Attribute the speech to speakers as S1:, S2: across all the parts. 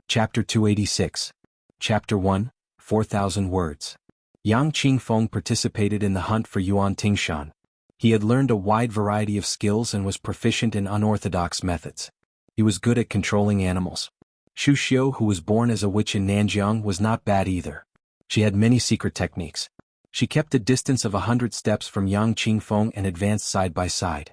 S1: Chapter 286. Chapter 1, 4,000 Words. Yang Qingfeng participated in the hunt for Yuan Tingshan. He had learned a wide variety of skills and was proficient in unorthodox methods. He was good at controlling animals. Xu Xiu, who was born as a witch in Nanjiang, was not bad either. She had many secret techniques. She kept a distance of 100 steps from Yang Qingfeng and advanced side by side.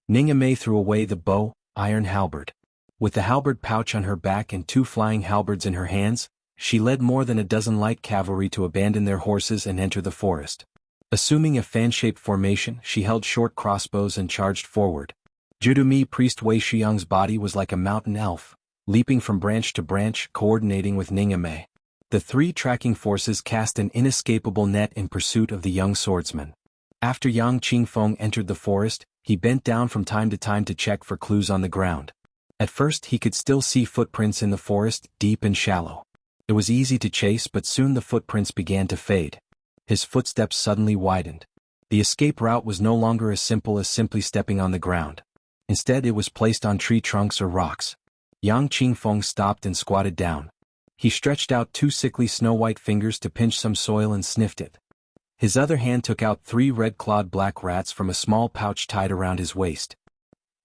S1: Ningame threw away the bow, iron halberd. With the halberd pouch on her back and 2 flying halberds in her hands, she led more than a dozen light cavalry to abandon their horses and enter the forest. Assuming a fan-shaped formation, she held short crossbows and charged forward. Judumi priest Wei Shiyang's body was like a mountain elf, leaping from branch to branch, coordinating with Ningame. The 3 tracking forces cast an inescapable net in pursuit of the young swordsman. After Yang Qingfeng entered the forest, he bent down from time to check for clues on the ground. At first he could still see footprints in the forest, deep and shallow. It was easy to chase, but soon the footprints began to fade. His footsteps suddenly widened. The escape route was no longer as simple as simply stepping on the ground. Instead, it was placed on tree trunks or rocks. Yang Qingfeng stopped and squatted down. He stretched out 2 sickly snow-white fingers to pinch some soil and sniffed it. His other hand took out 3 red-clawed black rats from a small pouch tied around his waist.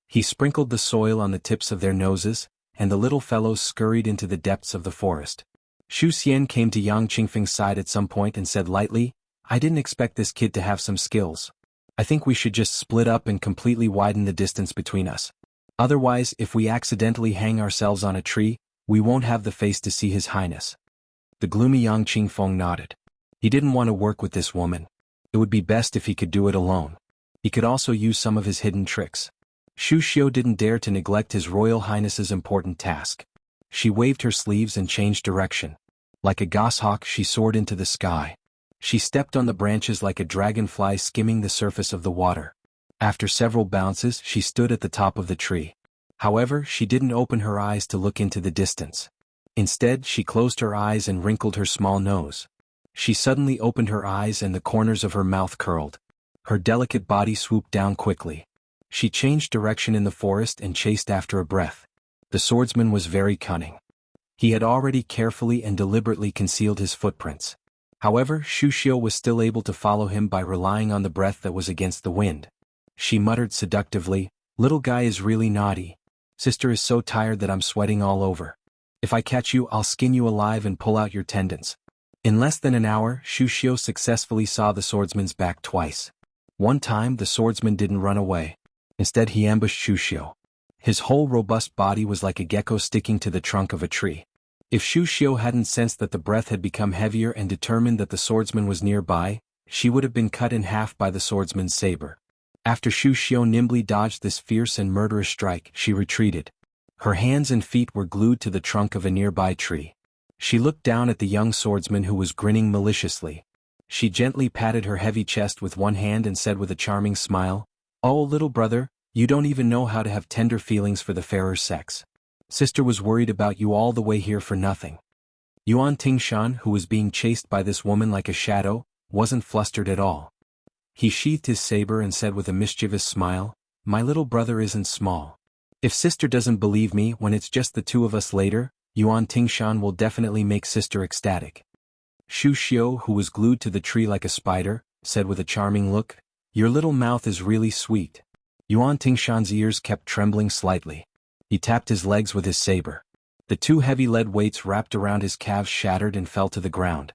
S1: He sprinkled the soil on the tips of their noses, and the little fellows scurried into the depths of the forest. Xu Xian came to Yang Qingfeng's side at some point and said lightly, "I didn't expect this kid to have some skills. I think we should just split up and completely widen the distance between us. Otherwise, if we accidentally hang ourselves on a tree, we won't have the face to see His Highness." The gloomy Yang Qingfeng nodded. He didn't want to work with this woman. It would be best if he could do it alone. He could also use some of his hidden tricks. Xu Xiu didn't dare to neglect His Royal Highness's important task. She waved her sleeves and changed direction. Like a goshawk, she soared into the sky. She stepped on the branches like a dragonfly skimming the surface of the water. After several bounces, she stood at the top of the tree. However, she didn't open her eyes to look into the distance. Instead, she closed her eyes and wrinkled her small nose. She suddenly opened her eyes and the corners of her mouth curled. Her delicate body swooped down quickly. She changed direction in the forest and chased after a breath. The swordsman was very cunning. He had already carefully and deliberately concealed his footprints. However, Xu Xiu was still able to follow him by relying on the breath that was against the wind. She muttered seductively, "Little guy is really naughty. Sister is so tired that I'm sweating all over. If I catch you, I'll skin you alive and pull out your tendons." In less than an hour, Xu Xiu successfully saw the swordsman's back twice. One time, the swordsman didn't run away. Instead, he ambushed Xu Xiu. His whole robust body was like a gecko sticking to the trunk of a tree. If Xu Xiu hadn't sensed that the breath had become heavier and determined that the swordsman was nearby, she would have been cut in half by the swordsman's saber. After Xu Xiu nimbly dodged this fierce and murderous strike, she retreated. Her hands and feet were glued to the trunk of a nearby tree. She looked down at the young swordsman who was grinning maliciously. She gently patted her heavy chest with one hand and said with a charming smile, "Oh, little brother, you don't even know how to have tender feelings for the fairer sex. Sister was worried about you all the way here for nothing." Yuan Tingshan, who was being chased by this woman like a shadow, wasn't flustered at all. He sheathed his saber and said with a mischievous smile, "My little brother isn't small. If sister doesn't believe me when it's just the 2 of us later, Yuan Tingshan will definitely make sister ecstatic." Xu Xiu, who was glued to the tree like a spider, said with a charming look, "Your little mouth is really sweet." Yuan Tingshan's ears kept trembling slightly. He tapped his legs with his saber. The 2 heavy lead weights wrapped around his calves shattered and fell to the ground.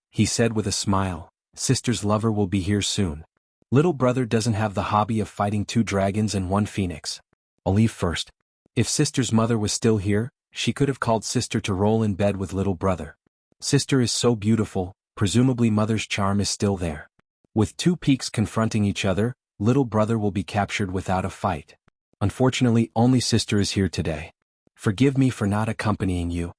S1: He said with a smile, "Sister's lover will be here soon. Little brother doesn't have the hobby of fighting 2 dragons and 1 phoenix. I'll leave first." If sister's mother was still here, she could have called sister to roll in bed with little brother. Sister is so beautiful, presumably mother's charm is still there. With 2 peaks confronting each other, little brother will be captured without a fight. Unfortunately, only sister is here today. Forgive me for not accompanying you."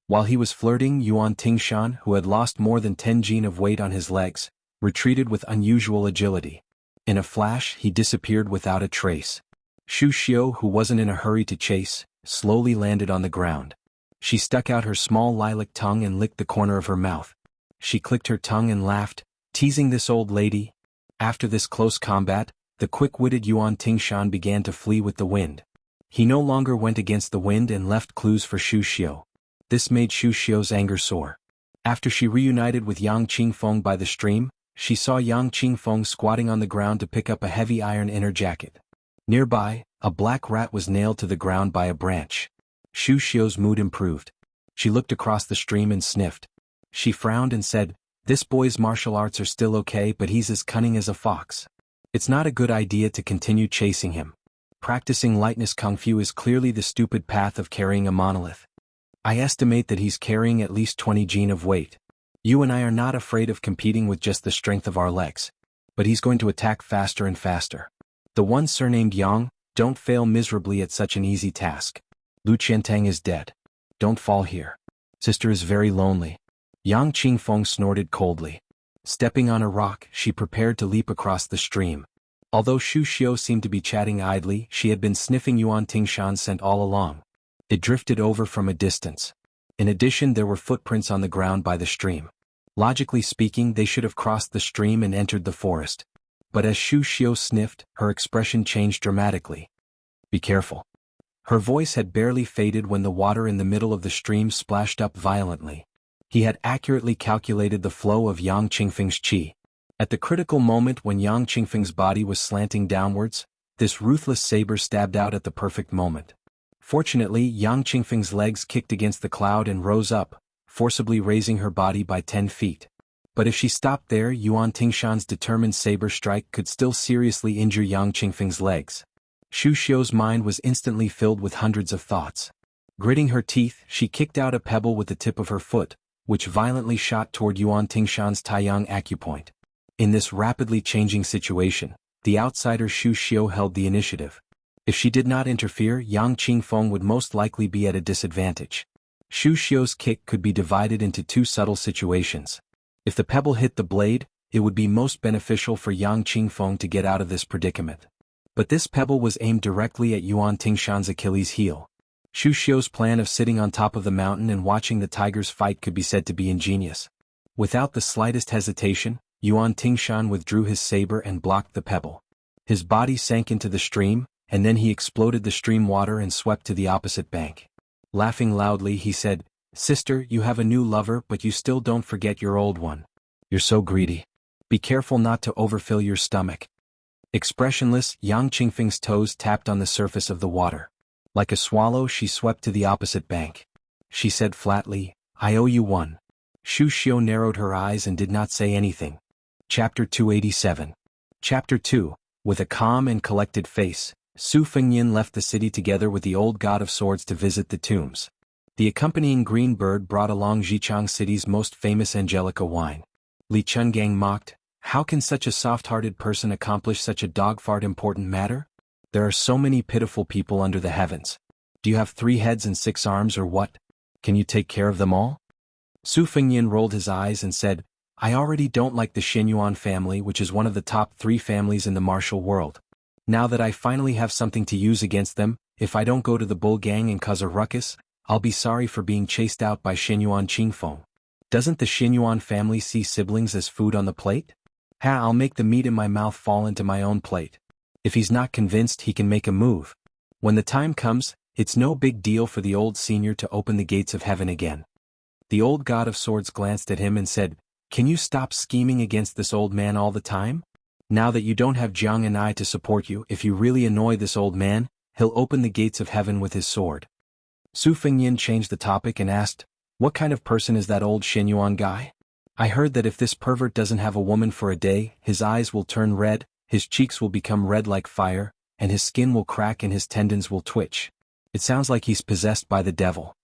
S1: While he was flirting, Yuan Tingshan, who had lost more than 10 jin of weight on his legs, retreated with unusual agility. In a flash, he disappeared without a trace. Xu Xiu, who wasn't in a hurry to chase, slowly landed on the ground. She stuck out her small lilac tongue and licked the corner of her mouth. She clicked her tongue and laughed, teasing this old lady. After this close combat, the quick-witted Yuan Tingshan began to flee with the wind. He no longer went against the wind and left clues for Xu Xiu. This made Xu Xiu's anger soar. After she reunited with Yang Qingfeng by the stream, she saw Yang Qingfeng squatting on the ground to pick up a heavy iron inner jacket. Nearby, a black rat was nailed to the ground by a branch. Xu Xiu's mood improved. She looked across the stream and sniffed. She frowned and said, "This boy's martial arts are still okay, but he's as cunning as a fox. It's not a good idea to continue chasing him. Practicing lightness kung fu is clearly the stupid path of carrying a monolith. I estimate that he's carrying at least 20 jin of weight. You and I are not afraid of competing with just the strength of our legs. But he's going to attack faster and faster. The one surnamed Yang, don't fail miserably at such an easy task. Lu Qiantang is dead. Don't fall here. Sister is very lonely." Yang Qingfeng snorted coldly. Stepping on a rock, she prepared to leap across the stream. Although Xu Xiu seemed to be chatting idly, she had been sniffing Yuan Tingshan's scent all along. It drifted over from a distance. In addition, there were footprints on the ground by the stream. Logically speaking, they should have crossed the stream and entered the forest. But as Xu Xiu sniffed, her expression changed dramatically. "Be careful." Her voice had barely faded when the water in the middle of the stream splashed up violently. He had accurately calculated the flow of Yang Qingfeng's qi. At the critical moment when Yang Qingfeng's body was slanting downwards, this ruthless saber stabbed out at the perfect moment. Fortunately, Yang Qingfeng's legs kicked against the cloud and rose up, forcibly raising her body by 10 feet. But if she stopped there, Yuan Tingshan's determined saber strike could still seriously injure Yang Qingfeng's legs. Xu Xiu's mind was instantly filled with hundreds of thoughts. Gritting her teeth, she kicked out a pebble with the tip of her foot, which violently shot toward Yuan Tingshan's Taiyang acupoint. In this rapidly changing situation, the outsider Xu Xiu held the initiative. If she did not interfere, Yang Qingfeng would most likely be at a disadvantage. Xu Xiu's kick could be divided into two subtle situations. If the pebble hit the blade, it would be most beneficial for Yang Qingfeng to get out of this predicament. But this pebble was aimed directly at Yuan Tingshan's Achilles heel. Xu Xiu's plan of sitting on top of the mountain and watching the tigers fight could be said to be ingenious. Without the slightest hesitation, Yuan Tingshan withdrew his saber and blocked the pebble. His body sank into the stream, and then he exploded the stream water and swept to the opposite bank. Laughing loudly, he said, "Sister, you have a new lover, but you still don't forget your old one. You're so greedy. Be careful not to overfill your stomach." Expressionless, Yang Qingfeng's toes tapped on the surface of the water. Like a swallow, she swept to the opposite bank. She said flatly, "I owe you one." Xu Xiu narrowed her eyes and did not say anything. Chapter 287. Chapter 2. With a calm and collected face, Su Fengyin left the city together with the old god of swords to visit the tombs. The accompanying green bird brought along Xichang City's most famous Angelica wine. Li Chungang mocked, "How can such a soft-hearted person accomplish such a dog-fart important matter? There are so many pitiful people under the heavens. Do you have 3 heads and 6 arms or what? Can you take care of them all?" Su Fengyin rolled his eyes and said, "I already don't like the Xianyuan family, which is one of the top 3 families in the martial world. Now that I finally have something to use against them, if I don't go to the bull gang and cause a ruckus, I'll be sorry for being chased out by Xianyuan Qingfeng. Doesn't the Xianyuan family see siblings as food on the plate? I'll make the meat in my mouth fall into my own plate. If he's not convinced, he can make a move. When the time comes, it's no big deal for the old senior to open the gates of heaven again." The old god of swords glanced at him and said, "Can you stop scheming against this old man all the time? Now that you don't have Jiang and I to support you, if you really annoy this old man, he'll open the gates of heaven with his sword." Su Fengyin changed the topic and asked, "What kind of person is that old Xianyuan guy? I heard that if this pervert doesn't have a woman for a day, his eyes will turn red, his cheeks will become red like fire, and his skin will crack and his tendons will twitch. It sounds like he's possessed by the devil."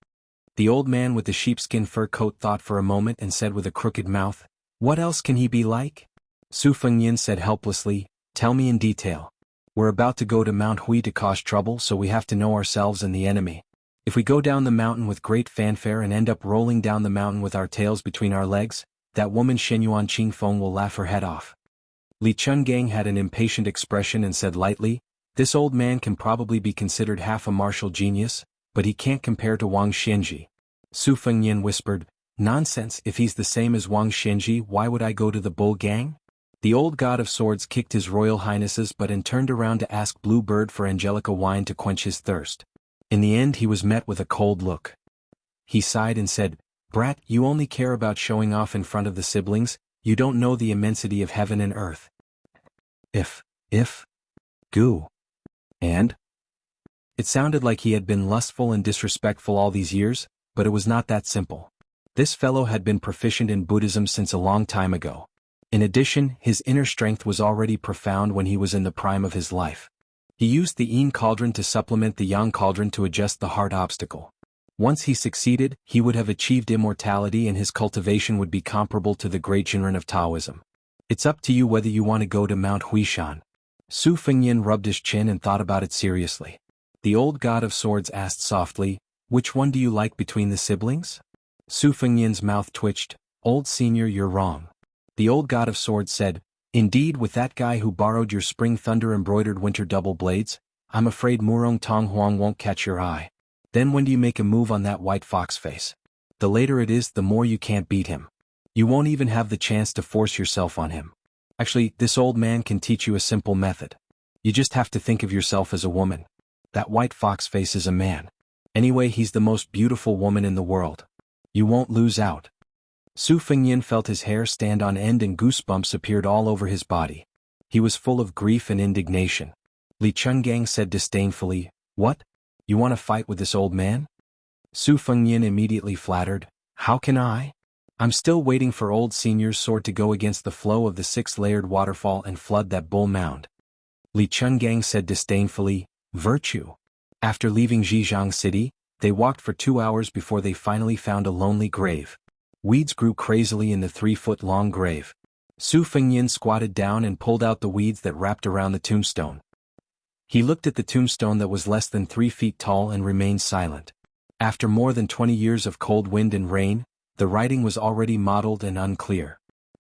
S1: The old man with the sheepskin fur coat thought for a moment and said with a crooked mouth, "What else can he be like?" Su Fengyin said helplessly, "Tell me in detail. We're about to go to Mount Hui to cause trouble, so we have to know ourselves and the enemy. If we go down the mountain with great fanfare and end up rolling down the mountain with our tails between our legs, that woman Xianyuan Qingfeng will laugh her head off." Li Chungang had an impatient expression and said lightly, "This old man can probably be considered half a martial genius, but he can't compare to Wang Xianji." Su Fengyin whispered, "Nonsense, if he's the same as Wang Xianji, why would I go to the bull gang?" The old god of swords kicked his royal highnesses but and turned around to ask Blue Bird for Angelica wine to quench his thirst. In the end he was met with a cold look. He sighed and said, "Brat, you only care about showing off in front of the siblings, you don't know the immensity of heaven and earth." If. Goo. And? It sounded like he had been lustful and disrespectful all these years, but it was not that simple. This fellow had been proficient in Buddhism since a long time ago. In addition, his inner strength was already profound when he was in the prime of his life. He used the Yin cauldron to supplement the Yang cauldron to adjust the hard obstacle. Once he succeeded, he would have achieved immortality and his cultivation would be comparable to the great Jinren of Taoism. It's up to you whether you want to go to Mount Huishan. Su Fengyin rubbed his chin and thought about it seriously. The old god of swords asked softly, "Which one do you like between the siblings?" Su Fengyin's mouth twitched. "Old senior, you're wrong." The old god of swords said, "Indeed, with that guy who borrowed your spring thunder embroidered winter double blades, I'm afraid Murong Tong Huang won't catch your eye. Then when do you make a move on that white fox face? The later it is, the more you can't beat him. You won't even have the chance to force yourself on him. Actually, this old man can teach you a simple method. You just have to think of yourself as a woman. That white fox face is a man. Anyway, he's the most beautiful woman in the world. You won't lose out." Su Fengyin felt his hair stand on end and goosebumps appeared all over his body. He was full of grief and indignation. Li Chungang said disdainfully, "What? You want to fight with this old man?" Su Fengyin immediately flattered, "How can I? I'm still waiting for old senior's sword to go against the flow of the six-layered waterfall and flood that bull mound." Li Chungang said disdainfully, "Virtue." After leaving Zhejiang City, they walked for 2 hours before they finally found a lonely grave. Weeds grew crazily in the 3-foot-long grave. Su Fengyin squatted down and pulled out the weeds that wrapped around the tombstone. He looked at the tombstone that was less than 3 feet tall and remained silent. After more than 20 years of cold wind and rain, the writing was already mottled and unclear.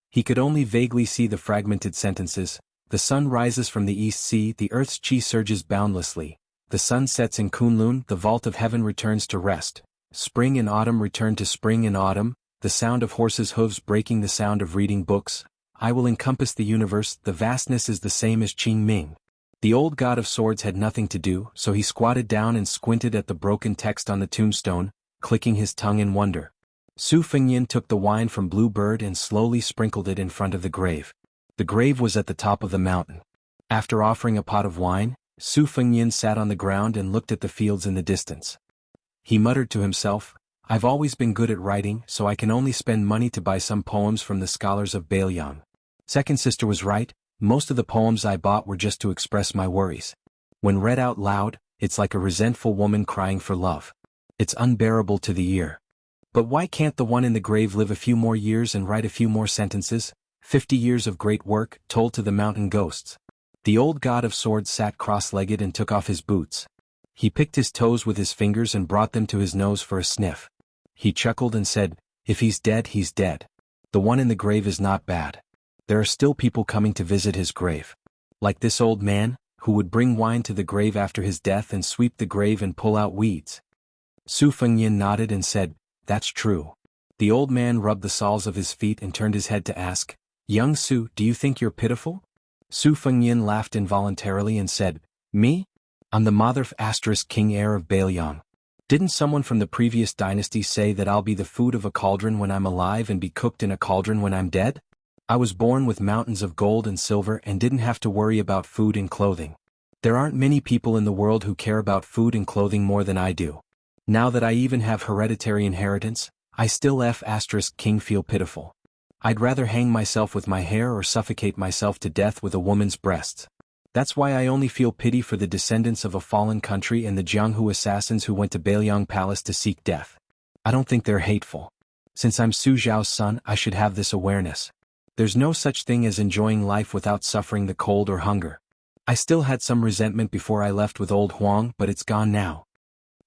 S1: He could only vaguely see the fragmented sentences. "The sun rises from the East Sea, the earth's chi surges boundlessly. The sun sets in Kunlun, the vault of heaven returns to rest. Spring and autumn return to spring and autumn, the sound of horses' hooves breaking the sound of reading books. I will encompass the universe, the vastness is the same as Qing Ming." The old god of swords had nothing to do, so he squatted down and squinted at the broken text on the tombstone, clicking his tongue in wonder. Su Fengyin took the wine from Blue Bird and slowly sprinkled it in front of the grave. The grave was at the top of the mountain. After offering a pot of wine, Su Fengyin sat on the ground and looked at the fields in the distance. He muttered to himself, "I've always been good at writing, so I can only spend money to buy some poems from the scholars of Bailiang. Second sister was right, most of the poems I bought were just to express my worries. When read out loud, it's like a resentful woman crying for love. It's unbearable to the ear. But why can't the one in the grave live a few more years and write a few more sentences? 50 years of great work, told to the mountain ghosts." The old god of swords sat cross-legged and took off his boots. He picked his toes with his fingers and brought them to his nose for a sniff. He chuckled and said, "If he's dead, he's dead. The one in the grave is not bad. There are still people coming to visit his grave. Like this old man, who would bring wine to the grave after his death and sweep the grave and pull out weeds." Su Fengyin nodded and said, "That's true." The old man rubbed the soles of his feet and turned his head to ask, "Young Su, do you think you're pitiful?" Su Fengyin laughed involuntarily and said, "Me? I'm the Motherf * king heir of Bailiang. Didn't someone from the previous dynasty say that I'll be the food of a cauldron when I'm alive and be cooked in a cauldron when I'm dead? I was born with mountains of gold and silver and didn't have to worry about food and clothing. There aren't many people in the world who care about food and clothing more than I do. Now that I even have hereditary inheritance, I still *king feel pitiful. I'd rather hang myself with my hair or suffocate myself to death with a woman's breasts. That's why I only feel pity for the descendants of a fallen country and the Jianghu assassins who went to Bailiang Palace to seek death. I don't think they're hateful. Since I'm Su Zhao's son, I should have this awareness. There's no such thing as enjoying life without suffering the cold or hunger. I still had some resentment before I left with old Huang, but it's gone now."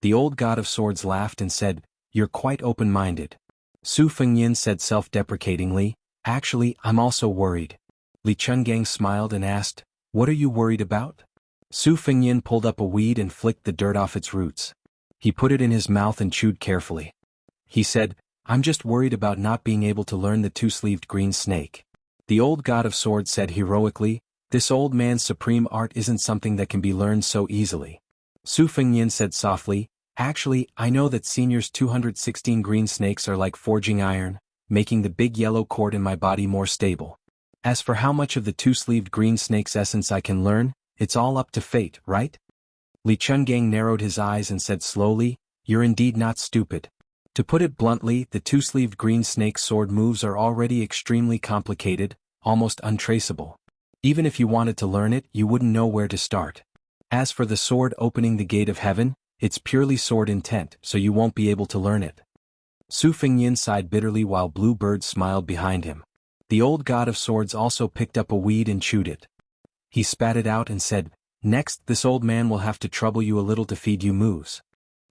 S1: The old god of swords laughed and said, "You're quite open-minded." Su Fengyin said self-deprecatingly, "Actually, I'm also worried." Li Chungang smiled and asked, "What are you worried about?" Su Fengyin pulled up a weed and flicked the dirt off its roots. He put it in his mouth and chewed carefully. He said, "I'm just worried about not being able to learn the two-sleeved green snake." The old god of swords said heroically, "This old man's supreme art isn't something that can be learned so easily." Su Fengyin said softly, Actually, I know that Senior's 216 green snakes are like forging iron, making the big yellow cord in my body more stable. As for how much of the two-sleeved green snake's essence I can learn, it's all up to fate, right? Li Chungang narrowed his eyes and said slowly, "You're indeed not stupid. To put it bluntly, the two-sleeved green snake's sword moves are already extremely complicated, almost untraceable. Even if you wanted to learn it, you wouldn't know where to start. As for the sword opening the gate of heaven, it's purely sword intent, so you won't be able to learn it." Su Fengyin sighed bitterly while Blue Bird smiled behind him. The old god of swords also picked up a weed and chewed it. He spat it out and said, "Next, this old man will have to trouble you a little to feed you moves.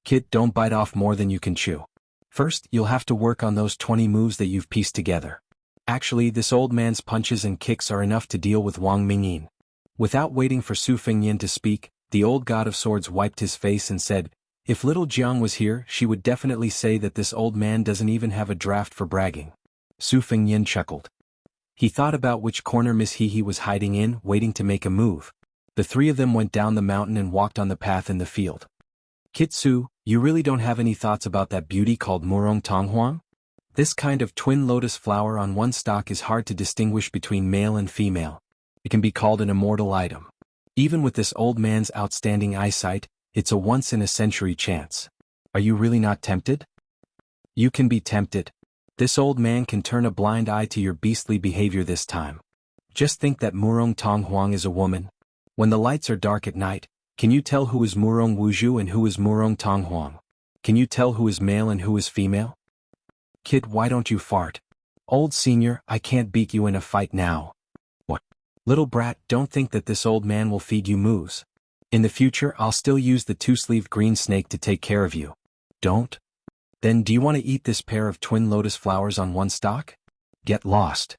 S1: Kid, don't bite off more than you can chew. First, you'll have to work on those 20 moves that you've pieced together. Actually, this old man's punches and kicks are enough to deal with Wang Mingyin." Without waiting for Su Fengyin to speak, the old god of swords wiped his face and said, "If little Jiang was here, she would definitely say that this old man doesn't even have a draft for bragging." Su Fengyin chuckled. He thought about which corner Miss He was hiding in, waiting to make a move. The three of them went down the mountain and walked on the path in the field. "Kitsu, you really don't have any thoughts about that beauty called Murong Tonghuang? This kind of twin lotus flower on one stalk is hard to distinguish between male and female. It can be called an immortal item. Even with this old man's outstanding eyesight, it's a once-in-a-century chance. Are you really not tempted?" "You can be tempted. This old man can turn a blind eye to your beastly behavior this time. Just think that Murong Tonghuang is a woman. When the lights are dark at night, can you tell who is Murong Wuzhu and who is Murong Tonghuang? Can you tell who is male and who is female?" "Kid, why don't you fart? Old Senior, I can't beat you in a fight now." "What? Little brat, don't think that this old man will feed you moves. In the future I'll still use the two-sleeved green snake to take care of you." "Don't? Then do you want to eat this pair of twin lotus flowers on one stalk? Get lost.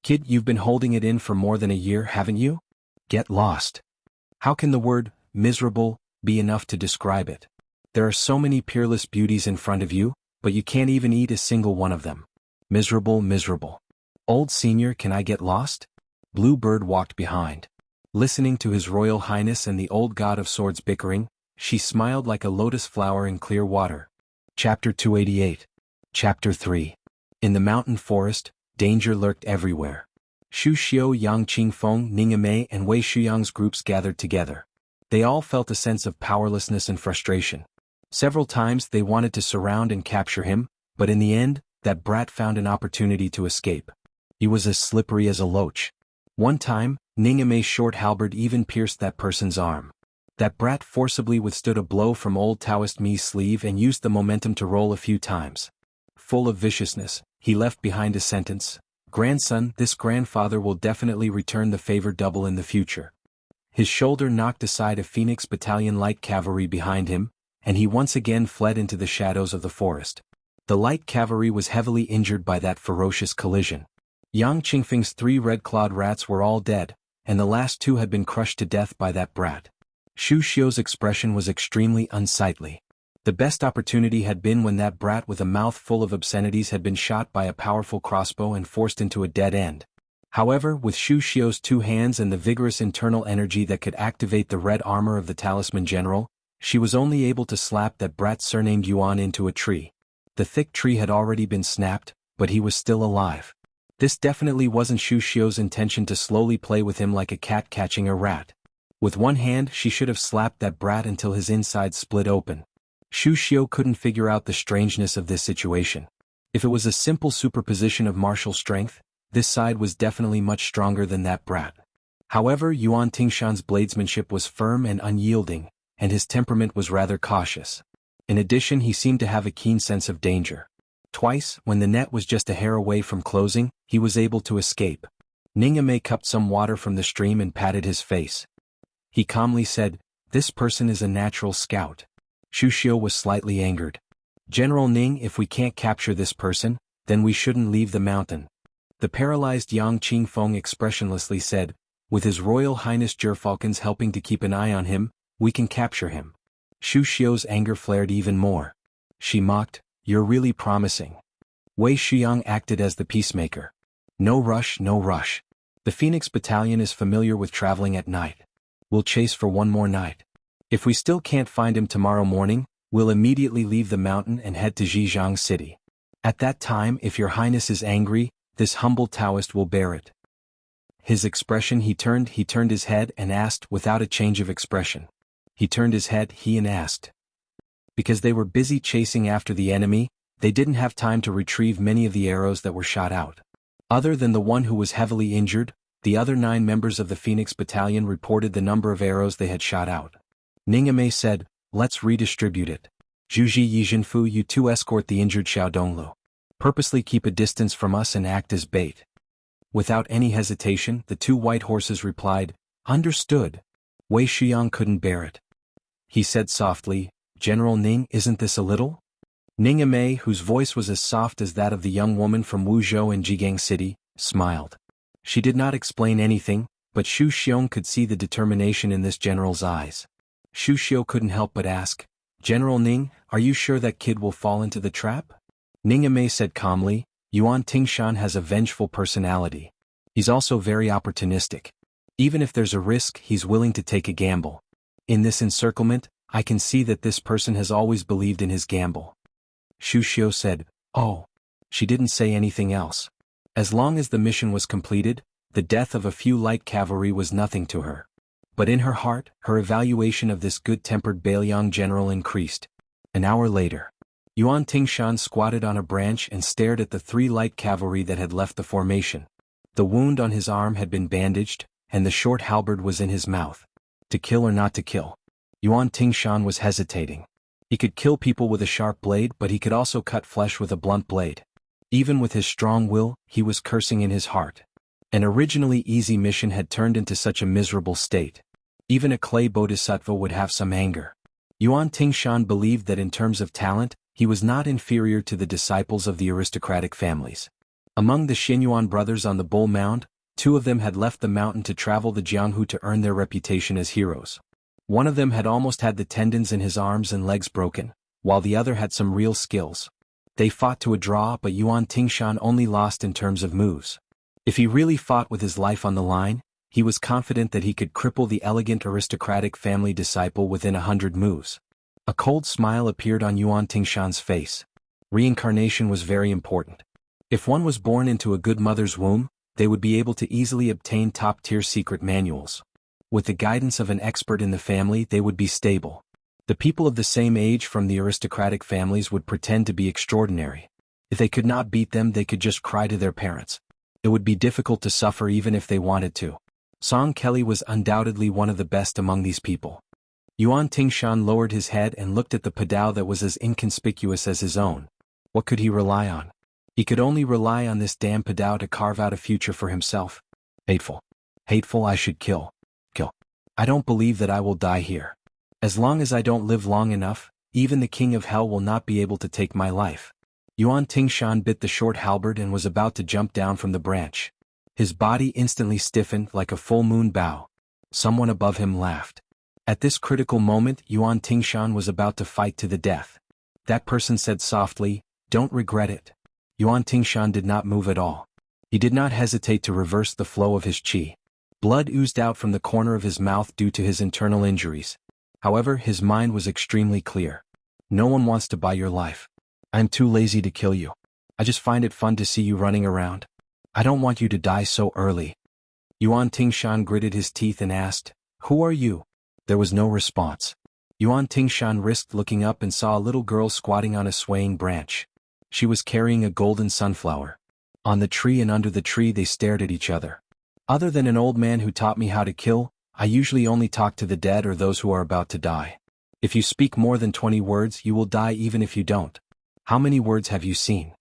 S1: Kid, you've been holding it in for more than a year, haven't you? Get lost." How can the word, miserable, be enough to describe it? There are so many peerless beauties in front of you, but you can't even eat a single one of them. Miserable, miserable. "Old Senior, can I get lost?" Blue Bird walked behind. Listening to His Royal Highness and the old god of swords bickering, she smiled like a lotus flower in clear water. Chapter 288. Chapter 3. In the mountain forest, danger lurked everywhere. Xu Xiu, Yang Qingfeng, Ningame and Wei Shuyang's groups gathered together. They all felt a sense of powerlessness and frustration. Several times they wanted to surround and capture him, but in the end, that brat found an opportunity to escape. He was as slippery as a loach. One time, Ningame's short halberd even pierced that person's arm. That brat forcibly withstood a blow from old Taoist Mi's sleeve and used the momentum to roll a few times. Full of viciousness, he left behind a sentence, "Grandson, this grandfather will definitely return the favor double in the future." His shoulder knocked aside a Phoenix Battalion light cavalry behind him, and he once again fled into the shadows of the forest. The light cavalry was heavily injured by that ferocious collision. Yang Qingfeng's 3 red-clawed rats were all dead, and the last 2 had been crushed to death by that brat. Xu Xiu's expression was extremely unsightly. The best opportunity had been when that brat with a mouth full of obscenities had been shot by a powerful crossbow and forced into a dead end. However, with Xu Xiu's 2 hands and the vigorous internal energy that could activate the red armor of the Talisman General, she was only able to slap that brat surnamed Yuan into a tree. The thick tree had already been snapped, but he was still alive. This definitely wasn't Xu Xiu's intention to slowly play with him like a cat catching a rat. With one hand she should have slapped that brat until his insides split open. Xu Xiu couldn't figure out the strangeness of this situation. If it was a simple superposition of martial strength, this side was definitely much stronger than that brat. However, Yuan Tingshan's bladesmanship was firm and unyielding, and his temperament was rather cautious. In addition, he seemed to have a keen sense of danger. Twice, when the net was just a hair away from closing, he was able to escape. Ningame cupped some water from the stream and patted his face. He calmly said, "This person is a natural scout." Xu Xiu was slightly angered. "General Ning, if we can't capture this person, then we shouldn't leave the mountain." The paralyzed Yang Qingfeng expressionlessly said, "With His Royal Highness Gerfalcon's helping to keep an eye on him, we can capture him." Xu Xiu's anger flared even more. She mocked, "You're really promising." Wei Shuyang acted as the peacemaker. "No rush, no rush. The Phoenix Battalion is familiar with traveling at night. We'll chase for one more night. If we still can't find him tomorrow morning, We'll immediately leave the mountain and head to Zhejiang City. At that time, if your highness is angry, this humble Taoist will bear it. His expression he turned his head and asked without a change of expression. He turned his head and asked. Because they were busy chasing after the enemy, they didn't have time to retrieve many of the arrows that were shot out. Other than the one who was heavily injured, the other 9 members of the Phoenix Battalion reported the number of arrows they had shot out. Ningame said, let's redistribute it. Zhuji Yizhenfu, you two escort the injured Xiaodonglu. Purposely keep a distance from us and act as bait. Without any hesitation, the 2 white horses replied, understood. Wei Shuyang couldn't bear it. He said softly, General Ning, isn't this a little? Ningame, whose voice was as soft as that of the young woman from Wuzhou in Jianghu City, smiled. She did not explain anything, but Xu Xiong could see the determination in this general's eyes. Xu Xiu couldn't help but ask, General Ning, are you sure that kid will fall into the trap? Ningame said calmly, Yuan Tingshan has a vengeful personality. He's also very opportunistic. Even if there's a risk, he's willing to take a gamble. In this encirclement, I can see that this person has always believed in his gamble. Xu Xiu said, oh. She didn't say anything else. As long as the mission was completed, the death of a few light cavalry was nothing to her. But in her heart, her evaluation of this good-tempered Bailiang general increased. An hour later, Yuan Tingshan squatted on a branch and stared at the 3 light cavalry that had left the formation. The wound on his arm had been bandaged, and the short halberd was in his mouth. To kill or not to kill? Yuan Tingshan was hesitating. He could kill people with a sharp blade, but he could also cut flesh with a blunt blade. Even with his strong will, he was cursing in his heart. An originally easy mission had turned into such a miserable state. Even a clay bodhisattva would have some anger. Yuan Tingshan believed that in terms of talent, he was not inferior to the disciples of the aristocratic families. Among the Xinyuan brothers on the Bull Mound, 2 of them had left the mountain to travel the Jianghu to earn their reputation as heroes. One of them had almost had the tendons in his arms and legs broken, while the other had some real skills. They fought to a draw, but Yuan Tingshan only lost in terms of moves. If he really fought with his life on the line, he was confident that he could cripple the elegant aristocratic family disciple within 100 moves. A cold smile appeared on Yuan Tingshan's face. Reincarnation was very important. If one was born into a good mother's womb, they would be able to easily obtain top-tier secret manuals. With the guidance of an expert in the family, they would be stable. The people of the same age from the aristocratic families would pretend to be extraordinary. If they could not beat them, they could just cry to their parents. It would be difficult to suffer even if they wanted to. Song Kelly was undoubtedly one of the best among these people. Yuan Tingshan lowered his head and looked at the padao that was as inconspicuous as his own. What could he rely on? He could only rely on this damn padao to carve out a future for himself. Hateful. Hateful, I should kill. Kill. I don't believe that I will die here. As long as I don't live long enough, even the king of hell will not be able to take my life. Yuan Tingshan bit the short halberd and was about to jump down from the branch. His body instantly stiffened like a full moon bow. Someone above him laughed. At this critical moment, Yuan Tingshan was about to fight to the death. That person said softly, don't regret it. Yuan Tingshan did not move at all. He did not hesitate to reverse the flow of his qi. Blood oozed out from the corner of his mouth due to his internal injuries. However, his mind was extremely clear. No one wants to buy your life. I'm too lazy to kill you. I just find it fun to see you running around. I don't want you to die so early. Yuan Tingshan gritted his teeth and asked, who are you? There was no response. Yuan Tingshan risked looking up and saw a little girl squatting on a swaying branch. She was carrying a golden sunflower. On the tree and under the tree they stared at each other. Other than an old man who taught me how to kill, I usually only talk to the dead or those who are about to die. If you speak more than 20 words, you will die even if you don't. How many words have you seen?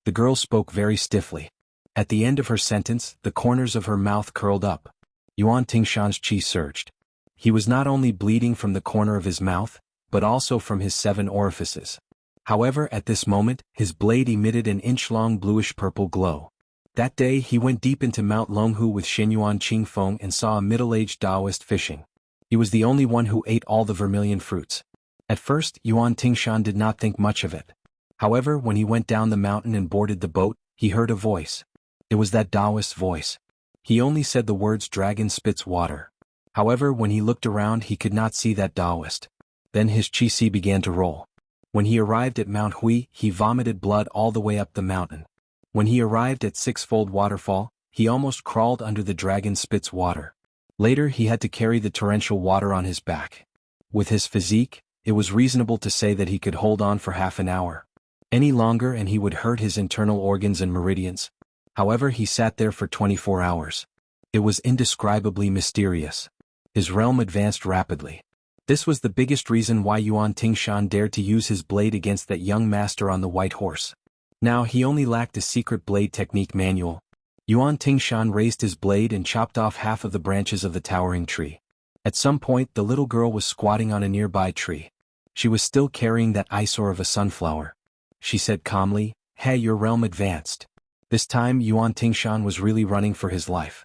S1: The girl spoke very stiffly. At the end of her sentence, the corners of her mouth curled up. Yuan Tingshan's qi surged. He was not only bleeding from the corner of his mouth, but also from his 7 orifices. However, at this moment, his blade emitted an inch-long bluish-purple glow. That day he went deep into Mount Longhu with Xinyuan Qingfeng and saw a middle-aged Taoist fishing. He was the only one who ate all the vermilion fruits. At first, Yuan Tingshan did not think much of it. However, when he went down the mountain and boarded the boat, he heard a voice. It was that Taoist's voice. He only said the words dragon spits water. However, when he looked around he could not see that Taoist. Then his qi began to roll. When he arrived at Mount Hui, he vomited blood all the way up the mountain. When he arrived at Sixfold Waterfall, he almost crawled under the dragon spit's water. Later he had to carry the torrential water on his back. With his physique, it was reasonable to say that he could hold on for half an hour. Any longer and he would hurt his internal organs and meridians. However, he sat there for 24 hours. It was indescribably mysterious. His realm advanced rapidly. This was the biggest reason why Yuan Tingshan dared to use his blade against that young master on the white horse. Now he only lacked a secret blade technique manual. Yuan Tingshan raised his blade and chopped off half of the branches of the towering tree. At some point the little girl was squatting on a nearby tree. She was still carrying that eyesore of a sunflower. She said calmly, "Hey, your realm advanced." This time Yuan Tingshan was really running for his life.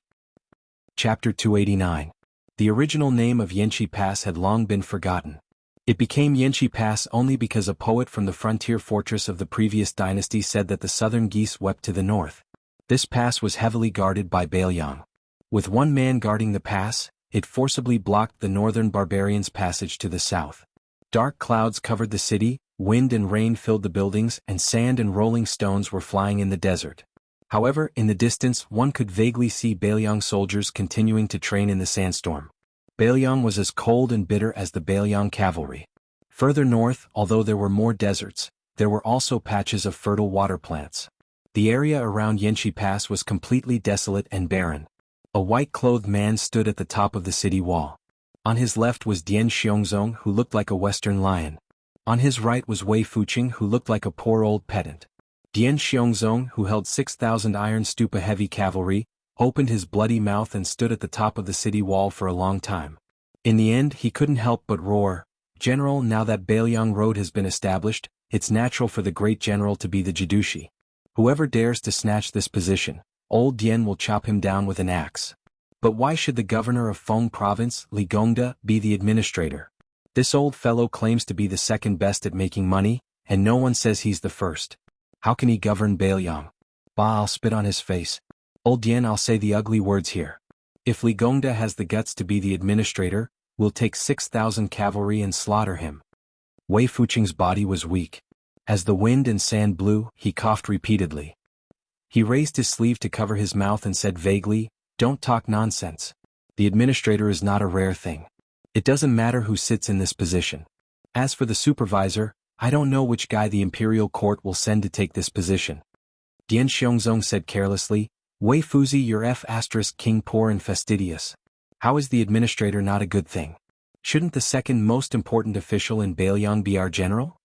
S1: Chapter 289. The original name of Yanqi Pass had long been forgotten. It became Yanqi Pass only because a poet from the frontier fortress of the previous dynasty said that the southern geese wept to the north. This pass was heavily guarded by Bailiang. With one man guarding the pass, it forcibly blocked the northern barbarians' passage to the south. Dark clouds covered the city, wind and rain filled the buildings, and sand and rolling stones were flying in the desert. However, in the distance one could vaguely see Bailiang soldiers continuing to train in the sandstorm. Bailiang was as cold and bitter as the Bailiang cavalry. Further north, although there were more deserts, there were also patches of fertile water plants. The area around Yanqi Pass was completely desolate and barren. A white-clothed man stood at the top of the city wall. On his left was Dian Xiongzong, who looked like a western lion. On his right was Wei Fuqing, who looked like a poor old pedant. Dian Xiongzong, who held 6,000 iron stupa heavy cavalry, opened his bloody mouth and stood at the top of the city wall for a long time. In the end he couldn't help but roar, "General, now that Bailiang Road has been established, it's natural for the great general to be the Jidushi. Whoever dares to snatch this position, old Dian will chop him down with an axe." But why should the governor of Feng province, Li Gongda, be the administrator? This old fellow claims to be the second best at making money, and no one says he's the first. How can he govern Bailiang? Bah, I'll spit on his face. Old Dian, I'll say the ugly words here. If Li Gongda has the guts to be the administrator, we'll take 6,000 cavalry and slaughter him. Wei Fuqing's body was weak. As the wind and sand blew, he coughed repeatedly. He raised his sleeve to cover his mouth and said vaguely, "Don't talk nonsense. The administrator is not a rare thing. It doesn't matter who sits in this position. As for the supervisor, I don't know which guy the imperial court will send to take this position." Dian Xiongzong said carelessly, "Wei Fuzi, you're King poor and fastidious. How is the administrator not a good thing? Shouldn't the second most important official in Bailiang be our general?"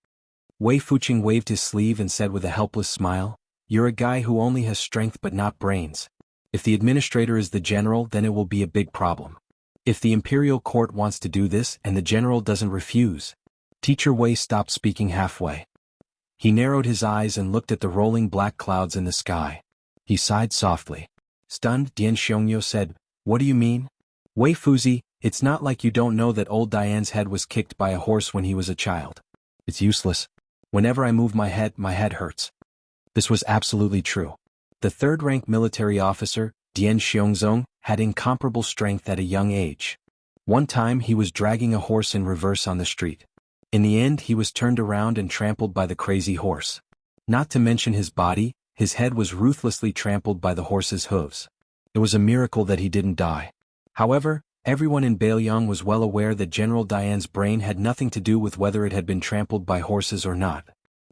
S1: Wei Fuqing waved his sleeve and said with a helpless smile, "You're a guy who only has strength but not brains. If the administrator is the general, then it will be a big problem. If the imperial court wants to do this and the general doesn't refuse." Teacher Wei stopped speaking halfway. He narrowed his eyes and looked at the rolling black clouds in the sky. He sighed softly. Stunned, Dian Xiongyo said, "What do you mean?" "Wei Fuzi, it's not like you don't know that old Dian's head was kicked by a horse when he was a child. It's useless. Whenever I move my head hurts." This was absolutely true. The third-rank military officer, Dian Xiongzong, had incomparable strength at a young age. One time he was dragging a horse in reverse on the street. In the end he was turned around and trampled by the crazy horse. Not to mention his body, his head was ruthlessly trampled by the horse's hooves. It was a miracle that he didn't die. However, everyone in Bailiang was well aware that General Dian's brain had nothing to do with whether it had been trampled by horses or not.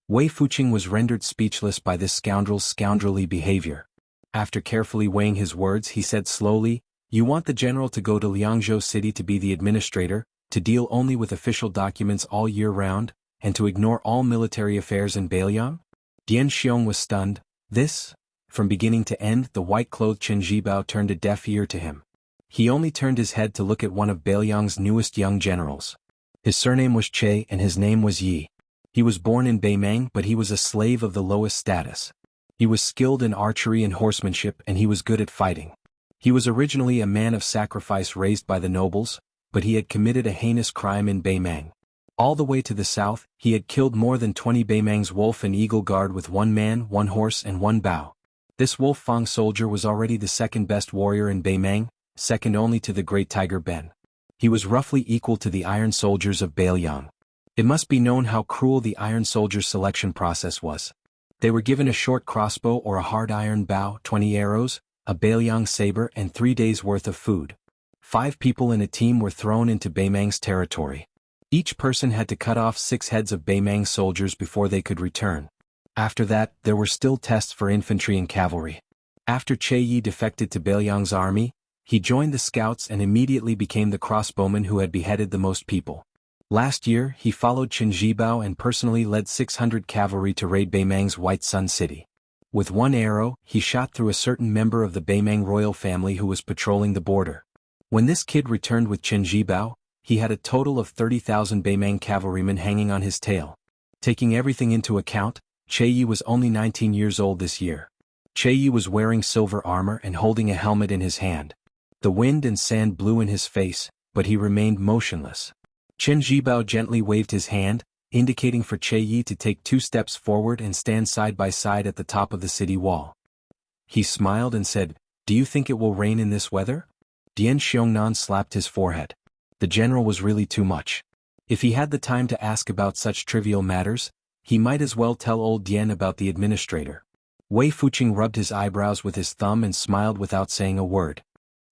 S1: Wei Fuqing was rendered speechless by this scoundrel's scoundrelly behavior. After carefully weighing his words, he said slowly, "You want the general to go to Liangzhou City to be the administrator, to deal only with official documents all year round, and to ignore all military affairs in Bailiang?" Dian Xiong was stunned. This? From beginning to end, the white-clothed Chen Zhibao turned a deaf ear to him. He only turned his head to look at one of Bailiang's newest young generals. His surname was Che and his name was Yi. He was born in Beimang, but he was a slave of the lowest status. He was skilled in archery and horsemanship, and he was good at fighting. He was originally a man of sacrifice raised by the nobles, but he had committed a heinous crime in Beimang. All the way to the south, he had killed more than 20 Beimang's wolf and eagle guard with one man, one horse and one bow. This Wolf Fang soldier was already the second best warrior in Beimang, second only to the great Tiger Ben. He was roughly equal to the iron soldiers of Bailiang. It must be known how cruel the iron soldiers' selection process was. They were given a short crossbow or a hard iron bow, 20 arrows, a Bailiang saber and 3 days' worth of food. 5 people in a team were thrown into Baimang's territory. Each person had to cut off 6 heads of Baimang soldiers before they could return. After that, there were still tests for infantry and cavalry. After Che Yi defected to Bailiang's army, he joined the scouts and immediately became the crossbowman who had beheaded the most people. Last year, he followed Qin Jibao and personally led 600 cavalry to raid Baimang's White Sun City. With 1 arrow, he shot through a certain member of the Baimang royal family who was patrolling the border. When this kid returned with Qin Jibao, he had a total of 30,000 Baimang cavalrymen hanging on his tail. Taking everything into account, Che Yi was only 19 years old this year. Che Yi was wearing silver armor and holding a helmet in his hand. The wind and sand blew in his face, but he remained motionless. Qin Jibao gently waved his hand, indicating for Che Yi to take 2 steps forward and stand side by side at the top of the city wall. He smiled and said, "Do you think it will rain in this weather?" Dian Xiongnan slapped his forehead. The general was really too much. If he had the time to ask about such trivial matters, he might as well tell old Dian about the administrator. Wei Fuqing rubbed his eyebrows with his thumb and smiled without saying a word.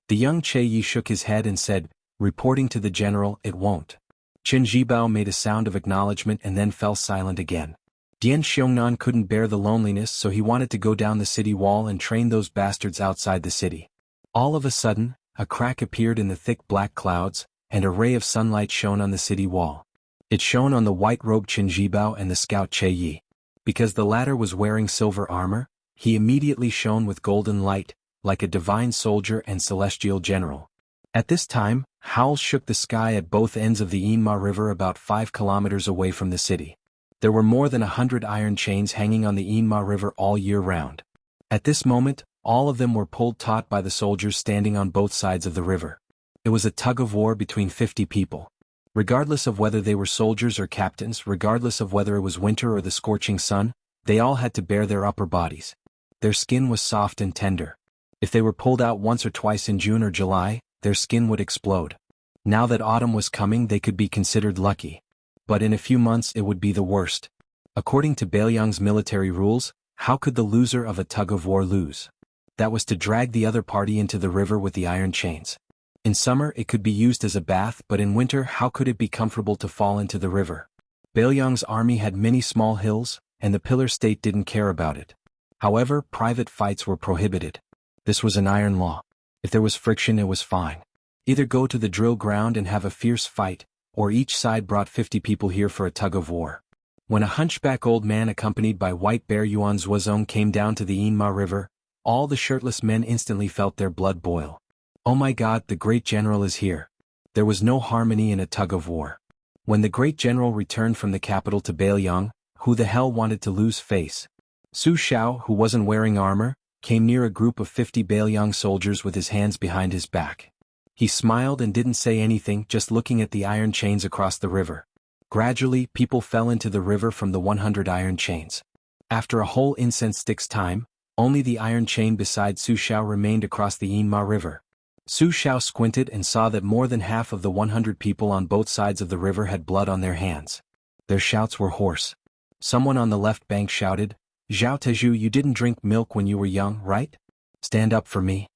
S1: The young Che Yi shook his head and said, "Reporting to the general, it won't." Qin Jibao made a sound of acknowledgement and then fell silent again. Dian Xiongnan couldn't bear the loneliness, so he wanted to go down the city wall and train those bastards outside the city. All of a sudden, a crack appeared in the thick black clouds, and a ray of sunlight shone on the city wall. It shone on the white-robed Qin Jibao and the scout Che Yi. Because the latter was wearing silver armor, he immediately shone with golden light, like a divine soldier and celestial general. At this time, howls shook the sky at both ends of the Yinma River about 5 kilometers away from the city. There were more than 100 iron chains hanging on the Yinma River all year round. At this moment, all of them were pulled taut by the soldiers standing on both sides of the river. It was a tug-of-war between 50 people. Regardless of whether they were soldiers or captains, regardless of whether it was winter or the scorching sun, they all had to bare their upper bodies. Their skin was soft and tender. If they were pulled out once or twice in June or July, their skin would explode. Now that autumn was coming, they could be considered lucky. But in a few months it would be the worst. According to Bailiang's military rules, how could the loser of a tug-of-war lose? That was to drag the other party into the river with the iron chains. In summer it could be used as a bath, but in winter how could it be comfortable to fall into the river? Bailiang's army had many small hills, and the pillar state didn't care about it. However, private fights were prohibited. This was an iron law. If there was friction, it was fine. Either go to the drill ground and have a fierce fight, or each side brought 50 people here for a tug-of-war. When a hunchback old man accompanied by White Bear Yuan Zuozong came down to the Yinma River, all the shirtless men instantly felt their blood boil. Oh my God, the great general is here. There was no harmony in a tug-of-war. When the great general returned from the capital to Bailiang, who the hell wanted to lose face? Su Xiao, who wasn't wearing armor, came near a group of 50 Bailiang soldiers with his hands behind his back. He smiled and didn't say anything, just looking at the iron chains across the river. Gradually, people fell into the river from the 100 iron chains. After a whole incense stick's time, only the iron chain beside Su Xiao remained across the Yinma River. Su Xiao squinted and saw that more than half of the 100 people on both sides of the river had blood on their hands. Their shouts were hoarse. Someone on the left bank shouted, "Zhao Teju, you didn't drink milk when you were young, right? Stand up for me."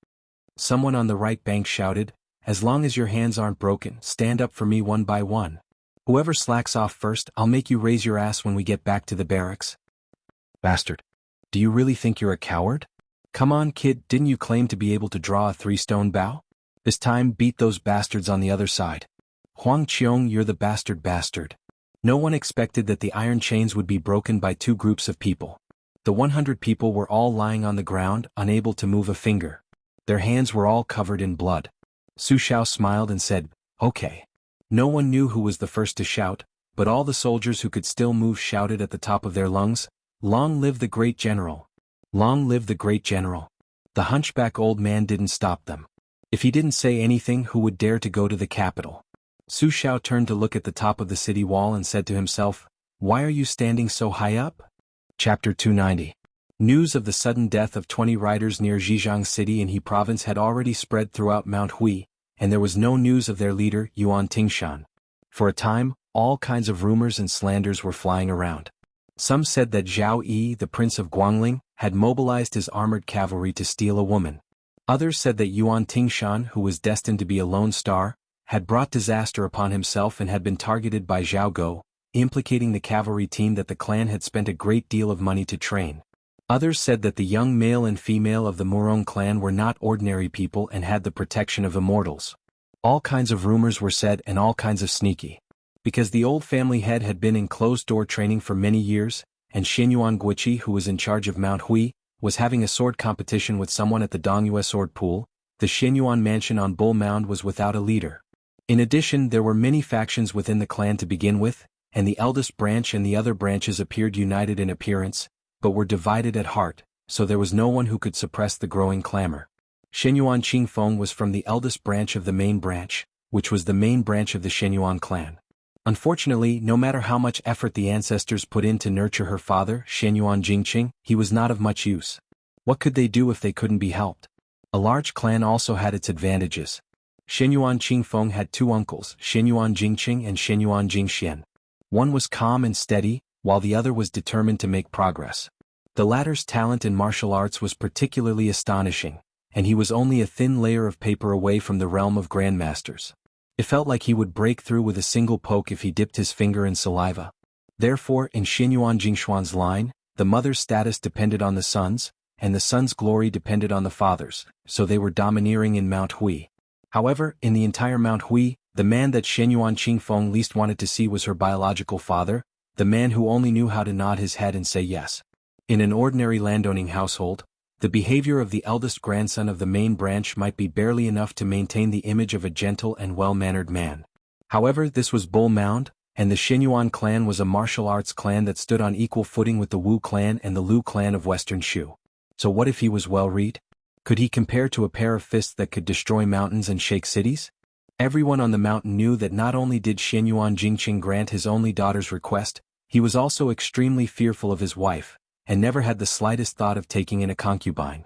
S1: Someone on the right bank shouted, "As long as your hands aren't broken, stand up for me one by one. Whoever slacks off first, I'll make you raise your ass when we get back to the barracks." Bastard. Do you really think you're a coward? Come on, kid, didn't you claim to be able to draw a 3-stone bow? This time beat those bastards on the other side. Huang Qiong, you're the bastard. No one expected that the iron chains would be broken by 2 groups of people. The 100 people were all lying on the ground, unable to move a finger. Their hands were all covered in blood. Su Xiao smiled and said, "Okay." No one knew who was the first to shout, but all the soldiers who could still move shouted at the top of their lungs, "Long live the great general! Long live the great general!" The hunchback old man didn't stop them. If he didn't say anything, who would dare to go to the capital? Su Xiao turned to look at the top of the city wall and said to himself, "Why are you standing so high up?" Chapter 290. News of the sudden death of 20 riders near Zhejiang City in He Province had already spread throughout Mount Hui, and there was no news of their leader, Yuan Tingshan. For a time, all kinds of rumors and slanders were flying around. Some said that Zhao Yi, the prince of Guangling, had mobilized his armored cavalry to steal a woman. Others said that Yuan Tingshan, who was destined to be a lone star, had brought disaster upon himself and had been targeted by Zhao Go, implicating the cavalry team that the clan had spent a great deal of money to train. Others said that the young male and female of the Murong clan were not ordinary people and had the protection of immortals. All kinds of rumors were said and all kinds of sneaky. Because the old family head had been in closed-door training for many years, and Xianyuan Guiqi, who was in charge of Mount Hui, was having a sword competition with someone at the Dongyue sword pool, the Xianyuan mansion on Bull Mound was without a leader. In addition, there were many factions within the clan to begin with, and the eldest branch and the other branches appeared united in appearance, but were divided at heart, so there was no one who could suppress the growing clamor. Shenyuan Qingfeng was from the eldest branch of the main branch, which was the main branch of the Shenyuan clan. Unfortunately, no matter how much effort the ancestors put in to nurture her father, Shenyuan Jingqing, he was not of much use. What could they do if they couldn't be helped? A large clan also had its advantages. Shenyuan Qingfeng had two uncles, Shenyuan Jingqing and Shenyuan Jingxian. One was calm and steady, while the other was determined to make progress. The latter's talent in martial arts was particularly astonishing, and he was only a thin layer of paper away from the realm of grandmasters. It felt like he would break through with a single poke if he dipped his finger in saliva. Therefore, in Shenyuan Jingshuan's line, the mother's status depended on the son's, and the son's glory depended on the father's, so they were domineering in Mount Hui. However, in the entire Mount Hui, the man that Shenyuan Qingfeng least wanted to see was her biological father, the man who only knew how to nod his head and say yes. In an ordinary landowning household, the behavior of the eldest grandson of the main branch might be barely enough to maintain the image of a gentle and well-mannered man. However, this was Bull Mound, and the Shenyuan clan was a martial arts clan that stood on equal footing with the Wu clan and the Lu clan of Western Shu. So what if he was well-read? Could he compare to a pair of fists that could destroy mountains and shake cities? Everyone on the mountain knew that not only did Shenyuan Jingqing grant his only daughter's request, he was also extremely fearful of his wife, and never had the slightest thought of taking in a concubine.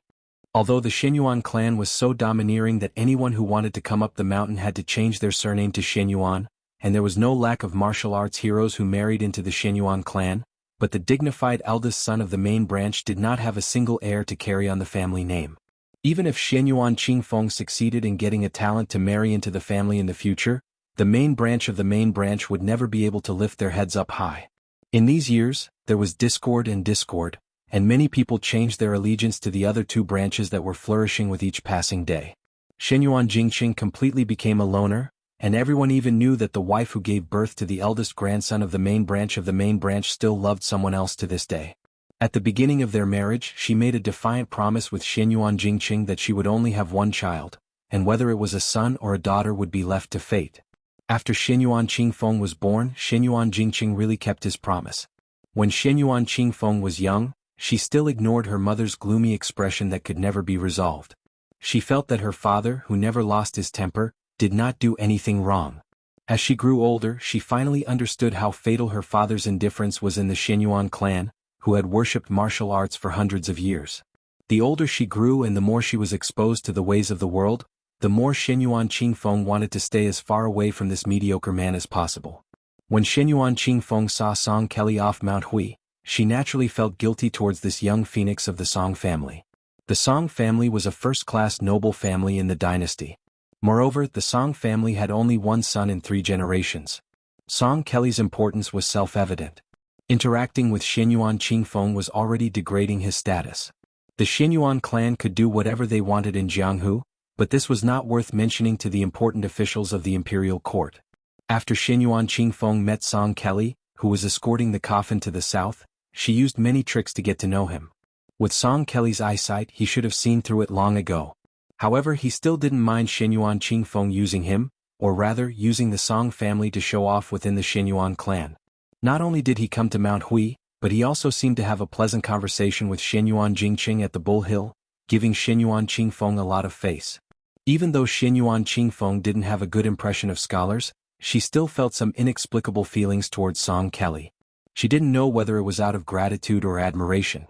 S1: Although the Shenyuan clan was so domineering that anyone who wanted to come up the mountain had to change their surname to Shenyuan, and there was no lack of martial arts heroes who married into the Shenyuan clan, but the dignified eldest son of the main branch did not have a single heir to carry on the family name. Even if Shenyuan Qingfeng succeeded in getting a talent to marry into the family in the future, the main branch of the main branch would never be able to lift their heads up high. In these years, there was discord, and many people changed their allegiance to the other two branches that were flourishing with each passing day. Shenyuan Jingqing completely became a loner, and everyone even knew that the wife who gave birth to the eldest grandson of the main branch still loved someone else to this day. At the beginning of their marriage, she made a defiant promise with Shenyuan Jingqing that she would only have one child, and whether it was a son or a daughter would be left to fate. After Shenyuan Qingfeng was born, Shenyuan Jingqing really kept his promise. When Shenyuan Qingfeng was young, she still ignored her mother's gloomy expression that could never be resolved. She felt that her father, who never lost his temper, did not do anything wrong. As she grew older, she finally understood how fatal her father's indifference was in the Shenyuan clan, who had worshipped martial arts for hundreds of years. The older she grew and the more she was exposed to the ways of the world, the more Shenyuan Qingfeng wanted to stay as far away from this mediocre man as possible. When Shenyuan Qingfeng saw Song Kelly off Mount Hui, she naturally felt guilty towards this young phoenix of the Song family. The Song family was a first-class noble family in the dynasty. Moreover, the Song family had only one son in 3 generations. Song Kelly's importance was self-evident. Interacting with Shenyuan Qingfeng was already degrading his status. The Shenyuan clan could do whatever they wanted in Jianghu, but this was not worth mentioning to the important officials of the imperial court. After Shenyuan Qingfeng met Song Kelly, who was escorting the coffin to the south, she used many tricks to get to know him. With Song Kelly's eyesight, he should have seen through it long ago. However, he still didn't mind Shenyuan Qingfeng using him, or rather, using the Song family to show off within the Shenyuan clan. Not only did he come to Mount Hui, but he also seemed to have a pleasant conversation with Shenyuan Jingqing at the Bull Hill, giving Shenyuan Qingfeng a lot of face. Even though Shenyuan Qingfeng didn't have a good impression of scholars, she still felt some inexplicable feelings towards Song Kelly. She didn't know whether it was out of gratitude or admiration.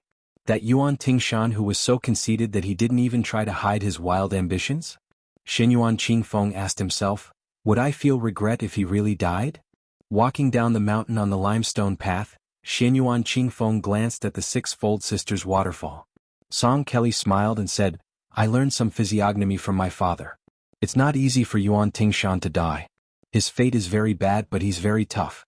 S1: That Yuan Tingshan who was so conceited that he didn't even try to hide his wild ambitions? Shenyuan Qingfeng asked himself, would I feel regret if he really died? Walking down the mountain on the limestone path, Xianyuan Qingfeng glanced at the six-fold sisters' waterfall. Song Kelly smiled and said, I learned some physiognomy from my father. It's not easy for Yuan Tingshan to die. His fate is very bad, but he's very tough.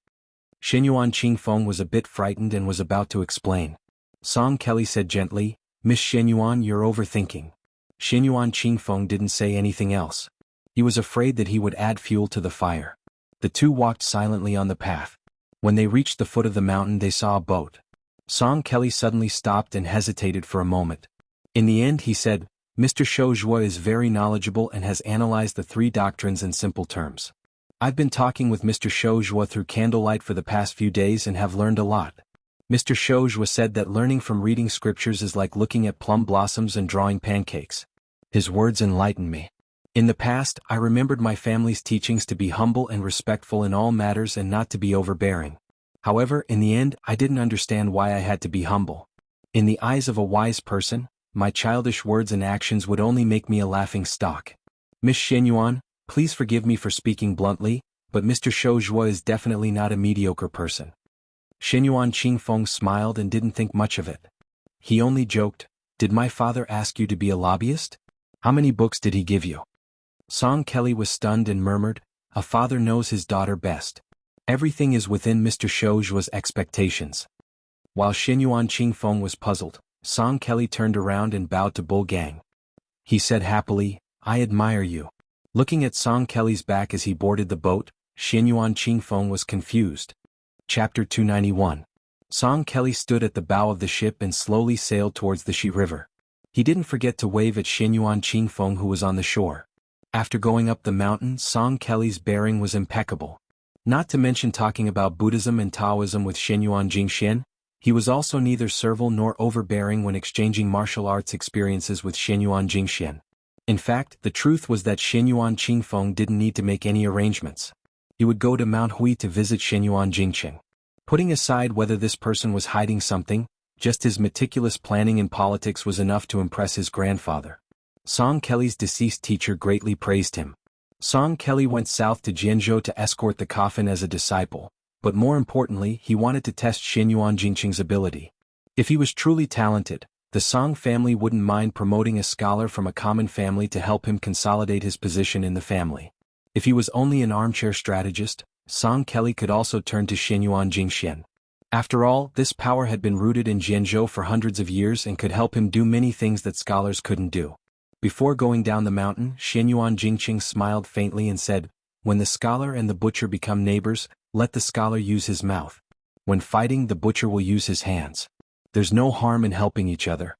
S1: Xianyuan Qingfeng was a bit frightened and was about to explain. Song Kelly said gently, Miss Xianyuan, you're overthinking. Xianyuan Qingfeng didn't say anything else. He was afraid that he would add fuel to the fire. The two walked silently on the path. When they reached the foot of the mountain, they saw a boat. Song Kelly suddenly stopped and hesitated for a moment. In the end he said, Mr. Shou Zhuo is very knowledgeable and has analyzed the three doctrines in simple terms. I've been talking with Mr. Shou Zhuo through candlelight for the past few days and have learned a lot. Mr. Shou Zhuo said that learning from reading scriptures is like looking at plum blossoms and drawing pancakes. His words enlightened me. In the past, I remembered my family's teachings to be humble and respectful in all matters and not to be overbearing. However, in the end, I didn't understand why I had to be humble. In the eyes of a wise person, my childish words and actions would only make me a laughing stock. Miss Xianyuan, please forgive me for speaking bluntly, but Mr. Shou Zhuo is definitely not a mediocre person. Xianyuan Qingfeng smiled and didn't think much of it. He only joked, Did my father ask you to be a lobbyist? How many books did he give you? Song Kelly was stunned and murmured, A father knows his daughter best. Everything is within Mr. Shou Zhuo's expectations. While Xianyuan Qingfeng was puzzled, Song Kelly turned around and bowed to Bull Gang. He said happily, I admire you. Looking at Song Kelly's back as he boarded the boat, Xianyuan Qingfeng was confused. Chapter 291. Song Kelly stood at the bow of the ship and slowly sailed towards the Shi River. He didn't forget to wave at Xianyuan Qingfeng, who was on the shore. After going up the mountain, Song Kelly's bearing was impeccable. Not to mention talking about Buddhism and Taoism with Xianyuan Jingxian, he was also neither servile nor overbearing when exchanging martial arts experiences with Xianyuan Jingxian. In fact, the truth was that Xianyuan Qingfeng didn't need to make any arrangements. He would go to Mount Hui to visit Xianyuan Jingqing. Putting aside whether this person was hiding something, just his meticulous planning in politics was enough to impress his grandfather. Song Kelly's deceased teacher greatly praised him. Song Kelly went south to Jianghu to escort the coffin as a disciple, but more importantly he wanted to test Xianyuan Jingqing's ability. If he was truly talented, the Song family wouldn't mind promoting a scholar from a common family to help him consolidate his position in the family. If he was only an armchair strategist, Song Kelly could also turn to Xianyuan Jingxian. After all, this power had been rooted in Jianghu for hundreds of years and could help him do many things that scholars couldn't do. Before going down the mountain, Xianyuan Jingqing smiled faintly and said, When the scholar and the butcher become neighbors, let the scholar use his mouth. When fighting, the butcher will use his hands. There's no harm in helping each other.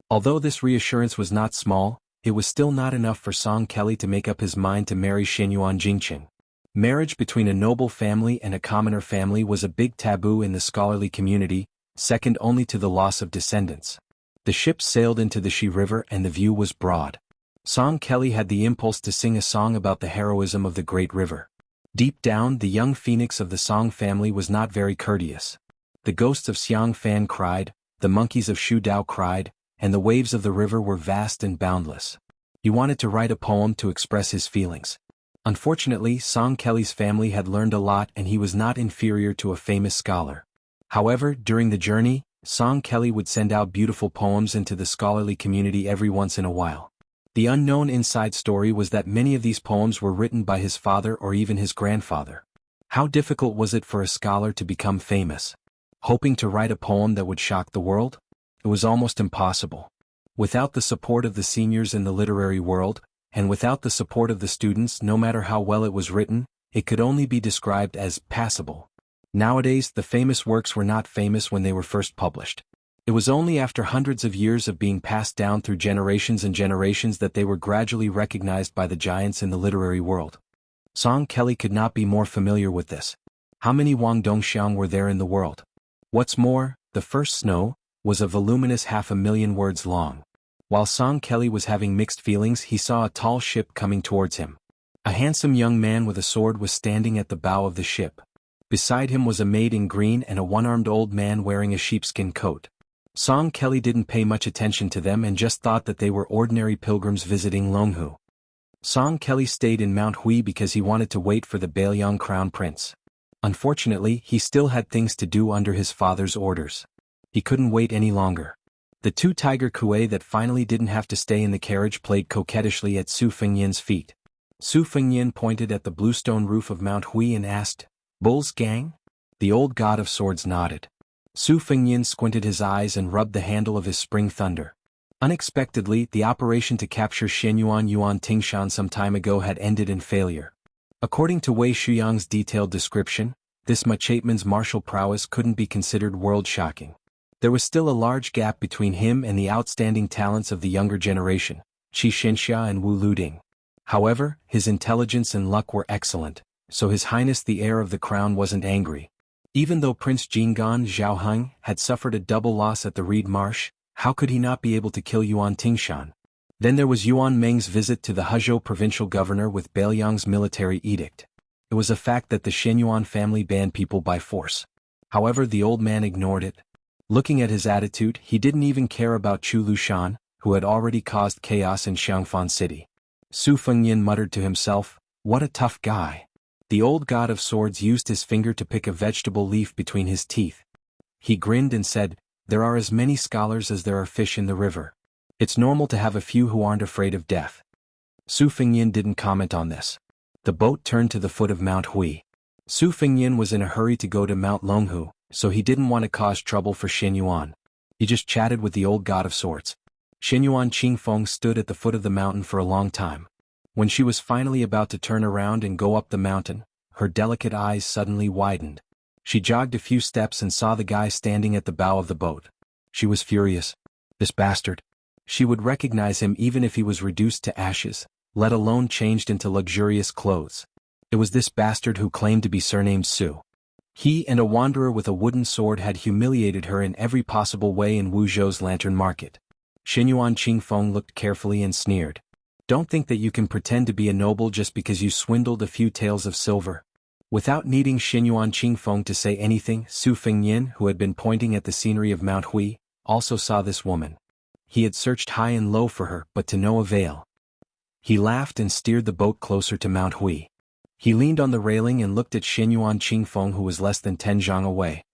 S1: Although this reassurance was not small, it was still not enough for Song Kelly to make up his mind to marry Xianyuan Jingqing. Marriage between a noble family and a commoner family was a big taboo in the scholarly community, second only to the loss of descendants. The ship sailed into the Shi River and the view was broad. Song Kelly had the impulse to sing a song about the heroism of the great river. Deep down, the young phoenix of the Song family was not very courteous. The ghosts of Xiang Fan cried, the monkeys of Shu Dao cried, and the waves of the river were vast and boundless. He wanted to write a poem to express his feelings. Unfortunately, Song Kelly's family had learned a lot and he was not inferior to a famous scholar. However, during the journey, Song Kelly would send out beautiful poems into the scholarly community every once in a while. The unknown inside story was that many of these poems were written by his father or even his grandfather. How difficult was it for a scholar to become famous? Hoping to write a poem that would shock the world? It was almost impossible. Without the support of the seniors in the literary world, and without the support of the students, no matter how well it was written, it could only be described as passable. Nowadays, the famous works were not famous when they were first published. It was only after hundreds of years of being passed down through generations and generations that they were gradually recognized by the giants in the literary world. Song Kelly could not be more familiar with this. How many Wang Dongxiang were there in the world? What's more, the first snow was a voluminous 500,000 words long. While Song Kelly was having mixed feelings, he saw a tall ship coming towards him. A handsome young man with a sword was standing at the bow of the ship. Beside him was a maid in green and a one-armed old man wearing a sheepskin coat. Song Kelly didn't pay much attention to them and just thought that they were ordinary pilgrims visiting Longhu. Song Kelly stayed in Mount Hui because he wanted to wait for the Bailiang crown prince. Unfortunately, he still had things to do under his father's orders. He couldn't wait any longer. The two tiger kuei that finally didn't have to stay in the carriage played coquettishly at Su Fengyan's feet. Su Fengyan pointed at the bluestone roof of Mount Hui and asked, "Bull's gang?" The old god of swords nodded. Su Fengyan squinted his eyes and rubbed the handle of his spring thunder. Unexpectedly, the operation to capture Shenyuan Yuan Tingshan some time ago had ended in failure. According to Wei Shuyang's detailed description, this Machateman's martial prowess couldn't be considered world-shocking. There was still a large gap between him and the outstanding talents of the younger generation, Xianxia and Wu Luding. However, his intelligence and luck were excellent, so His Highness the heir of the crown wasn't angry. Even though Prince Jinggan Zhaoheng had suffered a double loss at the Reed Marsh, how could he not be able to kill Yuan Tingshan? Then there was Yuan Meng's visit to the Hezhou provincial governor with Bailiang's military edict. It was a fact that the Shenyuan family banned people by force. However, the old man ignored it. Looking at his attitude, he didn't even care about Chu Lushan, who had already caused chaos in Xiangfan City. Su Fengyan muttered to himself, "What a tough guy." The old god of swords used his finger to pick a vegetable leaf between his teeth. He grinned and said, "There are as many scholars as there are fish in the river. It's normal to have a few who aren't afraid of death." Su Fengyan didn't comment on this. The boat turned to the foot of Mount Hui. Su Fengyan was in a hurry to go to Mount Longhu, so he didn't want to cause trouble for Shenyuan. He just chatted with the old god of swords. Shenyuan Qingfeng stood at the foot of the mountain for a long time. When she was finally about to turn around and go up the mountain, her delicate eyes suddenly widened. She jogged a few steps and saw the guy standing at the bow of the boat. She was furious. This bastard. She would recognize him even if he was reduced to ashes, let alone changed into luxurious clothes. It was this bastard who claimed to be surnamed Su. He and a wanderer with a wooden sword had humiliated her in every possible way in Wuzhou's lantern market. Shenyuan Qingfeng looked carefully and sneered. "Don't think that you can pretend to be a noble just because you swindled a few taels of silver." Without needing Shenyuan Qingfeng to say anything, Su Fengyan, who had been pointing at the scenery of Mount Hui, also saw this woman. He had searched high and low for her, but to no avail. He laughed and steered the boat closer to Mount Hui. He leaned on the railing and looked at Shenyuan Qingfeng, who was less than 10 zhang away.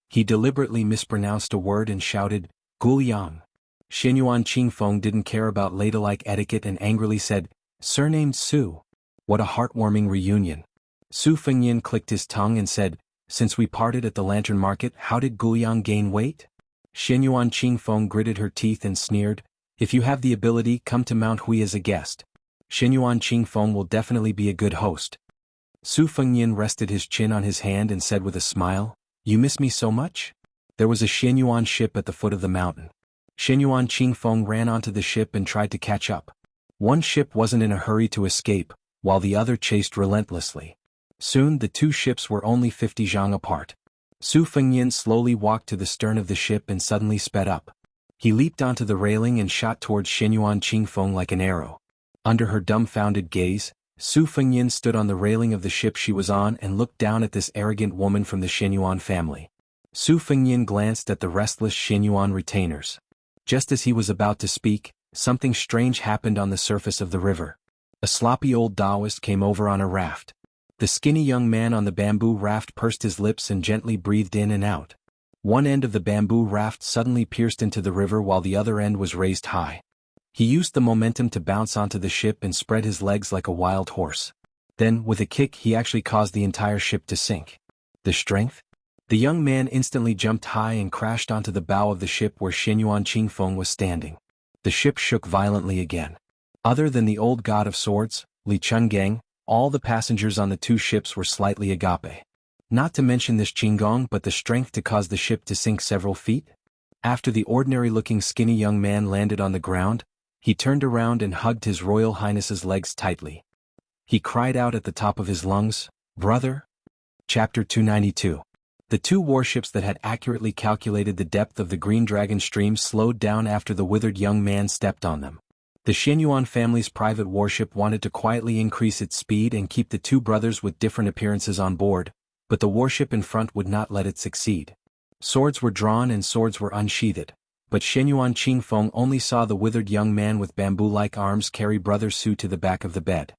S1: He deliberately mispronounced a word and shouted, "Guliang." Shenyuan Qingfeng didn't care about ladylike etiquette and angrily said, "Surnamed Su. What a heartwarming reunion." Su Fengyan clicked his tongue and said, "Since we parted at the lantern market, how did Guliang gain weight?" Shenyuan Qingfeng gritted her teeth and sneered, "If you have the ability, come to Mount Hui as a guest. Shenyuan Qingfeng will definitely be a good host." Su Fengyan rested his chin on his hand and said with a smile, "You miss me so much?" There was a Shenyuan ship at the foot of the mountain. Shenyuan Qingfeng ran onto the ship and tried to catch up. One ship wasn't in a hurry to escape, while the other chased relentlessly. Soon the two ships were only 50 zhang apart. Su Fengyan slowly walked to the stern of the ship and suddenly sped up. He leaped onto the railing and shot towards Shenyuan Qingfeng like an arrow. Under her dumbfounded gaze, Su Fengyan stood on the railing of the ship she was on and looked down at this arrogant woman from the Shenyuan family. Su Fengyan glanced at the restless Shenyuan retainers. Just as he was about to speak, something strange happened on the surface of the river. A sloppy old Taoist came over on a raft. The skinny young man on the bamboo raft pursed his lips and gently breathed in and out. One end of the bamboo raft suddenly pierced into the river while the other end was raised high. He used the momentum to bounce onto the ship and spread his legs like a wild horse. Then, with a kick, he actually caused the entire ship to sink. The strength? The young man instantly jumped high and crashed onto the bow of the ship where Shenyuan Qingfeng was standing. The ship shook violently again. Other than the old god of swords, Li Chungang, all the passengers on the two ships were slightly agape. Not to mention this Qinggong, but the strength to cause the ship to sink several feet? After the ordinary-looking skinny young man landed on the ground, he turned around and hugged His Royal Highness's legs tightly. He cried out at the top of his lungs, "Brother?" Chapter 292. The two warships that had accurately calculated the depth of the Green Dragon stream slowed down after the withered young man stepped on them. The Shenyuan family's private warship wanted to quietly increase its speed and keep the two brothers with different appearances on board, but the warship in front would not let it succeed. Swords were drawn and swords were unsheathed, but Shenyuan Qingfeng only saw the withered young man with bamboo-like arms carry Brother Su to the back of the bed.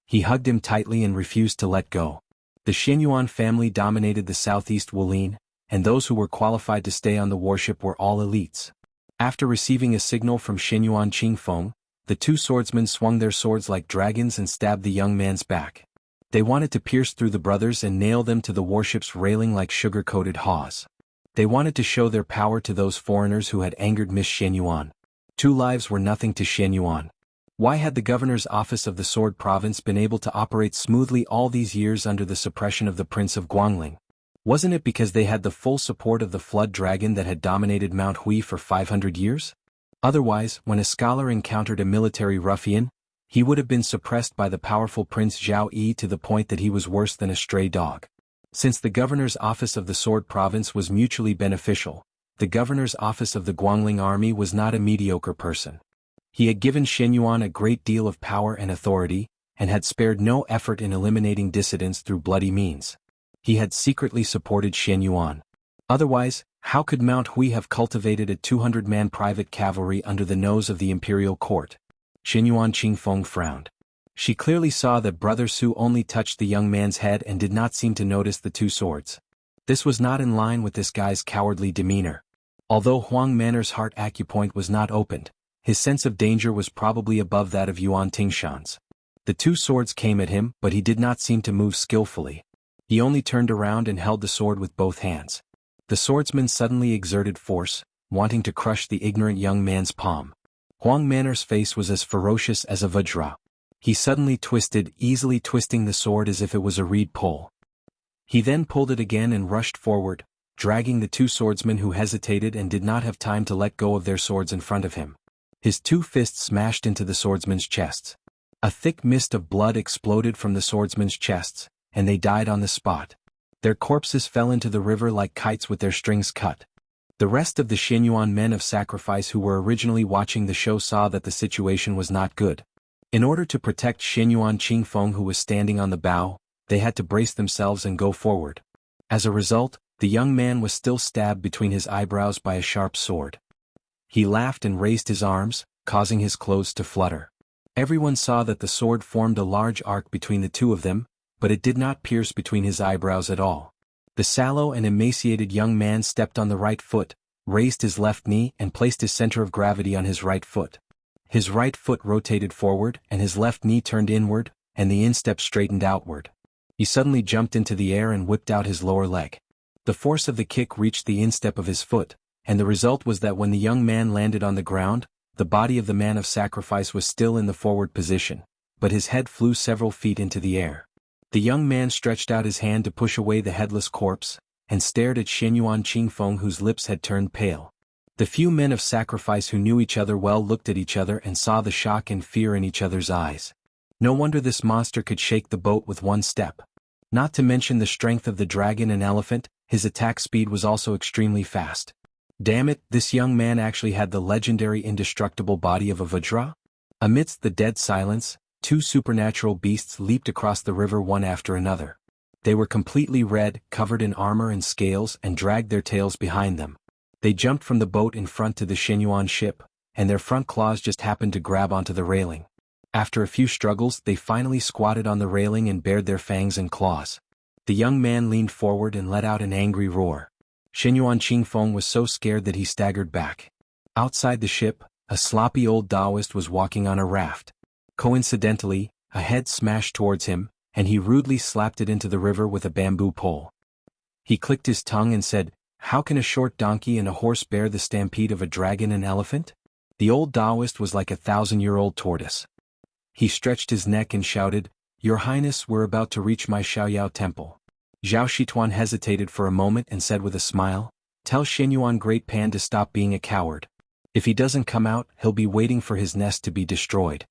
S1: He hugged him tightly and refused to let go. The Xianyuan family dominated the southeast Wulin, and those who were qualified to stay on the warship were all elites. After receiving a signal from Xianyuan Qingfeng, the two swordsmen swung their swords like dragons and stabbed the young man's back. They wanted to pierce through the brothers and nail them to the warship's railing like sugar-coated haws. They wanted to show their power to those foreigners who had angered Miss Xianyuan. 2 lives were nothing to Xianyuan. Why had the governor's office of the Sword Province been able to operate smoothly all these years under the suppression of the Prince of Guangling? Wasn't it because they had the full support of the Flood Dragon that had dominated Mount Hui for 500 years? Otherwise, when a scholar encountered a military ruffian, he would have been suppressed by the powerful Prince Zhao Yi to the point that he was worse than a stray dog. Since the governor's office of the Sword Province was mutually beneficial, the governor's office of the Guangling army was not a mediocre person. He had given Xianyuan a great deal of power and authority, and had spared no effort in eliminating dissidents through bloody means. He had secretly supported Xianyuan. Otherwise, how could Mount Hui have cultivated a 200-man private cavalry under the nose of the imperial court? Xianyuan Qingfeng frowned. She clearly saw that Brother Su only touched the young man's head and did not seem to notice the 2 swords. This was not in line with this guy's cowardly demeanor. Although Huang Manor's heart acupoint was not opened, his sense of danger was probably above that of Yuan Tingshan's. The 2 swords came at him, but he did not seem to move skillfully. He only turned around and held the sword with both hands. The swordsman suddenly exerted force, wanting to crush the ignorant young man's palm. Huang Manor's face was as ferocious as a vajra. He suddenly twisted, easily twisting the sword as if it was a reed pole. He then pulled it again and rushed forward, dragging the 2 swordsmen who hesitated and did not have time to let go of their swords in front of him. His 2 fists smashed into the swordsmen's chests. A thick mist of blood exploded from the swordsmen's chests, and they died on the spot. Their corpses fell into the river like kites with their strings cut. The rest of the Xianyuan men of sacrifice who were originally watching the show saw that the situation was not good. In order to protect Xianyuan Qingfeng, who was standing on the bow, they had to brace themselves and go forward. As a result, the young man was still stabbed between his eyebrows by a sharp sword. He laughed and raised his arms, causing his clothes to flutter. Everyone saw that the sword formed a large arc between the 2 of them, but it did not pierce between his eyebrows at all. The sallow and emaciated young man stepped on the right foot, raised his left knee and placed his center of gravity on his right foot. His right foot rotated forward and his left knee turned inward, and the instep straightened outward. He suddenly jumped into the air and whipped out his lower leg. The force of the kick reached the instep of his foot, and the result was that when the young man landed on the ground, the body of the man of sacrifice was still in the forward position, but his head flew several feet into the air. The young man stretched out his hand to push away the headless corpse, and stared at Xianyuan Qingfeng, whose lips had turned pale. The few men of sacrifice who knew each other well looked at each other and saw the shock and fear in each other's eyes. No wonder this monster could shake the boat with 1 step. Not to mention the strength of the dragon and elephant, his attack speed was also extremely fast. Damn it, this young man actually had the legendary indestructible body of a vajra? Amidst the dead silence, 2 supernatural beasts leaped across the river one after another. They were completely red, covered in armor and scales, and dragged their tails behind them. They jumped from the boat in front to the Xianyuan ship, and their front claws just happened to grab onto the railing. After a few struggles, they finally squatted on the railing and bared their fangs and claws. The young man leaned forward and let out an angry roar. Xianyuan Qingfeng was so scared that he staggered back. Outside the ship, a sloppy old Taoist was walking on a raft. Coincidentally, a head smashed towards him, and he rudely slapped it into the river with a bamboo pole. He clicked his tongue and said, "How can a short donkey and a horse bear the stampede of a dragon and elephant?" The old Taoist was like a 1,000-year-old tortoise. He stretched his neck and shouted, "Your Highness, we're about to reach my Xiaoyao temple." Zhao Shituan hesitated for a moment and said with a smile, "Tell Xianyuan Great Pan to stop being a coward. If he doesn't come out, he'll be waiting for his nest to be destroyed."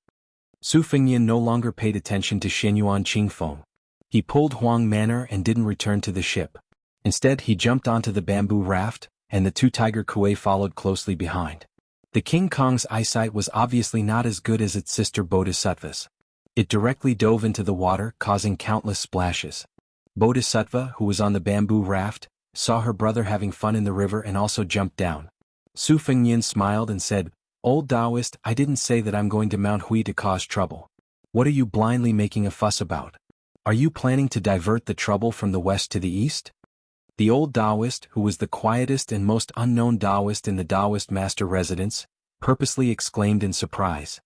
S1: Su Fengyan no longer paid attention to Xianyuan Qingfeng. He pulled Huang Manor and didn't return to the ship. Instead, he jumped onto the bamboo raft, and the 2 tiger kuei followed closely behind. The King Kong's eyesight was obviously not as good as its sister Bodhisattva's. It directly dove into the water, causing countless splashes. Bodhisattva, who was on the bamboo raft, saw her brother having fun in the river and also jumped down. Su Fengyan smiled and said, "Old Taoist, I didn't say that I'm going to Mount Hui to cause trouble. What are you blindly making a fuss about?" Are you planning to divert the trouble from the west to the east? The old Taoist, who was the quietest and most unknown Taoist in the Taoist master residence, purposely exclaimed in surprise.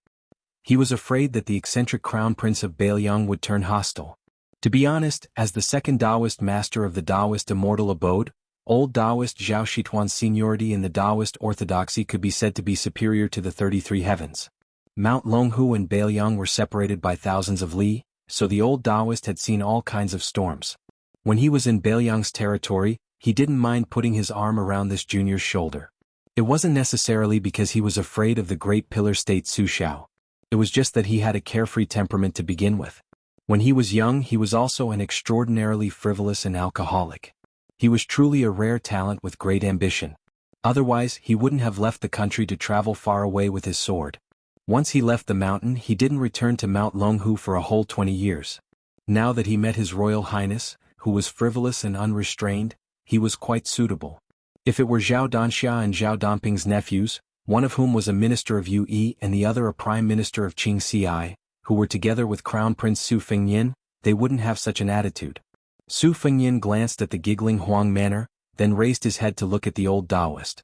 S1: He was afraid that the eccentric crown prince of Bailiang would turn hostile. To be honest, as the second Taoist master of the Taoist Immortal abode, old Taoist Zhao Shituan's seniority in the Taoist orthodoxy could be said to be superior to the 33 heavens. Mount Longhu and Bailiang were separated by thousands of li, so the old Taoist had seen all kinds of storms. When he was in Bailiang's territory, he didn't mind putting his arm around this junior's shoulder. It wasn't necessarily because he was afraid of the great pillar state Su Xiao. It was just that he had a carefree temperament to begin with. When he was young, he was also an extraordinarily frivolous and alcoholic. He was truly a rare talent with great ambition. Otherwise, he wouldn't have left the country to travel far away with his sword. Once he left the mountain, he didn't return to Mount Longhu for a whole 20 years. Now that he met His Royal Highness, who was frivolous and unrestrained, he was quite suitable. If it were Zhao Danxia and Zhao Dongping's nephews, one of whom was a minister of Yue and the other a prime minister of Qingxi, who were together with Crown Prince Su Fengyin, they wouldn't have such an attitude. Su Fengyin glanced at the giggling Huang Manor, then raised his head to look at the old Taoist.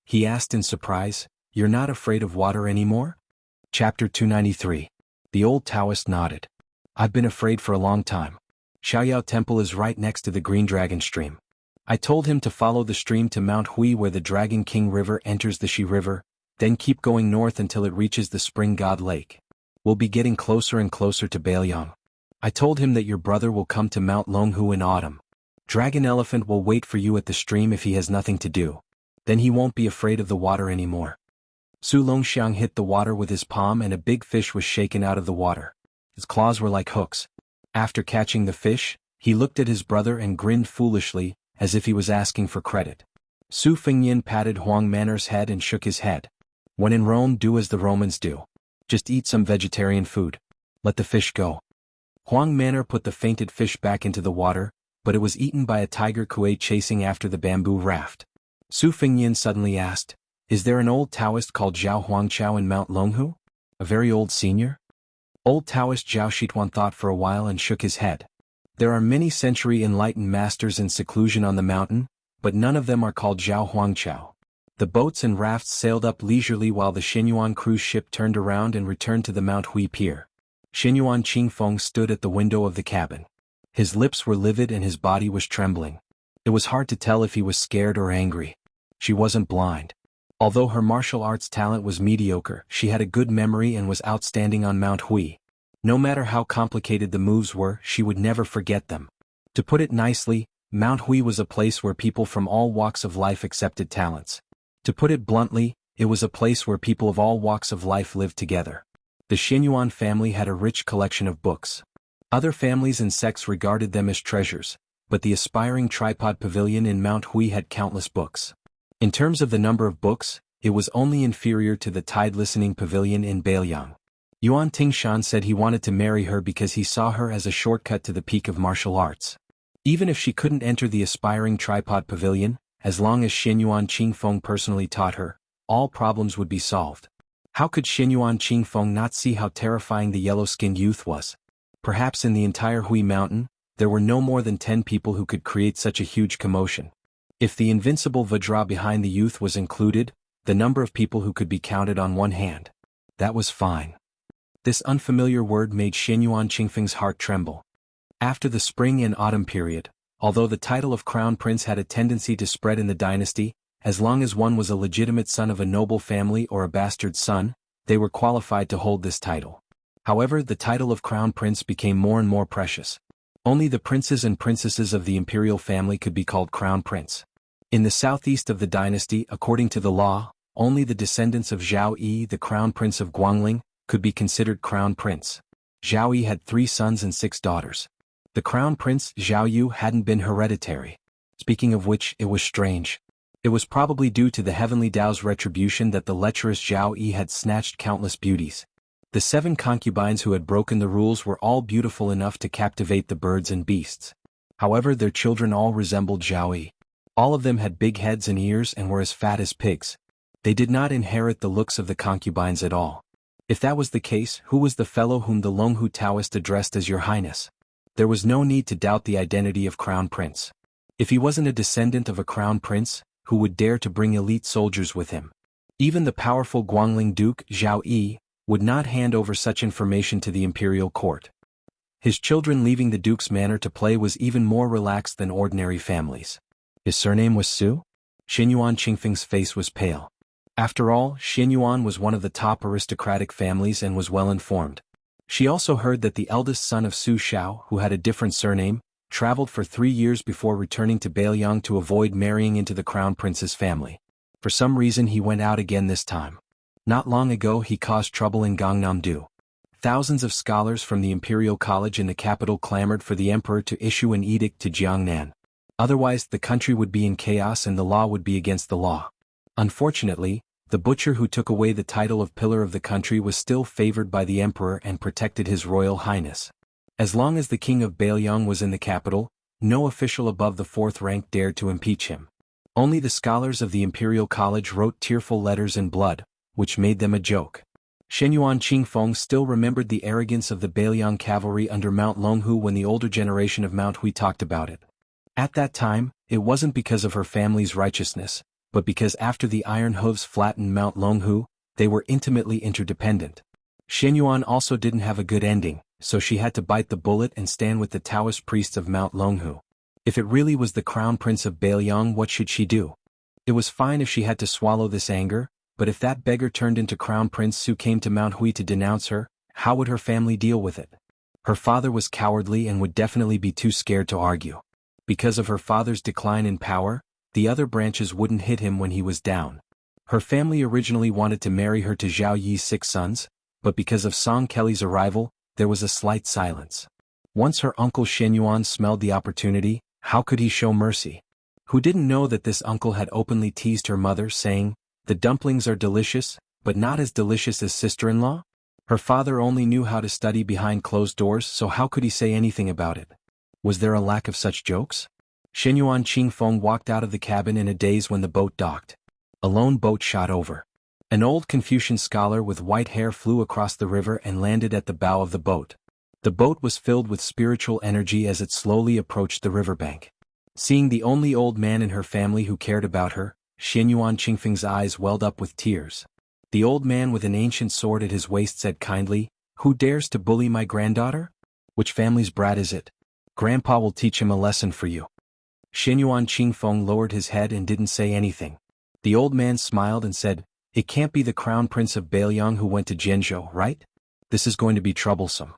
S1: He asked in surprise, "You're not afraid of water anymore?" Chapter 293. The old Taoist nodded. "I've been afraid for a long time. Xiaoyao Temple is right next to the Green Dragon Stream. I told him to follow the stream to Mount Hui where the Dragon King River enters the Shi River, then keep going north until it reaches the Spring God Lake. We'll be getting closer and closer to Bailiang. I told him that your brother will come to Mount Longhu in autumn. Dragon Elephant will wait for you at the stream if he has nothing to do. Then he won't be afraid of the water anymore." Su Longxiang hit the water with his palm and a big fish was shaken out of the water. His claws were like hooks. After catching the fish, he looked at his brother and grinned foolishly, as if he was asking for credit. Su Fengyin patted Huang Manor's head and shook his head. "When in Rome, do as the Romans do. Just eat some vegetarian food. Let the fish go." Huang Manor put the fainted fish back into the water, but it was eaten by a tiger kuei chasing after the bamboo raft. Su Fengyin suddenly asked, "Is there an old Taoist called Zhao Huangqiao in Mount Longhu? A very old senior?" Old Taoist Zhao Shituan thought for a while and shook his head. "There are many century enlightened masters in seclusion on the mountain, but none of them are called Zhao Huangqiao." The boats and rafts sailed up leisurely while the Xinyuan cruise ship turned around and returned to the Mount Hui pier. Xinyuan Qingfeng stood at the window of the cabin. His lips were livid and his body was trembling. It was hard to tell if he was scared or angry. She wasn't blind. Although her martial arts talent was mediocre, she had a good memory and was outstanding on Mount Hui. No matter how complicated the moves were, she would never forget them. To put it nicely, Mount Hui was a place where people from all walks of life accepted talents. To put it bluntly, it was a place where people of all walks of life lived together. The Xinyuan family had a rich collection of books. Other families and sects regarded them as treasures, but the aspiring tripod pavilion in Mount Hui had countless books. In terms of the number of books, it was only inferior to the Tide Listening Pavilion in Bailiang. Yuan Tingshan said he wanted to marry her because he saw her as a shortcut to the peak of martial arts. Even if she couldn't enter the aspiring tripod pavilion, as long as Xinyuan Qingfeng personally taught her, all problems would be solved. How could Xinyuan Qingfeng not see how terrifying the yellow-skinned youth was? Perhaps in the entire Hui Mountain, there were no more than 10 people who could create such a huge commotion. If the invincible Vajra behind the youth was included, the number of people who could be counted on one hand. That was fine. This unfamiliar word made Xinyuan Qingfeng's heart tremble. After the spring and autumn period, although the title of crown prince had a tendency to spread in the dynasty, as long as one was a legitimate son of a noble family or a bastard son, they were qualified to hold this title. However, the title of crown prince became more and more precious. Only the princes and princesses of the imperial family could be called crown prince. In the southeast of the dynasty, according to the law, only the descendants of Zhao Yi, the crown prince of Guangling, could be considered crown prince. Zhao Yi had 3 sons and 6 daughters. The crown prince, Zhao Yu, hadn't been hereditary. Speaking of which, it was strange. It was probably due to the heavenly Tao's retribution that the lecherous Zhao Yi had snatched countless beauties. The 7 concubines who had broken the rules were all beautiful enough to captivate the birds and beasts. However, their children all resembled Zhao Yi. All of them had big heads and ears and were as fat as pigs. They did not inherit the looks of the concubines at all. If that was the case, who was the fellow whom the Longhu Taoist addressed as Your Highness? There was no need to doubt the identity of Crown Prince. If he wasn't a descendant of a Crown Prince, who would dare to bring elite soldiers with him? Even the powerful Guangling Duke, Zhao Yi, would not hand over such information to the imperial court. His children leaving the duke's manor to play was even more relaxed than ordinary families. His surname was Su? Xinyuan Qingfeng's face was pale. After all, Xinyuan was one of the top aristocratic families and was well informed. She also heard that the eldest son of Su Xiao, who had a different surname, traveled for 3 years before returning to Beiliang to avoid marrying into the crown prince's family. For some reason he went out again this time. Not long ago he caused trouble in Gangnam-do. Thousands of scholars from the Imperial College in the capital clamored for the emperor to issue an edict to Jiangnan. Otherwise the country would be in chaos and the law would be against the law. Unfortunately, the butcher who took away the title of pillar of the country was still favored by the emperor and protected his royal highness. As long as the king of Beiliang was in the capital, no official above the 4th rank dared to impeach him. Only the scholars of the Imperial College wrote tearful letters in blood, which made them a joke. Shenyuan Qingfeng still remembered the arrogance of the Beiliang cavalry under Mount Longhu when the older generation of Mount Hui talked about it. At that time, it wasn't because of her family's righteousness, but because after the iron hooves flattened Mount Longhu, they were intimately interdependent. Shenyuan also didn't have a good ending, so she had to bite the bullet and stand with the Taoist priests of Mount Longhu. If it really was the crown prince of Beiliang, what should she do? It was fine if she had to swallow this anger, but if that beggar turned into Crown Prince Su came to Mount Hui to denounce her, how would her family deal with it? Her father was cowardly and would definitely be too scared to argue. Because of her father's decline in power, the other branches wouldn't hit him when he was down. Her family originally wanted to marry her to Zhao Yi's 6 sons, but because of Song Kelly's arrival, there was a slight silence. Once her uncle Shenyuan smelled the opportunity, how could he show mercy? Who didn't know that this uncle had openly teased her mother, saying, "The dumplings are delicious, but not as delicious as sister-in-law?" Her father only knew how to study behind closed doors, so how could he say anything about it? Was there a lack of such jokes? Shenyuan Qingfeng walked out of the cabin in a daze when the boat docked. A lone boat shot over. An old Confucian scholar with white hair flew across the river and landed at the bow of the boat. The boat was filled with spiritual energy as it slowly approached the riverbank. Seeing the only old man in her family who cared about her, Shenyuan Qingfeng's eyes welled up with tears. The old man with an ancient sword at his waist said kindly, "Who dares to bully my granddaughter? Which family's brat is it? Grandpa will teach him a lesson for you." Shenyuan Qingfeng lowered his head and didn't say anything. The old man smiled and said, "It can't be the crown prince of Beiliang who went to Jianghu, right? This is going to be troublesome."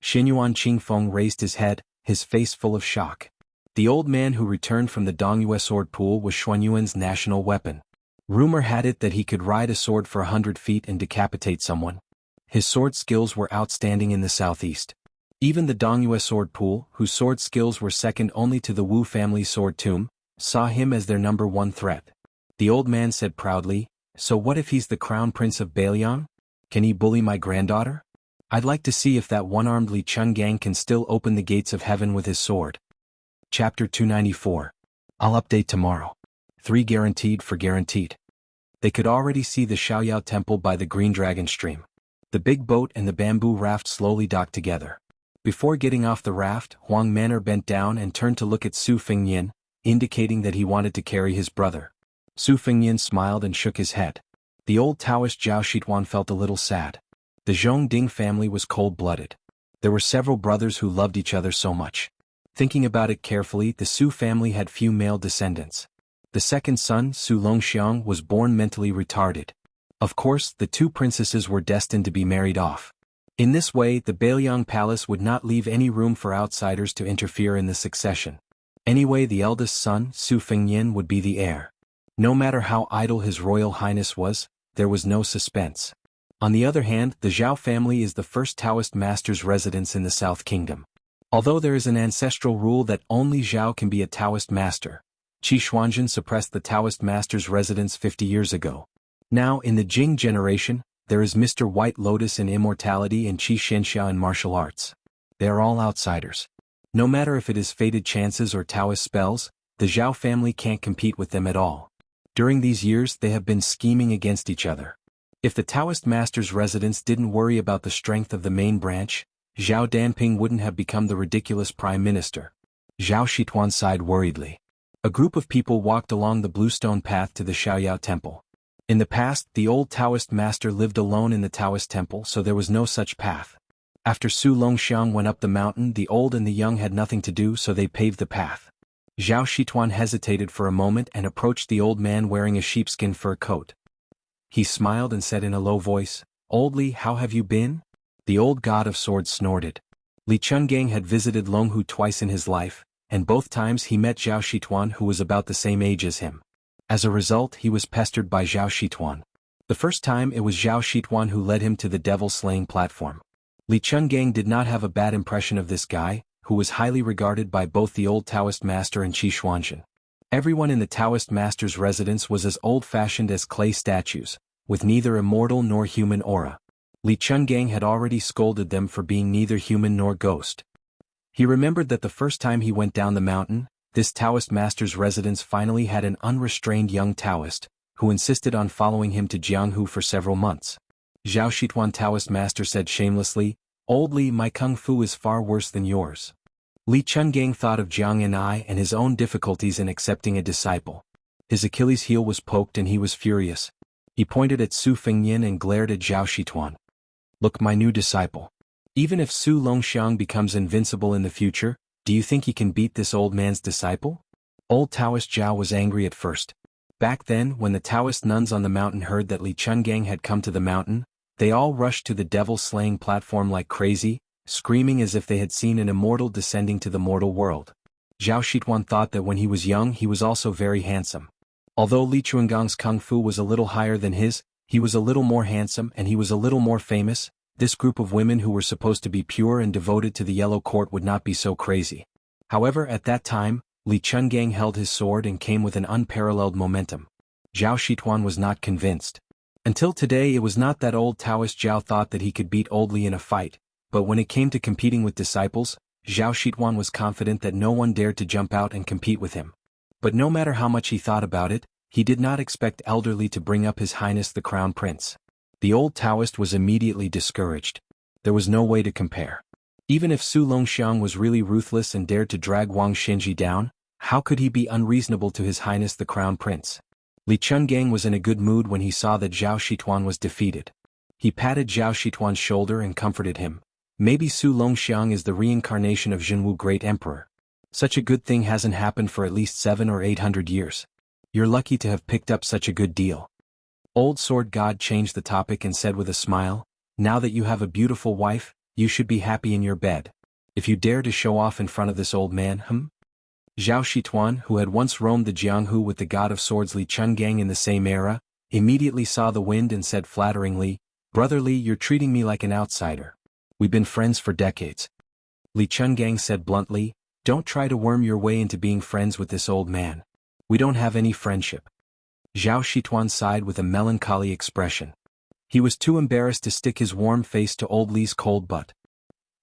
S1: Shenyuan Qingfeng raised his head, his face full of shock. The old man who returned from the Dongyue sword pool was Xuanyuan's national weapon. Rumor had it that he could ride a sword for 100 feet and decapitate someone. His sword skills were outstanding in the southeast. Even the Dongyue sword pool, whose sword skills were second only to the Wu family's sword tomb, saw him as their number 1 threat. The old man said proudly, "So what if he's the crown prince of Beiliang? Can he bully my granddaughter? I'd like to see if that one-armed Li Chungang can still open the gates of heaven with his sword." Chapter 294. I'll update tomorrow. 3 guaranteed for guaranteed. They could already see the Xiaoyao temple by the Green Dragon stream. The big boat and the bamboo raft slowly docked together. Before getting off the raft, Huang Manor bent down and turned to look at Su Fengnian, indicating that he wanted to carry his brother. Su Fengnian smiled and shook his head. The old Taoist Zhao Shituan felt a little sad. The Zhongding family was cold-blooded. There were several brothers who loved each other so much. Thinking about it carefully, the Su family had few male descendants. The second son, Su Longxiang, was born mentally retarded. Of course, the 2 princesses were destined to be married off. In this way, the Beiliang palace would not leave any room for outsiders to interfere in the succession. Anyway, the eldest son, Su Fengnian, would be the heir. No matter how idle his royal highness was, there was no suspense. On the other hand, the Zhao family is the first Taoist master's residence in the South Kingdom. Although there is an ancestral rule that only Zhao can be a Taoist master, Qi Xuanzhen suppressed the Taoist master's residence 50 years ago. Now, in the Jing generation, there is Mr. White Lotus in immortality and Qi Xianxia in martial arts. They are all outsiders. No matter if it is fated chances or Taoist spells, the Zhao family can't compete with them at all. During these years they have been scheming against each other. If the Taoist master's residence didn't worry about the strength of the main branch, Zhao Danping wouldn't have become the ridiculous prime minister. Zhao Shituan sighed worriedly. A group of people walked along the bluestone path to the Xiaoyao temple. In the past, the old Taoist master lived alone in the Taoist temple, so there was no such path. After Su Longxiang went up the mountain, the old and the young had nothing to do, so they paved the path. Zhao Shituan hesitated for a moment and approached the old man wearing a sheepskin fur coat. He smiled and said in a low voice, "Old Li, how have you been?" The old god of swords snorted. Li Chungang had visited Longhu twice in his life, and both times he met Zhao Shituan, who was about the same age as him. As a result, he was pestered by Zhao Shituan. The first time it was Zhao Shituan who led him to the devil-slaying platform. Li Chungang did not have a bad impression of this guy, who was highly regarded by both the old Taoist master and Qi Xuanzhen. Everyone in the Taoist master's residence was as old-fashioned as clay statues, with neither immortal nor human aura. Li Chungang had already scolded them for being neither human nor ghost. He remembered that the first time he went down the mountain, this Taoist master's residence finally had an unrestrained young Taoist, who insisted on following him to Jianghu for several months. Zhao Shituan Taoist master said shamelessly, "Old Li, my kung fu is far worse than yours." Li Chungang thought of Jiang and I and his own difficulties in accepting a disciple. His Achilles heel was poked and he was furious. He pointed at Su Fengyin and glared at Zhao Shituan. "Look, my new disciple. Even if Su Longxiang becomes invincible in the future, do you think he can beat this old man's disciple?" Old Taoist Zhao was angry at first. Back then, when the Taoist nuns on the mountain heard that Li Chungang had come to the mountain, they all rushed to the devil-slaying platform like crazy, screaming as if they had seen an immortal descending to the mortal world. Zhao Shituan thought that when he was young he was also very handsome. Although Li Chunggang's kung fu was a little higher than his, he was a little more handsome and he was a little more famous. This group of women who were supposed to be pure and devoted to the Yellow Court would not be so crazy. However, at that time, Li Chungang held his sword and came with an unparalleled momentum. Zhao Shituan was not convinced. Until today, it was not that old Taoist Zhao thought that he could beat Old Li in a fight, but when it came to competing with disciples, Zhao Shituan was confident that no one dared to jump out and compete with him. But no matter how much he thought about it, he did not expect Elder Li to bring up His Highness the Crown Prince. The old Taoist was immediately discouraged. There was no way to compare. Even if Su Longxiang was really ruthless and dared to drag Wang Xinji down, how could he be unreasonable to His Highness the Crown Prince? Li Chungang was in a good mood when he saw that Zhao Shituan was defeated. He patted Zhao Shituan's shoulder and comforted him. "Maybe Su Longxiang is the reincarnation of Jianghu Great Emperor. Such a good thing hasn't happened for at least 700 or 800 years. You're lucky to have picked up such a good deal." Old Sword God changed the topic and said with a smile, "Now that you have a beautiful wife, you should be happy in your bed. If you dare to show off in front of this old man, Zhao Shituan, who had once roamed the Jianghu with the god of swords Li Chungang in the same era, immediately saw the wind and said flatteringly, "Brother Li, you're treating me like an outsider. We've been friends for decades." Li Chungang said bluntly, "Don't try to worm your way into being friends with this old man. We don't have any friendship." Zhao Shituan sighed with a melancholy expression. He was too embarrassed to stick his warm face to Old Li's cold butt.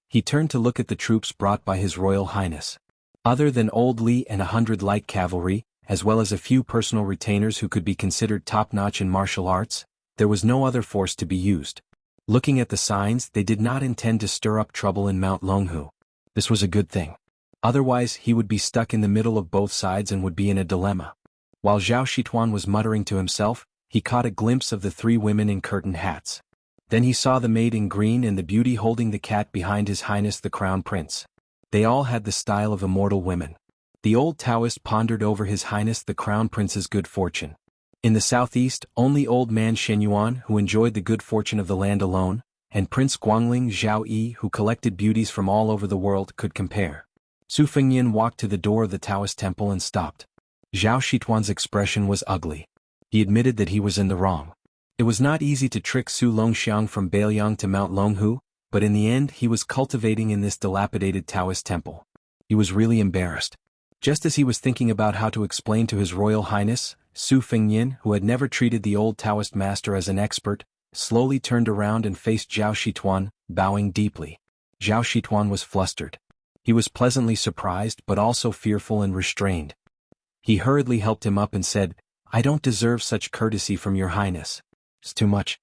S1: He turned to look at the troops brought by His Royal Highness. Other than Old Li and 100 light cavalry, as well as a few personal retainers who could be considered top-notch in martial arts, there was no other force to be used. Looking at the signs, they did not intend to stir up trouble in Mount Longhu. This was a good thing. Otherwise, he would be stuck in the middle of both sides and would be in a dilemma. While Zhao Shituan was muttering to himself, he caught a glimpse of the 3 women in curtain hats. Then he saw the maid in green and the beauty holding the cat behind His Highness the Crown Prince. They all had the style of immortal women. The old Taoist pondered over His Highness the Crown Prince's good fortune. In the southeast, only old man Shen Yuan, who enjoyed the good fortune of the land alone, and Prince Guangling Zhao Yi, who collected beauties from all over the world, could compare. Su Fengyin walked to the door of the Taoist temple and stopped. Zhao Shituan's expression was ugly. He admitted that he was in the wrong. It was not easy to trick Su Longxiang from Beiliang to Mount Longhu, but in the end he was cultivating in this dilapidated Taoist temple. He was really embarrassed. Just as he was thinking about how to explain to His Royal Highness, Su Fengyin, who had never treated the old Taoist master as an expert, slowly turned around and faced Zhao Shituan, bowing deeply. Zhao Shituan was flustered. He was pleasantly surprised but also fearful and restrained. He hurriedly helped him up and said, "I don't deserve such courtesy from your highness. It's too much."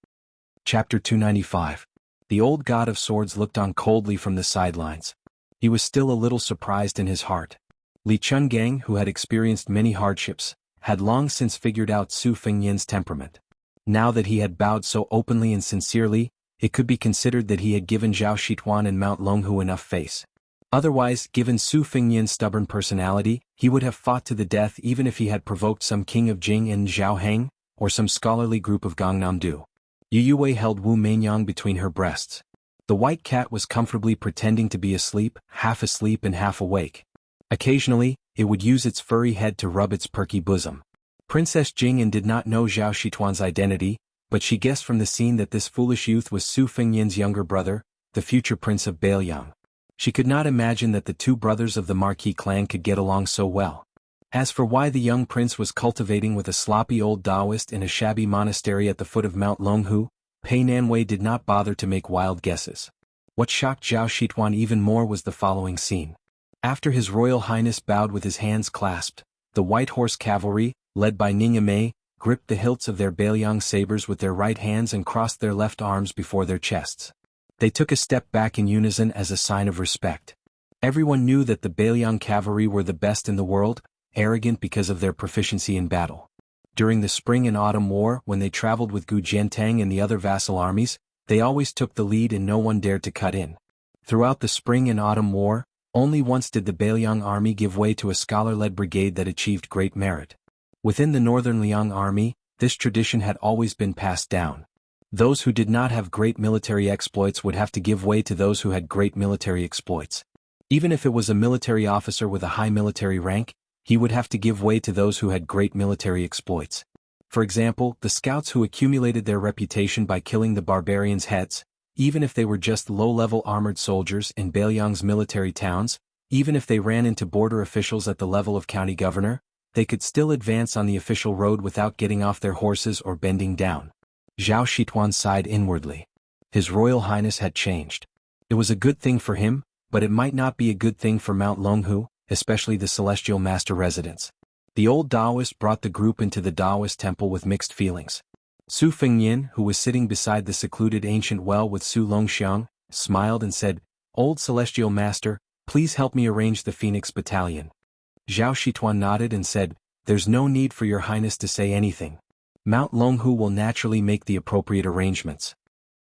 S1: Chapter 295. The old god of swords looked on coldly from the sidelines. He was still a little surprised in his heart. Li Chungang, who had experienced many hardships, had long since figured out Su Fengyan's temperament. Now that he had bowed so openly and sincerely, it could be considered that he had given Zhao Shituan and Mount Longhu enough face. Otherwise, given Su Fengyan's stubborn personality, he would have fought to the death even if he had provoked some king of Jing and Zhao Heng, or some scholarly group of Gangnam-do. Yu Yuwei held Wu Meinyang between her breasts. The white cat was comfortably pretending to be asleep and half awake. Occasionally, it would use its furry head to rub its perky bosom. Princess Jing'an did not know Zhao Shituan's identity, but she guessed from the scene that this foolish youth was Su Fengyan's younger brother, the future prince of Bailiang. She could not imagine that the two brothers of the Marquis clan could get along so well. As for why the young prince was cultivating with a sloppy old Taoist in a shabby monastery at the foot of Mount Longhu, Pei Nanwei did not bother to make wild guesses. What shocked Zhao Shituan even more was the following scene. After His Royal Highness bowed with his hands clasped, the White Horse Cavalry, led by Ningya Mei, gripped the hilts of their Bailiang sabers with their right hands and crossed their left arms before their chests. They took a step back in unison as a sign of respect. Everyone knew that the Bailiang cavalry were the best in the world, arrogant because of their proficiency in battle. During the Spring and Autumn War, when they traveled with Gu Jiantang and the other vassal armies, they always took the lead and no one dared to cut in. Throughout the Spring and Autumn War, only once did the Bailiang army give way to a scholar-led brigade that achieved great merit. Within the Northern Liang army, this tradition had always been passed down. Those who did not have great military exploits would have to give way to those who had great military exploits. Even if it was a military officer with a high military rank, he would have to give way to those who had great military exploits. For example, the scouts who accumulated their reputation by killing the barbarians' heads, even if they were just low-level armored soldiers in Bailiang's military towns, even if they ran into border officials at the level of county governor, they could still advance on the official road without getting off their horses or bending down. Zhao Shituan sighed inwardly. His Royal Highness had changed. It was a good thing for him, but it might not be a good thing for Mount Longhu, especially the Celestial Master residence. The old Taoist brought the group into the Taoist temple with mixed feelings. Su Fengyan, who was sitting beside the secluded ancient well with Su Longxiang, smiled and said, "Old Celestial Master, please help me arrange the Phoenix Battalion." Zhao Shituan nodded and said, "There's no need for your highness to say anything. Mount Longhu will naturally make the appropriate arrangements."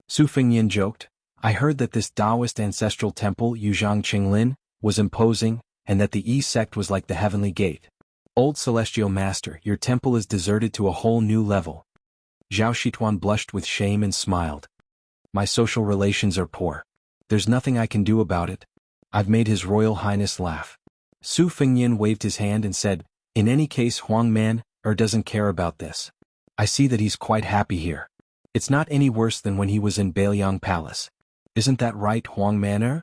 S1: Su Fengyan joked, "I heard that this Taoist ancestral temple Yuzhang Qinglin was imposing, and that the Yi sect was like the heavenly gate. Old Celestial Master, your temple is deserted to a whole new level." Zhao Shituan blushed with shame and smiled. "My social relations are poor. There's nothing I can do about it. I've made His Royal Highness laugh." Su Fengyan waved his hand and said, "In any case, Huang Man doesn't care about this. I see that he's quite happy here. It's not any worse than when he was in Bailiang Palace. Isn't that right, Huang Man?"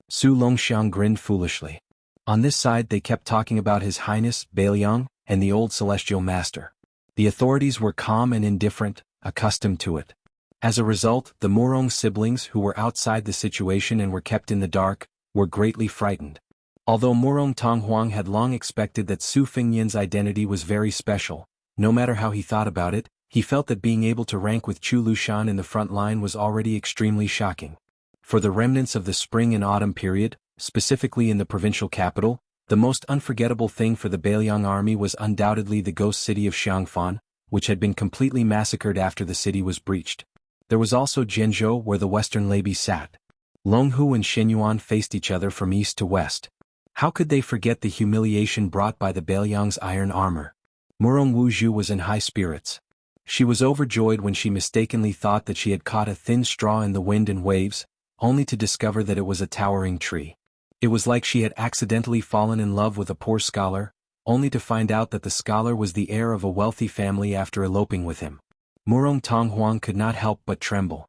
S1: Su Longxiang grinned foolishly. On this side they kept talking about His Highness, Bailiang, and the old Celestial Master. The authorities were calm and indifferent, accustomed to it. As a result, the Murong siblings who were outside the situation and were kept in the dark, were greatly frightened. Although Murong Tonghuang had long expected that Su Fengyan's identity was very special, no matter how he thought about it, he felt that being able to rank with Chu Lushan in the front line was already extremely shocking. For the remnants of the spring and autumn period, specifically in the provincial capital, the most unforgettable thing for the Bailiang army was undoubtedly the ghost city of Xiangfan, which had been completely massacred after the city was breached. There was also Jianzhou where the western Leibi sat. Longhu and Shenyuan faced each other from east to west. How could they forget the humiliation brought by the Bailiang's iron armor? Murong Wuzhu was in high spirits. She was overjoyed when she mistakenly thought that she had caught a thin straw in the wind and waves, only to discover that it was a towering tree. It was like she had accidentally fallen in love with a poor scholar, only to find out that the scholar was the heir of a wealthy family after eloping with him. Murong Tonghuang could not help but tremble.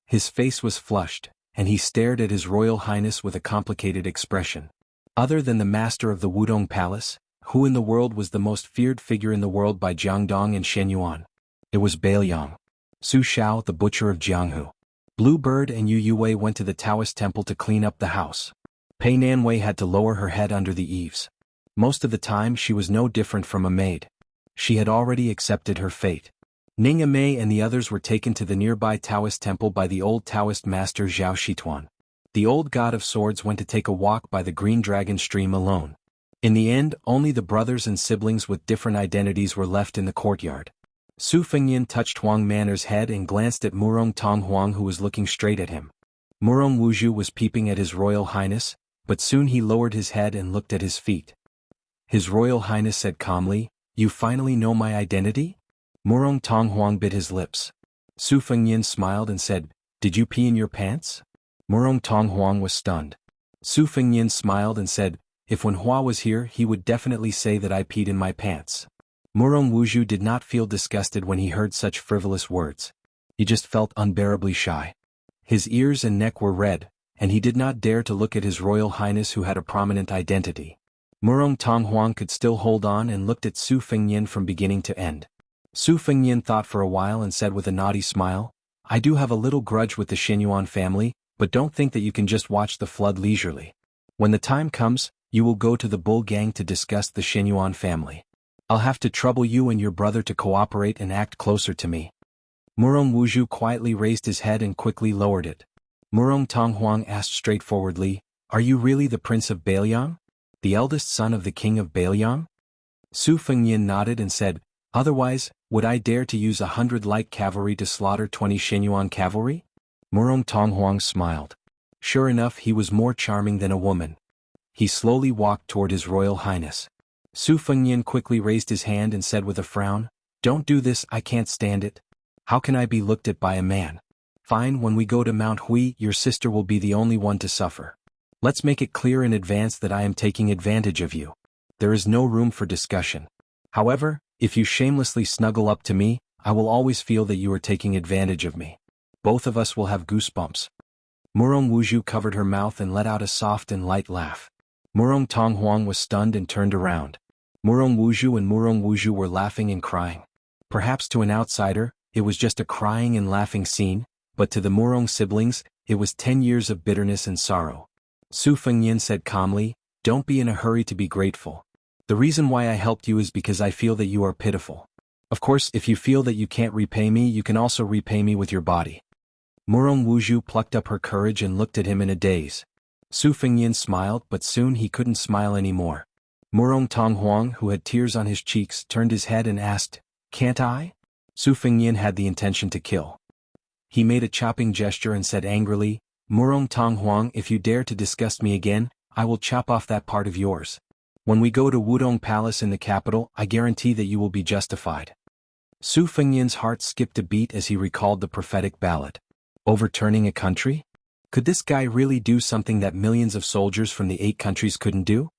S1: His face was flushed, and he stared at His Royal Highness with a complicated expression. Other than the master of the Wudong Palace, who in the world was the most feared figure in the world by Jiangdong and Shenyuan? It was Bailiang. Su Xiao, the butcher of Jianghu. Bluebird and Yu Yuwei went to the Taoist temple to clean up the house. Pei Nanwei had to lower her head under the eaves. Most of the time she was no different from a maid. She had already accepted her fate. Ning Amei and the others were taken to the nearby Taoist temple by the old Taoist master Zhao Shituan. The old god of swords went to take a walk by the Green Dragon stream alone. In the end, only the brothers and siblings with different identities were left in the courtyard. Su Fengyan touched Huang Manor's head and glanced at Murong Tonghuang, who was looking straight at him. Murong Wuzhu was peeping at His Royal Highness, but soon he lowered his head and looked at his feet. His Royal Highness said calmly, "You finally know my identity?" Murong Tonghuang bit his lips. Su Fengyan smiled and said, "Did you pee in your pants?" Murong Tonghuang was stunned. Su Fengyan smiled and said, "If Wen Hua was here, he would definitely say that I peed in my pants." Murong Wuzhu did not feel disgusted when he heard such frivolous words. He just felt unbearably shy. His ears and neck were red, and he did not dare to look at His Royal Highness, who had a prominent identity. Murong Tonghuang could still hold on and looked at Su Fengyan from beginning to end. Su Fengyan thought for a while and said with a naughty smile, "I do have a little grudge with the Xianyuan family, but don't think that you can just watch the flood leisurely. When the time comes, you will go to the Bull Gang to discuss the Xianyuan family. I'll have to trouble you and your brother to cooperate and act closer to me." Murong Wuzhu quietly raised his head and quickly lowered it. Murong Tonghuang asked straightforwardly, "Are you really the Prince of Bailiang? The eldest son of the King of Bailiang?" Su Fengyan nodded and said, "Otherwise, would I dare to use 100 light cavalry to slaughter 20 Xianyuan cavalry?" Murong Tonghuang smiled. Sure enough, he was more charming than a woman. He slowly walked toward His Royal Highness. Su Fengyan quickly raised his hand and said with a frown, "Don't do this, I can't stand it. How can I be looked at by a man? Fine, when we go to Mount Hui, your sister will be the only one to suffer. Let's make it clear in advance that I am taking advantage of you. There is no room for discussion. However, if you shamelessly snuggle up to me, I will always feel that you are taking advantage of me. Both of us will have goosebumps." Murong Wuzhu covered her mouth and let out a soft and light laugh. Murong Tonghuang was stunned and turned around. Murong Wuzhu were laughing and crying. Perhaps to an outsider, it was just a crying and laughing scene, but to the Murong siblings, it was 10 years of bitterness and sorrow. Su Fengyan said calmly, "Don't be in a hurry to be grateful. The reason why I helped you is because I feel that you are pitiful. Of course, if you feel that you can't repay me, you can also repay me with your body." Murong Wuzhu plucked up her courage and looked at him in a daze. Su Fengyan smiled, but soon he couldn't smile anymore. Murong Tonghuang, who had tears on his cheeks, turned his head and asked, "Can't I?" Su Fengyan had the intention to kill. He made a chopping gesture and said angrily, "Murong Tonghuang, if you dare to disgust me again, I will chop off that part of yours. When we go to Wudong Palace in the capital, I guarantee that you will be justified." Su Fengyan's heart skipped a beat as he recalled the prophetic ballad. Overturning a country? Could this guy really do something that millions of soldiers from the 8 countries couldn't do?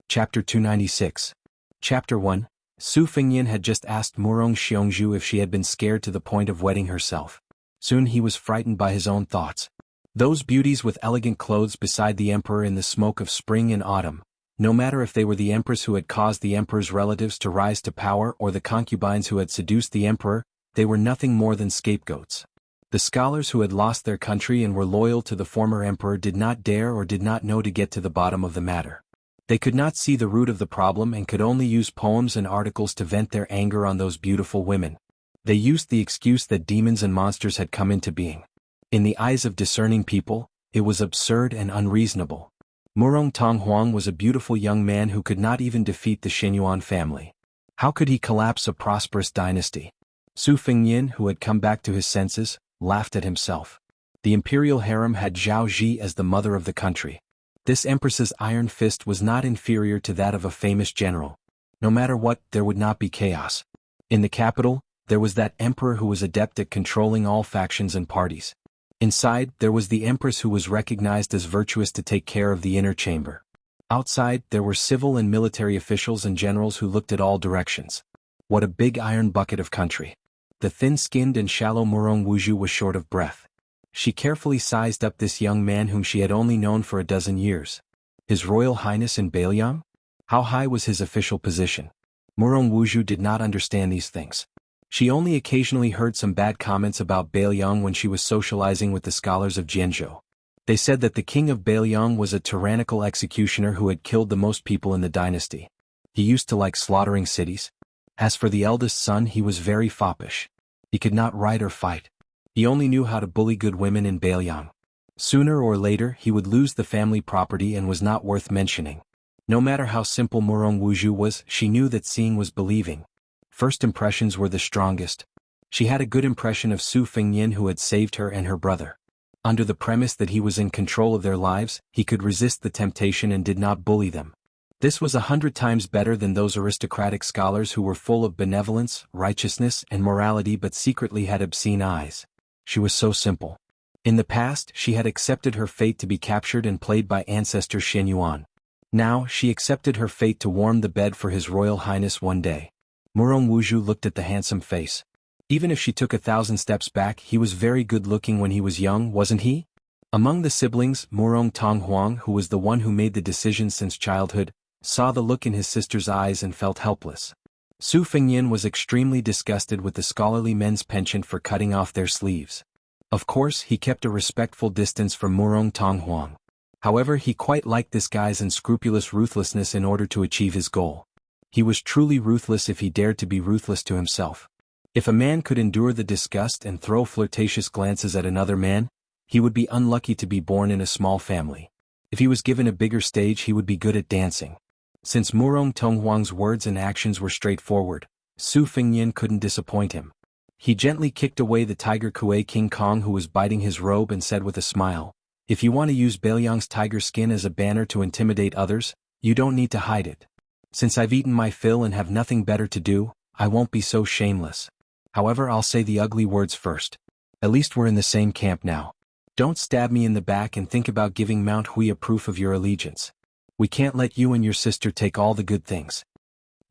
S1: Chapter 296. Chapter 1. Su Fengyan had just asked Murong Xiongju if she had been scared to the point of wetting herself. Soon he was frightened by his own thoughts. Those beauties with elegant clothes beside the emperor in the smoke of spring and autumn, no matter if they were the empress who had caused the emperor's relatives to rise to power or the concubines who had seduced the emperor, they were nothing more than scapegoats. The scholars who had lost their country and were loyal to the former emperor did not dare or did not know to get to the bottom of the matter. They could not see the root of the problem and could only use poems and articles to vent their anger on those beautiful women. They used the excuse that demons and monsters had come into being. In the eyes of discerning people, it was absurd and unreasonable. Murong Tonghuang was a beautiful young man who could not even defeat the Xianyuan family. How could he collapse a prosperous dynasty? Su Fengyan, who had come back to his senses, laughed at himself. The imperial harem had Zhao Ji as the mother of the country. This empress's iron fist was not inferior to that of a famous general. No matter what, there would not be chaos. In the capital, there was that emperor who was adept at controlling all factions and parties. Inside, there was the empress who was recognized as virtuous to take care of the inner chamber. Outside, there were civil and military officials and generals who looked at all directions. What a big iron bucket of country. The thin-skinned and shallow Murong Wuzhu was short of breath. She carefully sized up this young man whom she had only known for a dozen years. His Royal Highness in Bailiang? How high was his official position? Murong Wuzhu did not understand these things. She only occasionally heard some bad comments about Bailiang when she was socializing with the scholars of Jianghu. They said that the king of Bailiang was a tyrannical executioner who had killed the most people in the dynasty. He used to like slaughtering cities. As for the eldest son, he was very foppish. He could not write or fight. He only knew how to bully good women in Bailiang. Sooner or later he would lose the family property and was not worth mentioning. No matter how simple Murong Wuju was, she knew that seeing was believing. First impressions were the strongest. She had a good impression of Su Fengyin, who had saved her and her brother. Under the premise that he was in control of their lives, he could resist the temptation and did not bully them. This was 100 times better than those aristocratic scholars who were full of benevolence, righteousness, and morality but secretly had obscene eyes. She was so simple. In the past, she had accepted her fate to be captured and played by ancestor Xin Yuan. Now, she accepted her fate to warm the bed for His Royal Highness one day. Murong Wuju looked at the handsome face. Even if she took 1,000 steps back, he was very good-looking when he was young, wasn't he? Among the siblings, Murong Tonghuang, who was the one who made the decision since childhood, saw the look in his sister's eyes and felt helpless. Su Fengyin was extremely disgusted with the scholarly men's penchant for cutting off their sleeves. Of course, he kept a respectful distance from Murong Tonghuang. However, he quite liked this guy's unscrupulous ruthlessness in order to achieve his goal. He was truly ruthless if he dared to be ruthless to himself. If a man could endure the disgust and throw flirtatious glances at another man, he would be unlucky to be born in a small family. If he was given a bigger stage, he would be good at dancing. Since Murong Tonghuang's words and actions were straightforward, Su Fengyin couldn't disappoint him. He gently kicked away the tiger Kuei King Kong, who was biting his robe, and said with a smile, "If you want to use Bailiang's tiger skin as a banner to intimidate others, you don't need to hide it. Since I've eaten my fill and have nothing better to do, I won't be so shameless. However, I'll say the ugly words first. At least we're in the same camp now. Don't stab me in the back and think about giving Mount Hui a proof of your allegiance. We can't let you and your sister take all the good things."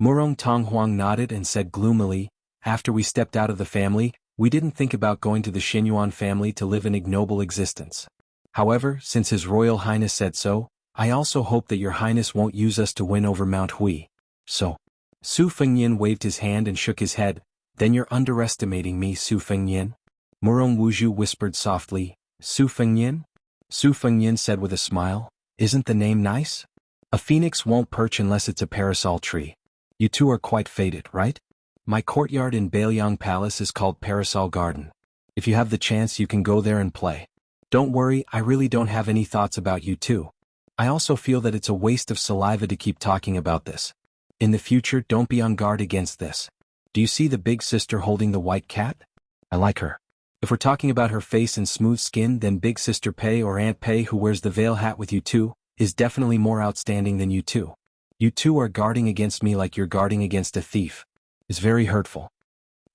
S1: Murong Tonghuang nodded and said gloomily, "After we stepped out of the family, we didn't think about going to the Xinyuan family to live an ignoble existence. However, since His Royal Highness said so, I also hope that Your Highness won't use us to win over Mount Hui. So." Su Fengyin waved his hand and shook his head. "Then you're underestimating me, Su Fengyin." Murong Wuju whispered softly, "Su Fengyin?" Su Fengyin said with a smile, "Isn't the name nice? A phoenix won't perch unless it's a parasol tree. You two are quite fated, right? My courtyard in Bailiang Palace is called Parasol Garden. If you have the chance, you can go there and play. Don't worry, I really don't have any thoughts about you two. I also feel that it's a waste of saliva to keep talking about this. In the future, don't be on guard against this. Do you see the big sister holding the white cat? I like her. If we're talking about her face and smooth skin, then Big Sister Pei, or Aunt Pei, who wears the veil hat with you two, is definitely more outstanding than you two. You two are guarding against me like you're guarding against a thief. It's very hurtful."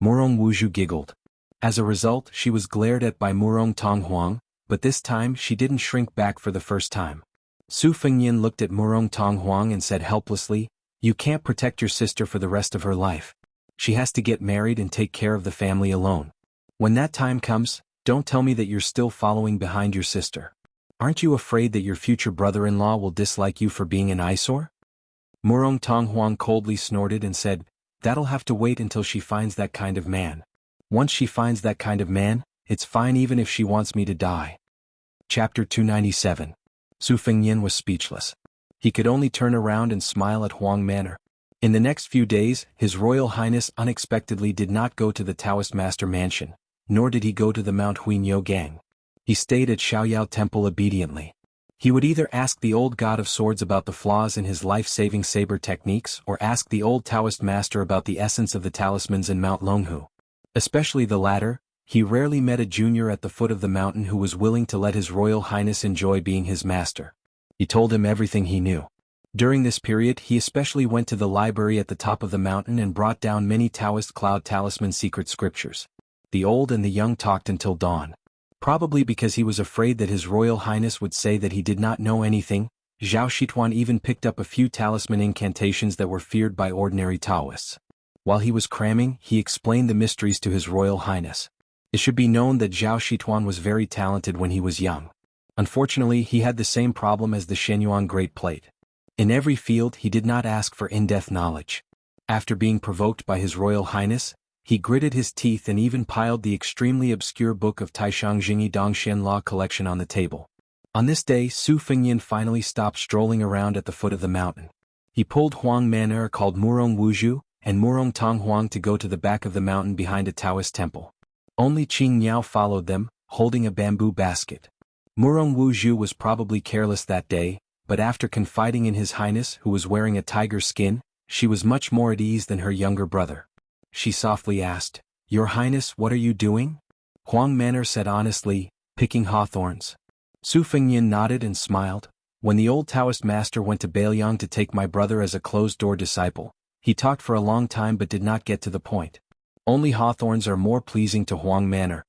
S1: Murong Wuju giggled. As a result, she was glared at by Murong Tonghuang, but this time she didn't shrink back for the first time. Su Fengyin looked at Murong Tonghuang and said helplessly, "You can't protect your sister for the rest of her life. She has to get married and take care of the family alone. When that time comes, don't tell me that you're still following behind your sister. Aren't you afraid that your future brother-in-law will dislike you for being an eyesore?" Murong Tonghuang coldly snorted and said, "That'll have to wait until she finds that kind of man. Once she finds that kind of man, it's fine even if she wants me to die." Chapter 297. Su Fengyin was speechless. He could only turn around and smile at Huang Manor. In the next few days, His Royal Highness unexpectedly did not go to the Taoist Master Mansion, nor did he go to the Mount Huinyo Gang. He stayed at Xiaoyao Temple obediently. He would either ask the old god of swords about the flaws in his life-saving saber techniques or ask the old Taoist master about the essence of the talismans in Mount Longhu. Especially the latter, he rarely met a junior at the foot of the mountain who was willing to let His Royal Highness enjoy being his master. He told him everything he knew. During this period, he especially went to the library at the top of the mountain and brought down many Taoist cloud talisman secret scriptures. The old and the young talked until dawn. Probably because he was afraid that His Royal Highness would say that he did not know anything, Zhao Shituan even picked up a few talisman incantations that were feared by ordinary Taoists. While he was cramming, he explained the mysteries to His Royal Highness. It should be known that Zhao Shituan was very talented when he was young. Unfortunately, he had the same problem as the Shenyuan Great Plate. In every field, he did not ask for in-depth knowledge. After being provoked by His Royal Highness, he gritted his teeth and even piled the extremely obscure book of Taishang Jingyi Dongxian Law collection on the table. On this day, Su Fengyin finally stopped strolling around at the foot of the mountain. He pulled Huang Man'er called Murong Wuju and Murong Tonghuang to go to the back of the mountain behind a Taoist temple. Only Qing Niao followed them, holding a bamboo basket. Murong Wuzhu was probably careless that day, but after confiding in His Highness who was wearing a tiger skin, she was much more at ease than her younger brother. She softly asked, "Your Highness, what are you doing?" Huang Manor said honestly, "Picking hawthorns." Su Fengyin nodded and smiled. When the old Taoist master went to Bailiang to take my brother as a closed-door disciple, he talked for a long time but did not get to the point. Only hawthorns are more pleasing to Huang Manor.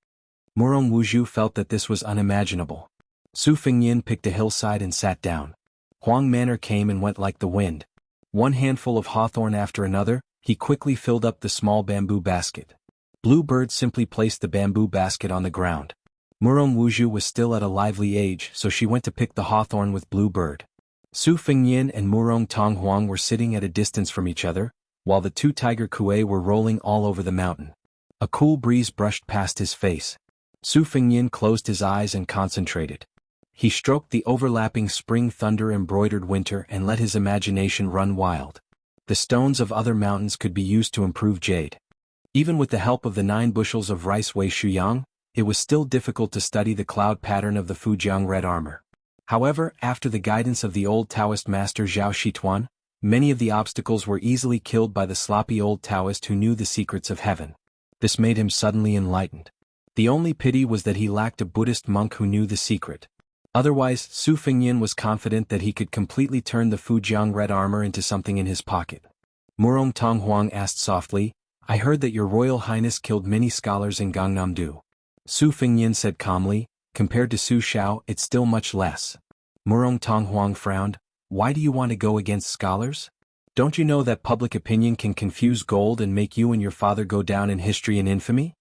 S1: Murong Wuzhu felt that this was unimaginable. Su Fengyin picked a hillside and sat down. Huang Manor came and went like the wind. One handful of hawthorn after another, he quickly filled up the small bamboo basket. Blue Bird simply placed the bamboo basket on the ground. Murong Wuzhu was still at a lively age, so she went to pick the hawthorn with Blue Bird. Su Fengyin and Murong Tonghuang were sitting at a distance from each other, while the two tiger kuei were rolling all over the mountain. A cool breeze brushed past his face. Su Fengyin closed his eyes and concentrated. He stroked the overlapping spring thunder embroidered winter and let his imagination run wild. The stones of other mountains could be used to improve jade. Even with the help of the 9 bushels of rice Wei Shuyang, it was still difficult to study the cloud pattern of the Fujiang red armor. However, after the guidance of the old Taoist master Zhao Shituan, many of the obstacles were easily killed by the sloppy old Taoist who knew the secrets of heaven. This made him suddenly enlightened. The only pity was that he lacked a Buddhist monk who knew the secret. Otherwise, Su Fengyin was confident that he could completely turn the Fujiang red armor into something in his pocket. Murong Tonghuang asked softly, "I heard that your Royal Highness killed many scholars in Gangnam-do." Su Fengyin said calmly, "Compared to Su Shao, it's still much less." Murong Tonghuang frowned, "Why do you want to go against scholars? Don't you know that public opinion can confuse gold and make you and your father go down in history and infamy?"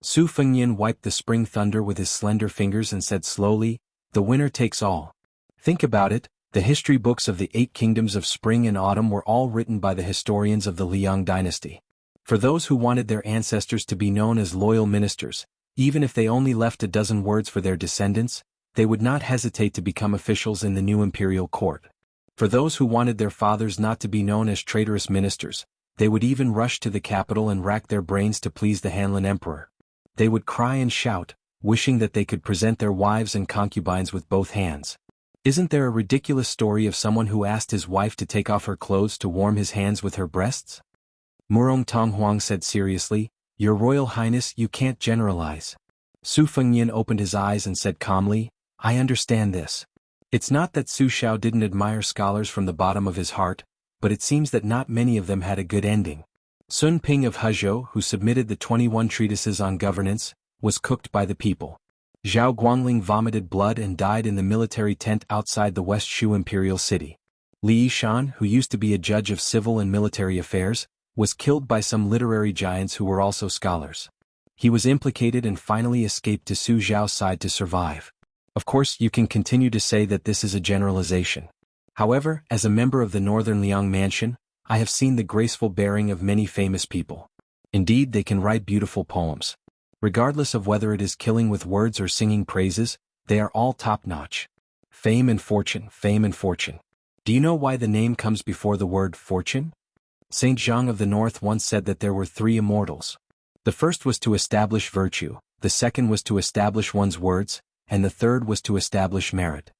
S1: Su Fengyin wiped the spring thunder with his slender fingers and said slowly, "The winner takes all. Think about it, the history books of the 8 kingdoms of spring and autumn were all written by the historians of the Liang dynasty. For those who wanted their ancestors to be known as loyal ministers, even if they only left a dozen words for their descendants, they would not hesitate to become officials in the new imperial court. For those who wanted their fathers not to be known as traitorous ministers, they would even rush to the capital and rack their brains to please the Hanlin emperor. They would cry and shout, wishing that they could present their wives and concubines with both hands. Isn't there a ridiculous story of someone who asked his wife to take off her clothes to warm his hands with her breasts?" Murong Tonghuang said seriously, "Your Royal Highness, you can't generalize." Su Fengyin opened his eyes and said calmly, "I understand this. It's not that Su Shao didn't admire scholars from the bottom of his heart, but it seems that not many of them had a good ending. Sun Ping of Hezhou, who submitted the 21 treatises on governance, was cooked by the people. Zhao Guangling vomited blood and died in the military tent outside the West Shu imperial city. Li Yishan, who used to be a judge of civil and military affairs, was killed by some literary giants who were also scholars. He was implicated and finally escaped to Su Zhao's side to survive. Of course, you can continue to say that this is a generalization. However, as a member of the Northern Liang Mansion, I have seen the graceful bearing of many famous people. Indeed, they can write beautiful poems. Regardless of whether it is killing with words or singing praises, they are all top-notch. Fame and fortune, fame and fortune. Do you know why the name comes before the word fortune? Saint Zhang of the North once said that there were 3 immortals. The first was to establish virtue, the second was to establish one's words, and the third was to establish merit.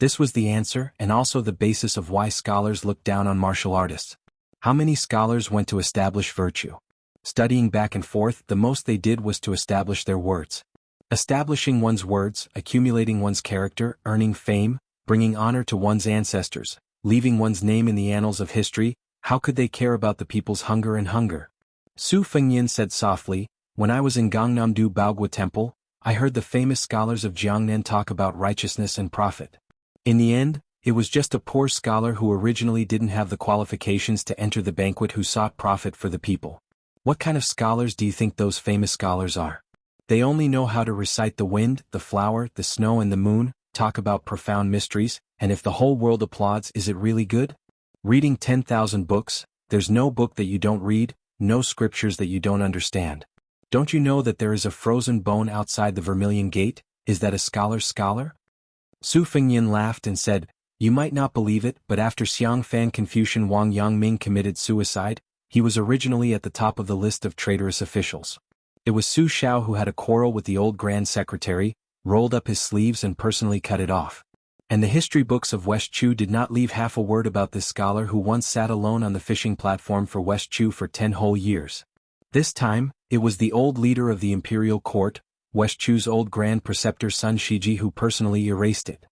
S1: This was the answer and also the basis of why scholars look down on martial artists. How many scholars went to establish virtue? Studying back and forth, the most they did was to establish their words. Establishing one's words, accumulating one's character, earning fame, bringing honor to one's ancestors, leaving one's name in the annals of history, how could they care about the people's hunger and hunger? Su Fengyin said softly, "When I was in Gangnam-do Baogua Temple, I heard the famous scholars of Jiangnan talk about righteousness and profit. In the end, it was just a poor scholar who originally didn't have the qualifications to enter the banquet who sought profit for the people. What kind of scholars do you think those famous scholars are? They only know how to recite the wind, the flower, the snow and the moon, talk about profound mysteries, and if the whole world applauds, is it really good? Reading 10,000 books, there's no book that you don't read, no scriptures that you don't understand. Don't you know that there is a frozen bone outside the Vermilion Gate? Is that a scholar's scholar?" Su Fengyin laughed and said, "You might not believe it, but after Xiang Fan Confucian Wang Yangming committed suicide, he was originally at the top of the list of traitorous officials. It was Su Xiao who had a quarrel with the old Grand Secretary, rolled up his sleeves and personally cut it off. And the history books of West Chu did not leave half a word about this scholar who once sat alone on the fishing platform for West Chu for 10 whole years. This time, it was the old leader of the imperial court, West Chu's old Grand Preceptor Sun Shiji, who personally erased it.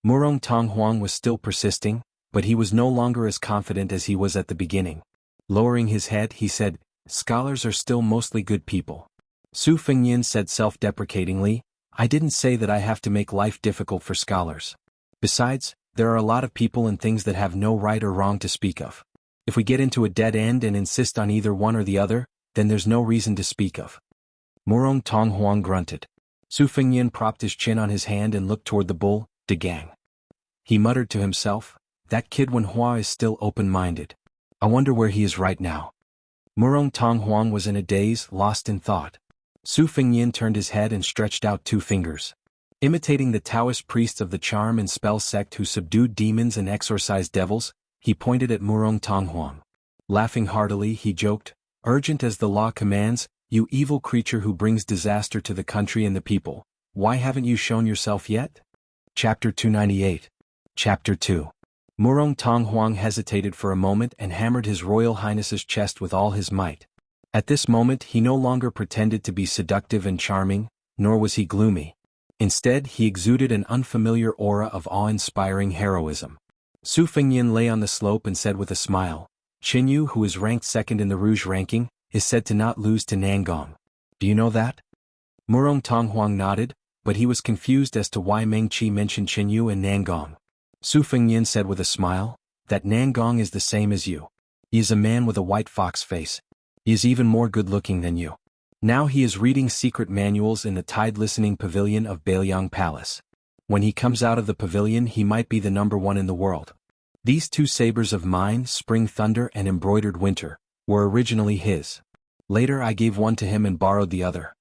S1: Murong Tonghuang was still persisting, but he was no longer as confident as he was at the beginning. Lowering his head, he said, "Scholars are still mostly good people." Su Fengyin said self-deprecatingly, "I didn't say that I have to make life difficult for scholars. Besides, there are a lot of people and things that have no right or wrong to speak of. If we get into a dead end and insist on either one or the other, then there's no reason to speak of." Murong Tonghuang grunted. Su Fengyin propped his chin on his hand and looked toward the bull, De Gang. He muttered to himself, "That kid Wenhua is still open-minded. I wonder where he is right now." Murong Tonghuang was in a daze, lost in thought. Su Fengyin turned his head and stretched out 2 fingers. Imitating the Taoist priests of the charm and spell sect who subdued demons and exorcised devils, he pointed at Murong Tonghuang. Laughing heartily, he joked, "Urgent as the law commands, you evil creature who brings disaster to the country and the people, why haven't you shown yourself yet?" Chapter 298. Chapter 2. Murong Tonghuang hesitated for a moment and hammered His Royal Highness's chest with all his might. At this moment he no longer pretended to be seductive and charming, nor was he gloomy. Instead, he exuded an unfamiliar aura of awe-inspiring heroism. Su Fengyin lay on the slope and said with a smile, "Qinyu, who is ranked second in the Rouge ranking, is said to not lose to Nangong. Do you know that?" Murong Tonghuang nodded, but he was confused as to why Meng Qi mentioned Qinyu and Nangong. Su Fengyin said with a smile, "That Nangong is the same as you. He is a man with a white fox face. He is even more good-looking than you. Now he is reading secret manuals in the tide-listening pavilion of Bailiang Palace. When he comes out of the pavilion he might be the #1 in the world. These 2 sabers of mine, Spring Thunder and Embroidered Winter, were originally his. Later I gave one to him and borrowed the other."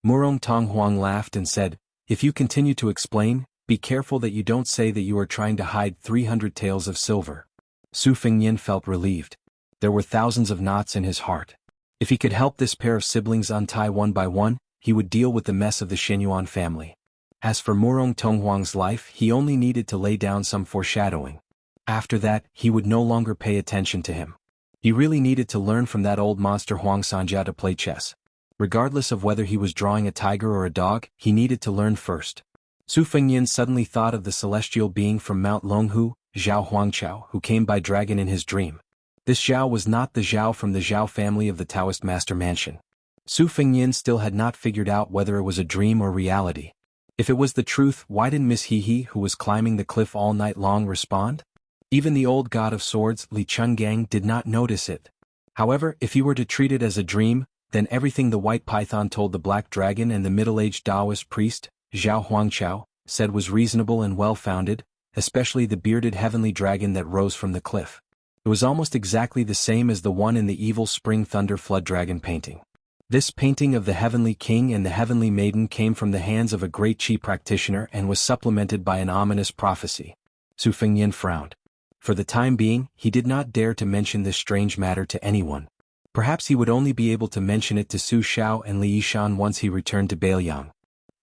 S1: Murong Tonghuang laughed and said, "If you continue to explain, be careful that you don't say that you are trying to hide 300 taels of silver." Su Fengyin felt relieved. There were thousands of knots in his heart. If he could help this pair of siblings untie one by one, he would deal with the mess of the Xianyuan family. As for Murong Tonghuang's life, he only needed to lay down some foreshadowing. After that, he would no longer pay attention to him. He really needed to learn from that old monster Huang Sanjia to play chess. Regardless of whether he was drawing a tiger or a dog, he needed to learn first. Su Fengyin suddenly thought of the celestial being from Mount Longhu, Zhao Huangqiao, who came by dragon in his dream. This Zhao was not the Zhao from the Zhao family of the Taoist Master Mansion. Su Fengyin still had not figured out whether it was a dream or reality. If it was the truth, why didn't Miss He, who was climbing the cliff all night long, respond? Even the old god of swords, Li Chungang, did not notice it. However, if he were to treat it as a dream, then everything the white python told the black dragon and the middle-aged Taoist priest, Zhao Huangqiao, said was reasonable and well-founded, especially the bearded heavenly dragon that rose from the cliff. It was almost exactly the same as the one in the evil Spring Thunder Flood Dragon painting. This painting of the Heavenly King and the Heavenly Maiden came from the hands of a great Qi practitioner and was supplemented by an ominous prophecy. Su Fengyin frowned. For the time being, he did not dare to mention this strange matter to anyone. Perhaps he would only be able to mention it to Su Xiao and Li Yishan once he returned to Bailiang.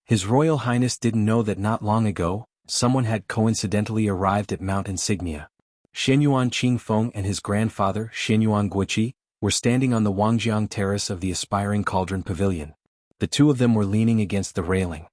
S1: His Royal Highness didn't know that not long ago, someone had coincidentally arrived at Mount Insignia. Xianyuan Qingfeng and his grandfather, Xianyuan Guiqi, were standing on the Wangjiang terrace of the Aspiring Cauldron Pavilion. The 2 of them were leaning against the railing.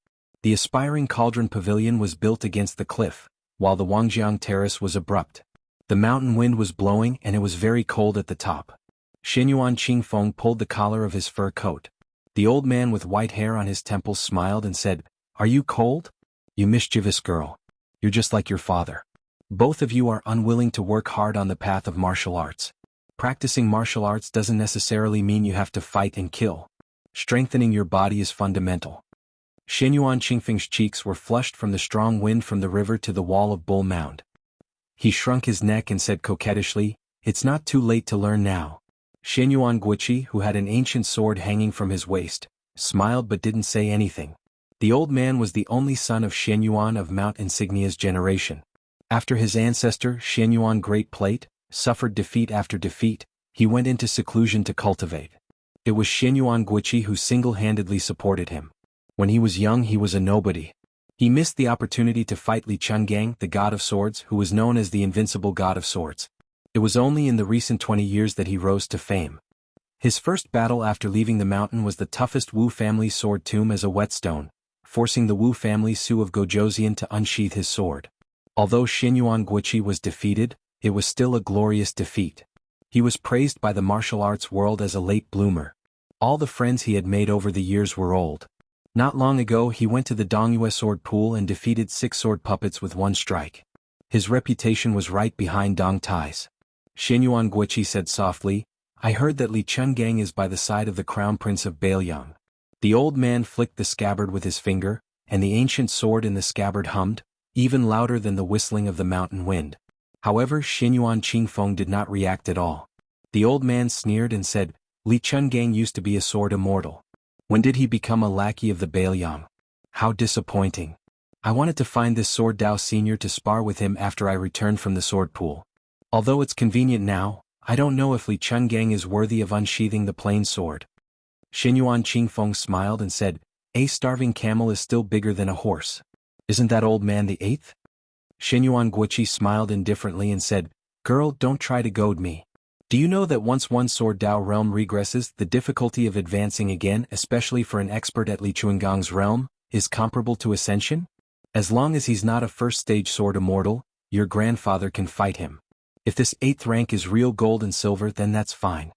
S1: The Aspiring Cauldron Pavilion was built against the cliff, while the Wangjiang terrace was abrupt. The mountain wind was blowing and it was very cold at the top. Xianyuan Qingfeng pulled the collar of his fur coat. The old man with white hair on his temples smiled and said, "Are you cold? You mischievous girl. You're just like your father. Both of you are unwilling to work hard on the path of martial arts. Practicing martial arts doesn't necessarily mean you have to fight and kill. Strengthening your body is fundamental." Xianyuan Qingfeng's cheeks were flushed from the strong wind from the river to the wall of Bull Mound. He shrunk his neck and said coquettishly, "It's not too late to learn now." Xianyuan Guiqi, who had an ancient sword hanging from his waist, smiled but didn't say anything. The old man was the only son of Xianyuan of Mount Insignia's generation. After his ancestor, Xianyuan Great Plate, suffered defeat after defeat, he went into seclusion to cultivate. It was Xianyuan Guiqi who single-handedly supported him. When he was young he was a nobody. He missed the opportunity to fight Li Chungang, the god of swords, who was known as the invincible god of swords. It was only in the recent 20 years that he rose to fame. His first battle after leaving the mountain was the toughest Wu family sword tomb as a whetstone, forcing the Wu family Su of Gojoseon to unsheath his sword. Although Xianyuan Guiqi was defeated, it was still a glorious defeat. He was praised by the martial arts world as a late bloomer. All the friends he had made over the years were old. Not long ago he went to the Dongyue sword pool and defeated 6 sword puppets with 1 strike. His reputation was right behind Dong Tai's. Xianyuan Guiqi said softly, "I heard that Li Chungang is by the side of the crown prince of Bailiang." The old man flicked the scabbard with his finger, and the ancient sword in the scabbard hummed, even louder than the whistling of the mountain wind. However, Xianyuan Qingfeng did not react at all. The old man sneered and said, "Li Chungang used to be a sword immortal. When did he become a lackey of the Bailiang? How disappointing. I wanted to find this sword Dao Senior to spar with him after I returned from the sword pool. Although it's convenient now, I don't know if Li Chungang is worthy of unsheathing the plain sword." Xianyuan Qingfeng smiled and said, "A starving camel is still bigger than a horse. Isn't that old man the 8th? Xianyuan Guiqi smiled indifferently and said, "Girl, don't try to goad me. Do you know that once one sword Dao realm regresses, the difficulty of advancing again, especially for an expert at Li Chunggang's realm, is comparable to ascension? As long as he's not a first-stage sword immortal, your grandfather can fight him. If this 8th rank is real gold and silver, then that's fine.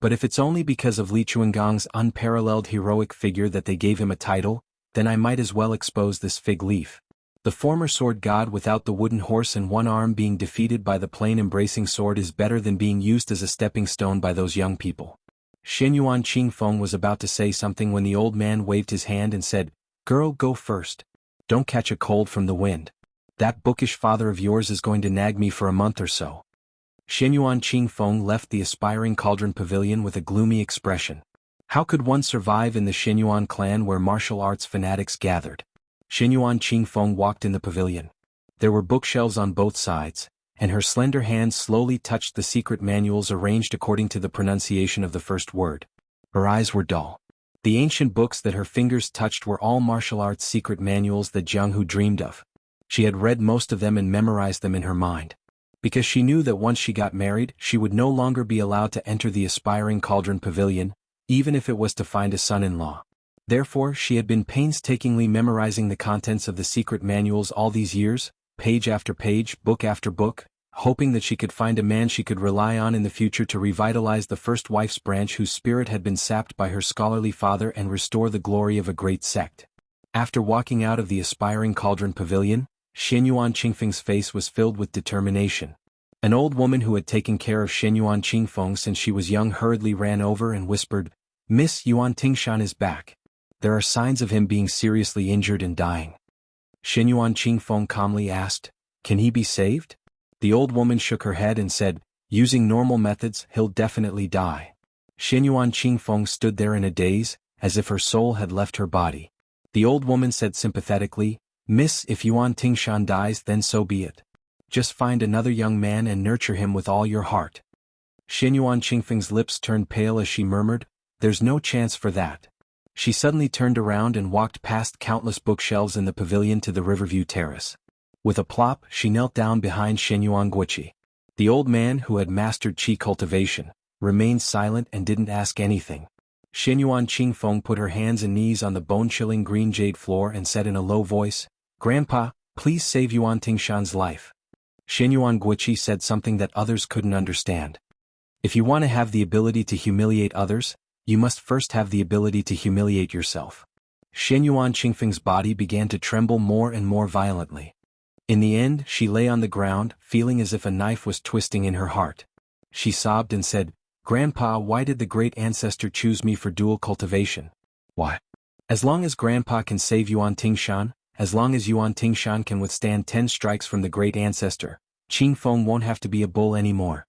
S1: But if it's only because of Li Chunggang's unparalleled heroic figure that they gave him a title, then I might as well expose this fig leaf. The former sword god without the wooden horse and 1 arm being defeated by the plain embracing sword is better than being used as a stepping stone by those young people." Xianyuan Qingfeng was about to say something when the old man waved his hand and said, "Girl, go first. Don't catch a cold from the wind. That bookish father of yours is going to nag me for a month or so." Xianyuan Qingfeng left the aspiring cauldron pavilion with a gloomy expression. How could one survive in the Xianyuan clan where martial arts fanatics gathered? Xianyuan Qingfeng walked in the pavilion. There were bookshelves on both sides, and her slender hands slowly touched the secret manuals arranged according to the pronunciation of the first word. Her eyes were dull. The ancient books that her fingers touched were all martial arts secret manuals that Jianghu dreamed of. She had read most of them and memorized them in her mind. Because she knew that once she got married, she would no longer be allowed to enter the aspiring cauldron pavilion, even if it was to find a son-in-law. Therefore, she had been painstakingly memorizing the contents of the secret manuals all these years, page after page, book after book, hoping that she could find a man she could rely on in the future to revitalize the first wife's branch whose spirit had been sapped by her scholarly father and restore the glory of a great sect. After walking out of the aspiring cauldron pavilion, Xianyuan Qingfeng's face was filled with determination. An old woman who had taken care of Xianyuan Qingfeng since she was young hurriedly ran over and whispered, "Miss Yuan Tingshan is back. There are signs of him being seriously injured and dying." Xianyuan Qingfeng calmly asked, "Can he be saved?" The old woman shook her head and said, "Using normal methods, he'll definitely die." Xianyuan Qingfeng stood there in a daze, as if her soul had left her body. The old woman said sympathetically, "Miss, if Yuan Tingshan dies, then so be it. Just find another young man and nurture him with all your heart." Xianyuan Qingfeng's lips turned pale as she murmured, "There's no chance for that." She suddenly turned around and walked past countless bookshelves in the pavilion to the Riverview Terrace. With a plop, she knelt down behind Xianyuan Guiqi. The old man, who had mastered qi cultivation, remained silent and didn't ask anything. Xianyuan Qingfeng put her hands and knees on the bone-chilling green jade floor and said in a low voice, "Grandpa, please save Yuan Tingshan's life." Xianyuan Guiqi said something that others couldn't understand. "If you want to have the ability to humiliate others, you must first have the ability to humiliate yourself." Xianyuan Qingfeng's body began to tremble more and more violently. In the end, she lay on the ground, feeling as if a knife was twisting in her heart. She sobbed and said, "Grandpa, why did the great ancestor choose me for dual cultivation? Why? As long as Grandpa can save Yuan Tingshan, as long as Yuan Tingshan can withstand 10 strikes from the great ancestor, Qingfeng won't have to be a bull anymore."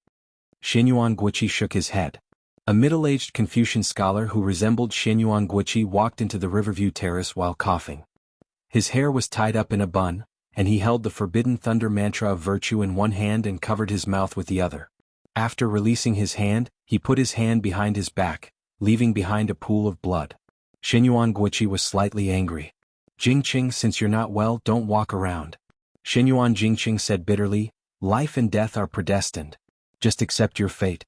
S1: Xianyuan Guiqi shook his head. A middle-aged Confucian scholar who resembled Xianyuan Guiqi walked into the Riverview Terrace while coughing. His hair was tied up in a bun, and he held the forbidden thunder mantra of virtue in one hand and covered his mouth with the other. After releasing his hand, he put his hand behind his back, leaving behind a pool of blood. Xianyuan Guiqi was slightly angry. Jingqing, since you're not well, don't walk around. Xianyuan Jingqing said bitterly, life and death are predestined. Just accept your fate.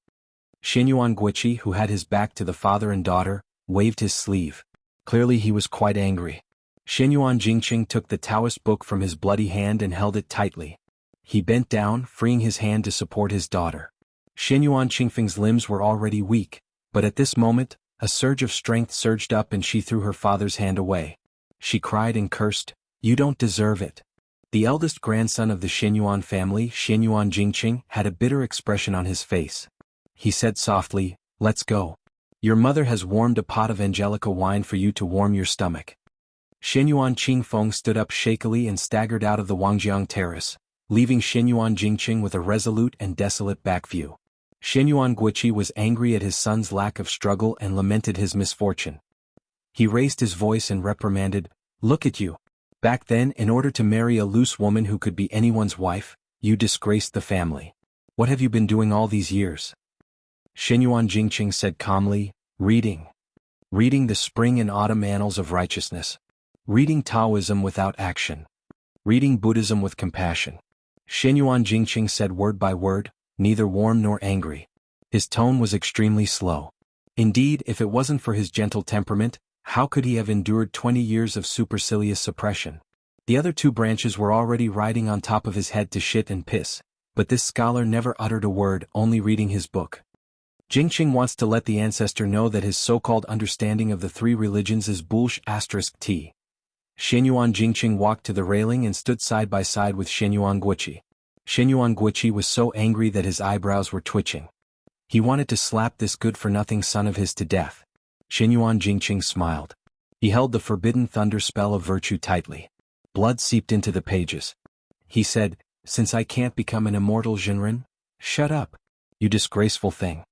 S1: Xianyuan Guiqi, who had his back to the father and daughter, waved his sleeve. Clearly he was quite angry. Xianyuan Jingqing took the Taoist book from his bloody hand and held it tightly. He bent down, freeing his hand to support his daughter. Xianyuan Qingfeng's limbs were already weak, but at this moment, a surge of strength surged up and she threw her father's hand away. She cried and cursed, "You don't deserve it." The eldest grandson of the Xianyuan family, Xianyuan Jingqing, had a bitter expression on his face. He said softly, "Let's go. Your mother has warmed a pot of Angelica wine for you to warm your stomach." Xianyuan Qingfeng stood up shakily and staggered out of the Wangjiang terrace, leaving Xianyuan Jingqing with a resolute and desolate back view. Xianyuan Guiqi was angry at his son's lack of struggle and lamented his misfortune. He raised his voice and reprimanded, "Look at you. Back then, in order to marry a loose woman who could be anyone's wife, you disgraced the family. What have you been doing all these years?" Xianyuan Jingqing said calmly, "Reading. Reading the spring and autumn annals of righteousness. Reading Taoism without action. Reading Buddhism with compassion." Xianyuan Jingqing said word by word, neither warm nor angry. His tone was extremely slow. Indeed, if it wasn't for his gentle temperament, how could he have endured 20 years of supercilious suppression? The other two branches were already riding on top of his head to shit and piss, but this scholar never uttered a word, only reading his book. Jingqing wants to let the ancestor know that his so-called understanding of the three religions is bullsh*t. Xianyuan Jingqing walked to the railing and stood side by side with Xianyuan Guiqi. Xianyuan Guiqi was so angry that his eyebrows were twitching. He wanted to slap this good-for-nothing son of his to death. Xianyuan Jingqing smiled. He held the forbidden thunder spell of virtue tightly. Blood seeped into the pages. He said, "Since I can't become an immortal Jinren, shut up. You disgraceful thing."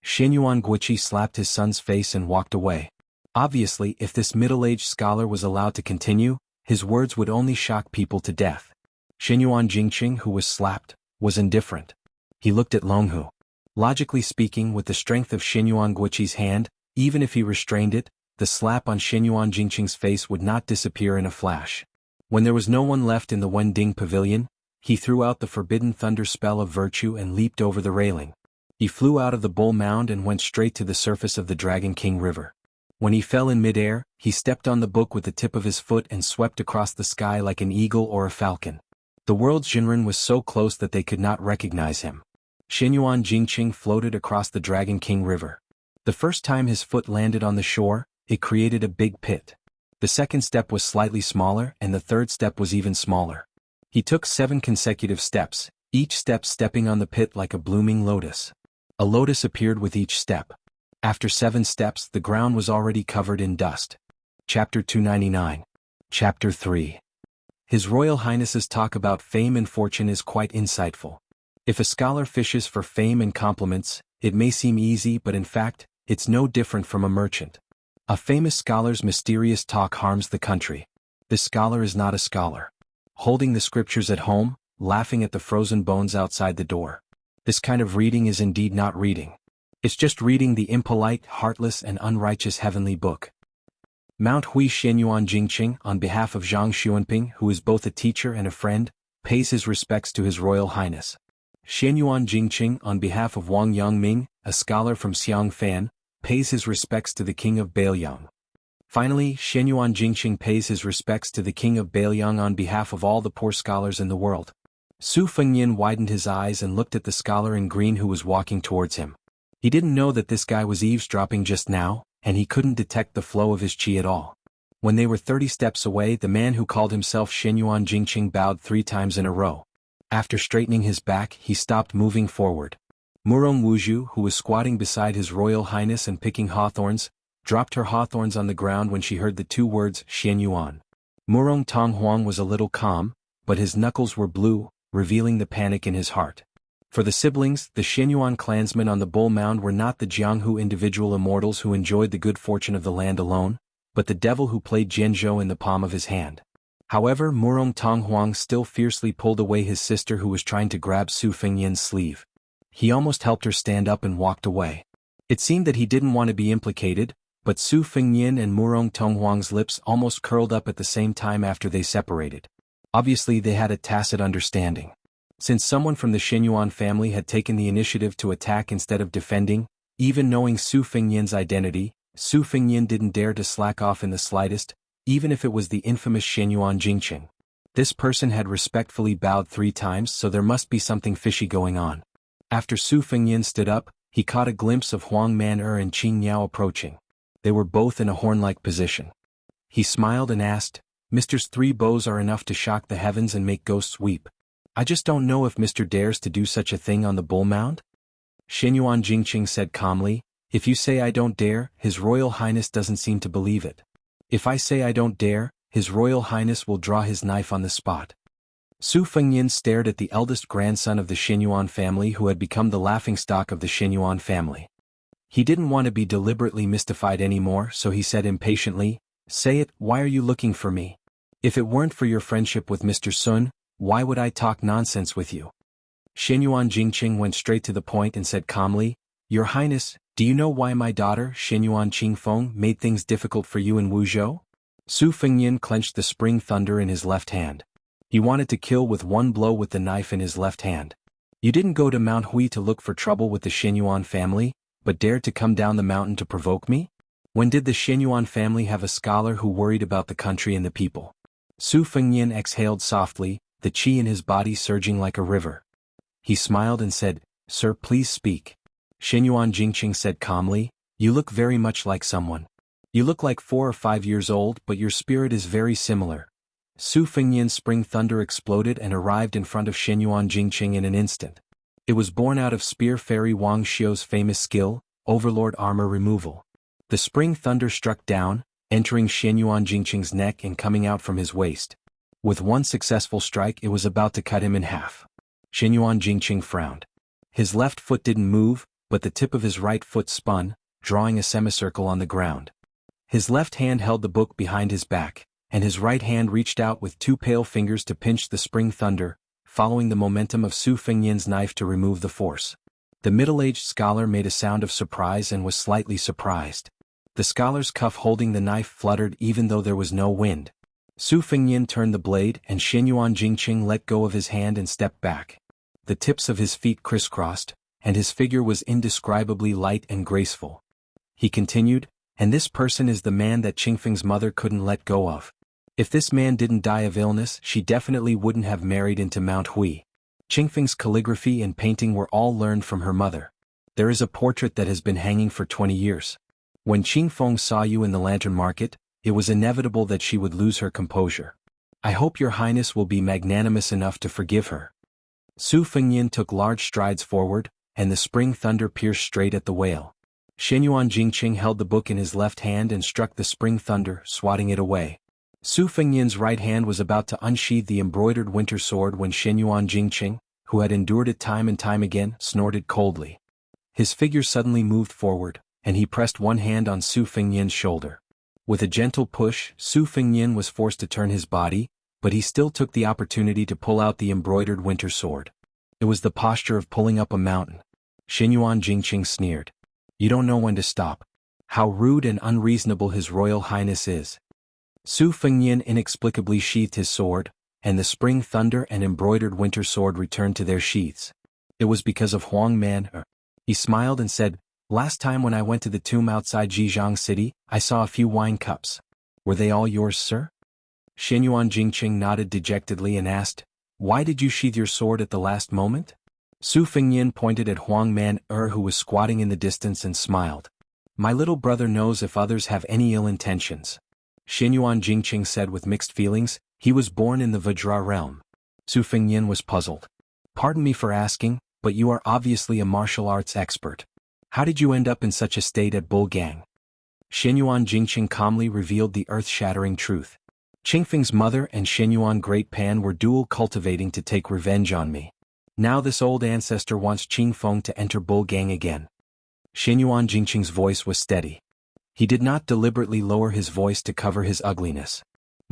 S1: Xianyuan Guiqi slapped his son's face and walked away. Obviously, if this middle-aged scholar was allowed to continue, his words would only shock people to death. Xianyuan Jingqing, who was slapped, was indifferent. He looked at Longhu. Logically speaking, with the strength of Xianyuan Guiqi's hand, even if he restrained it, the slap on Xianyuan Jingqing's face would not disappear in a flash. When there was no one left in the Wending Pavilion, he threw out the forbidden thunder spell of virtue and leaped over the railing. He flew out of the bull mound and went straight to the surface of the Dragon King River. When he fell in midair, he stepped on the book with the tip of his foot and swept across the sky like an eagle or a falcon. The world's Jinren was so close that they could not recognize him. Xianyuan Jingqing floated across the Dragon King River. The first time his foot landed on the shore, it created a big pit. The second step was slightly smaller and the third step was even smaller. He took 7 consecutive steps, each step stepping on the pit like a blooming lotus. A lotus appeared with each step. After 7 steps, the ground was already covered in dust. Chapter 299. Chapter 3. His Royal Highness's talk about fame and fortune is quite insightful. If a scholar fishes for fame and compliments, it may seem easy, but in fact, it's no different from a merchant. A famous scholar's mysterious talk harms the country. This scholar is not a scholar. Holding the scriptures at home, laughing at the frozen bones outside the door. This kind of reading is indeed not reading. It's just reading the impolite, heartless and unrighteous heavenly book. Mount Hui Xianyuan Jingqing, on behalf of Zhang Xuanping, who is both a teacher and a friend, pays his respects to His Royal Highness. Xianyuan Jingqing, on behalf of Wang Yangming, a scholar from Xiangfan, pays his respects to the King of Bailiang. Finally, Xianyuan Jingqing pays his respects to the King of Bailiang on behalf of all the poor scholars in the world. Su Fengnian widened his eyes and looked at the scholar in green who was walking towards him. He didn't know that this guy was eavesdropping just now, and he couldn't detect the flow of his qi at all. When they were 30 steps away, the man who called himself Xianyuan Jingqing bowed 3 times in a row. After straightening his back, he stopped moving forward. Murong Wuzhu, who was squatting beside His Royal Highness and picking hawthorns, dropped her hawthorns on the ground when she heard the 2 words Xianyuan. Murong Tonghuang was a little calm, but his knuckles were blue, revealing the panic in his heart. For the siblings, the Xianyuan clansmen on the Bull Mound were not the Jianghu individual immortals who enjoyed the good fortune of the land alone, but the devil who played Jianzhou in the palm of his hand. However, Murong Tonghuang still fiercely pulled away his sister who was trying to grab Su Fengnian's sleeve. He almost helped her stand up and walked away. It seemed that he didn't want to be implicated, but Su Fengyin and Murong Tonghuang's lips almost curled up at the same time after they separated. Obviously they had a tacit understanding. Since someone from the Xianyuan family had taken the initiative to attack instead of defending, even knowing Su Fengyin's identity, Su Fengyin didn't dare to slack off in the slightest, even if it was the infamous Xianyuan Jingqing. This person had respectfully bowed 3 times, so there must be something fishy going on. After Su Fengyin stood up, he caught a glimpse of Huang Man-er and Qing Niao approaching. They were both in a horn-like position. He smiled and asked, "Mr.'s 3 bows are enough to shock the heavens and make ghosts weep. I just don't know if Mr. dares to do such a thing on the bull mound?" Xianyuan Jingqing said calmly, "If you say I don't dare, His Royal Highness doesn't seem to believe it. If I say I don't dare, His Royal Highness will draw his knife on the spot." Su Fengyin stared at the eldest grandson of the Xianyuan family who had become the laughingstock of the Xianyuan family. He didn't want to be deliberately mystified anymore, so he said impatiently, "Say it, why are you looking for me? If it weren't for your friendship with Mr. Sun, why would I talk nonsense with you?" Xianyuan Jingqing went straight to the point and said calmly, "Your Highness, do you know why my daughter, Xianyuan Qingfeng, made things difficult for you in Wuzhou?" Su Fengyin clenched the spring thunder in his left hand. He wanted to kill with one blow with the knife in his left hand. "You didn't go to Mount Hui to look for trouble with the Xianyuan family, but dared to come down the mountain to provoke me? When did the Xianyuan family have a scholar who worried about the country and the people?" Su Fengyin exhaled softly, the qi in his body surging like a river. He smiled and said, "Sir, please speak." Xianyuan Jingqing said calmly, "You look very much like someone. You look like 4 or 5 years old, but your spirit is very similar." Su Fengyin's spring thunder exploded and arrived in front of Xianyuan Jingqing in an instant. It was born out of Spear Fairy Wang Xiu's famous skill, Overlord Armor Removal. The spring thunder struck down, entering Xianyuan Jingqing's neck and coming out from his waist. With one successful strike it was about to cut him in half. Xianyuan Jingqing frowned. His left foot didn't move, but the tip of his right foot spun, drawing a semicircle on the ground. His left hand held the book behind his back, and his right hand reached out with 2 pale fingers to pinch the spring thunder, following the momentum of Su Fengyin's knife to remove the force. The middle-aged scholar made a sound of surprise and was slightly surprised. The scholar's cuff holding the knife fluttered even though there was no wind. Su Fengyin turned the blade and Xianyuan Jingqing let go of his hand and stepped back. The tips of his feet crisscrossed, and his figure was indescribably light and graceful. He continued, "And this person is the man that Qingfeng's mother couldn't let go of. If this man didn't die of illness, she definitely wouldn't have married into Mount Hui. Qingfeng's calligraphy and painting were all learned from her mother. There is a portrait that has been hanging for 20 years. When Qingfeng saw you in the lantern market, it was inevitable that she would lose her composure. I hope your highness will be magnanimous enough to forgive her." Su Fengyin took large strides forward, and the spring thunder pierced straight at the whale. Xianyuan Jingqing held the book in his left hand and struck the spring thunder, swatting it away. Su Fengyin's right hand was about to unsheathe the embroidered winter sword when Xianyuan Jingqing, who had endured it time and time again, snorted coldly. His figure suddenly moved forward, and he pressed one hand on Su Fengyin's shoulder. With a gentle push, Su Fengyin was forced to turn his body, but he still took the opportunity to pull out the embroidered winter sword. It was the posture of pulling up a mountain. Xianyuan Jingqing sneered. "You don't know when to stop. How rude and unreasonable His Royal Highness is." Su Fengyin inexplicably sheathed his sword, and the spring thunder and embroidered winter sword returned to their sheaths. It was because of Huang Man-er. He smiled and said, "Last time when I went to the tomb outside Jianghu city, I saw a few wine cups. Were they all yours, sir?" Xianyuan Jingqing nodded dejectedly and asked, "Why did you sheathe your sword at the last moment?" Su Fengyin pointed at Huang Man-er who was squatting in the distance and smiled. "My little brother knows if others have any ill intentions." Xianyuan Jingqing said with mixed feelings, "He was born in the Vajra realm." Su Fengyin was puzzled. "Pardon me for asking, but you are obviously a martial arts expert. How did you end up in such a state at Bulgang?" Xianyuan Jingqing calmly revealed the earth-shattering truth. "Qingfeng's mother and Xianyuan Great Pan were dual cultivating to take revenge on me. Now this old ancestor wants Qingfeng to enter Bulgang again." Xianyuan Jingqing's voice was steady. He did not deliberately lower his voice to cover his ugliness.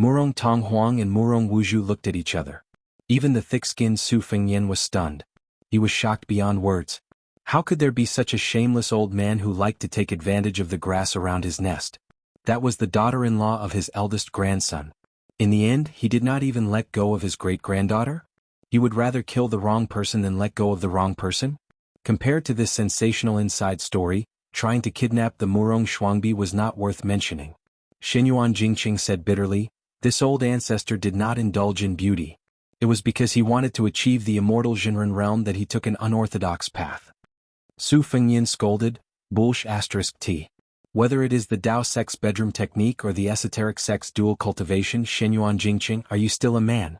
S1: Murong Tonghuang and Murong Wuzhu looked at each other. Even the thick-skinned Su Fengyin was stunned. He was shocked beyond words. How could there be such a shameless old man who liked to take advantage of the grass around his nest? That was the daughter-in-law of his eldest grandson. In the end, he did not even let go of his great-granddaughter? He would rather kill the wrong person than let go of the wrong person? Compared to this sensational inside story, trying to kidnap the Murong Shuangbi was not worth mentioning. Xinyuan Jingqing said bitterly, this old ancestor did not indulge in beauty. It was because he wanted to achieve the immortal Jinren realm that he took an unorthodox path. Su Fengyin scolded, **t. Whether it is the Dao sex bedroom technique or the esoteric sex dual cultivation, Xinyuan Jingqing, are you still a man?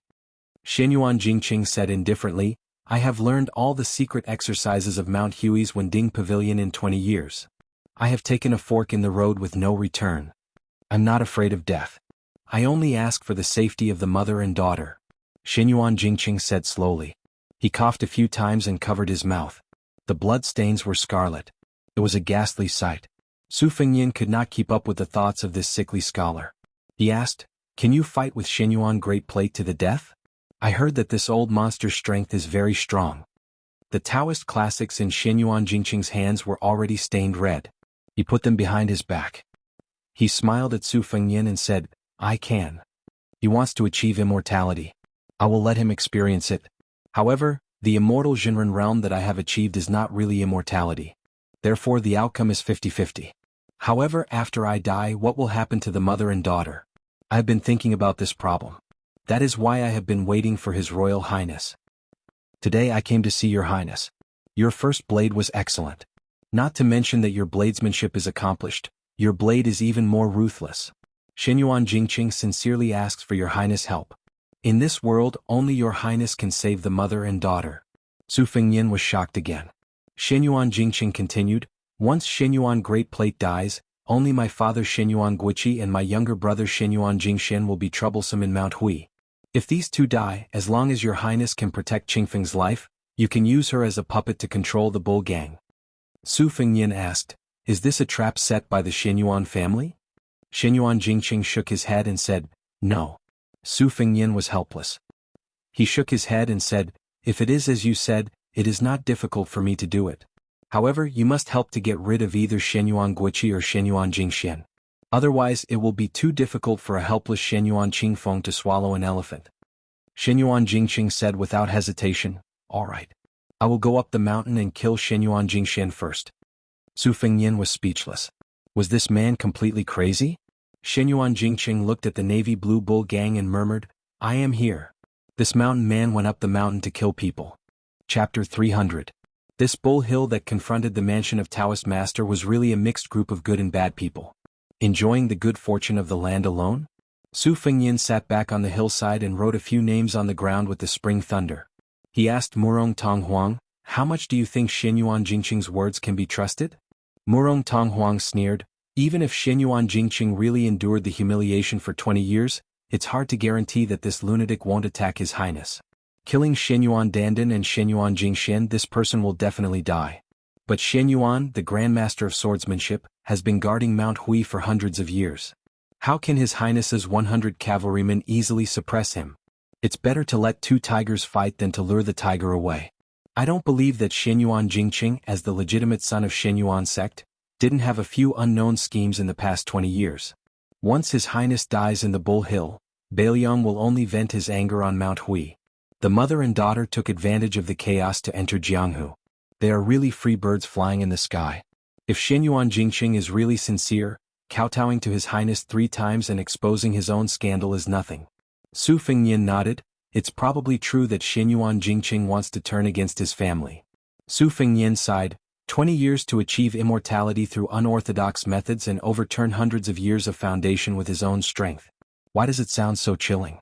S1: Xinyuan Jingqing said indifferently, I have learned all the secret exercises of Mount Hui's Wending Pavilion in 20 years. I have taken a fork in the road with no return. I'm not afraid of death. I only ask for the safety of the mother and daughter. Xinyuan Jingqing said slowly. He coughed a few times and covered his mouth. The blood stains were scarlet. It was a ghastly sight. Su Fengyin could not keep up with the thoughts of this sickly scholar. He asked, can you fight with Xinyuan Great Plate to the death? I heard that this old monster's strength is very strong. The Taoist classics in Xinyuan Jingqing's hands were already stained red. He put them behind his back. He smiled at Su Fengyin and said, I can. He wants to achieve immortality. I will let him experience it. However, the immortal Jinren realm that I have achieved is not really immortality. Therefore the outcome is 50-50. However, after I die, what will happen to the mother and daughter? I have been thinking about this problem. That is why I have been waiting for His Royal Highness. Today I came to see Your Highness. Your first blade was excellent. Not to mention that your bladesmanship is accomplished. Your blade is even more ruthless. Xinyuan Jingqing sincerely asks for Your Highness' help. In this world, only Your Highness can save the mother and daughter. Su Fengyin was shocked again. Xinyuan Jingqing continued, once Xinyuan Great Plate dies, only my father Xinyuan Guiqi and my younger brother Xinyuan Jingxian will be troublesome in Mount Hui. If these two die, as long as Your Highness can protect Qingfeng's life, you can use her as a puppet to control the bull gang. Su Fengyin asked, is this a trap set by the Xinyuan family? Xinyuan Jingqing shook his head and said, no. Su Fengyin was helpless. He shook his head and said, if it is as you said, it is not difficult for me to do it. However, you must help to get rid of either Xinyuan Guiqi or Xinyuan Jingxian. Otherwise it will be too difficult for a helpless Xinyuan Qingfeng to swallow an elephant. Xinyuan Jingqing said without hesitation, all right. I will go up the mountain and kill Xinyuan Jingxian first. Su Fengyin was speechless. Was this man completely crazy? Xinyuan Jingqing looked at the navy blue bull gang and murmured, I am here. This mountain man went up the mountain to kill people. Chapter 300. This bull hill that confronted the mansion of Taoist master was really a mixed group of good and bad people. Enjoying the good fortune of the land alone? Su Fengyin sat back on the hillside and wrote a few names on the ground with the spring thunder. He asked Murong Tonghuang, how much do you think Xinyuan Jingqing's words can be trusted? Murong Tonghuang sneered, even if Xinyuan Jingqing really endured the humiliation for 20 years, it's hard to guarantee that this lunatic won't attack His Highness. Killing Xinyuan Dandan and Xinyuan Jingxian, this person will definitely die. But Xinyuan, the Grandmaster of Swordsmanship, has been guarding Mount Hui for hundreds of years. How can His Highness's 100 cavalrymen easily suppress him? It's better to let two tigers fight than to lure the tiger away. I don't believe that Xinyuan Jingqing, as the legitimate son of Xinyuan sect, didn't have a few unknown schemes in the past 20 years. Once His Highness dies in the Bull Hill, Bailiang will only vent his anger on Mount Hui. The mother and daughter took advantage of the chaos to enter Jianghu. They are really free birds flying in the sky. If Xinyuan Jingqing is really sincere, kowtowing to His Highness 3 times and exposing his own scandal is nothing. Su Fengyin nodded, it's probably true that Xinyuan Jingqing wants to turn against his family. Su Fengyin sighed, 20 years to achieve immortality through unorthodox methods and overturn hundreds of years of foundation with his own strength. Why does it sound so chilling?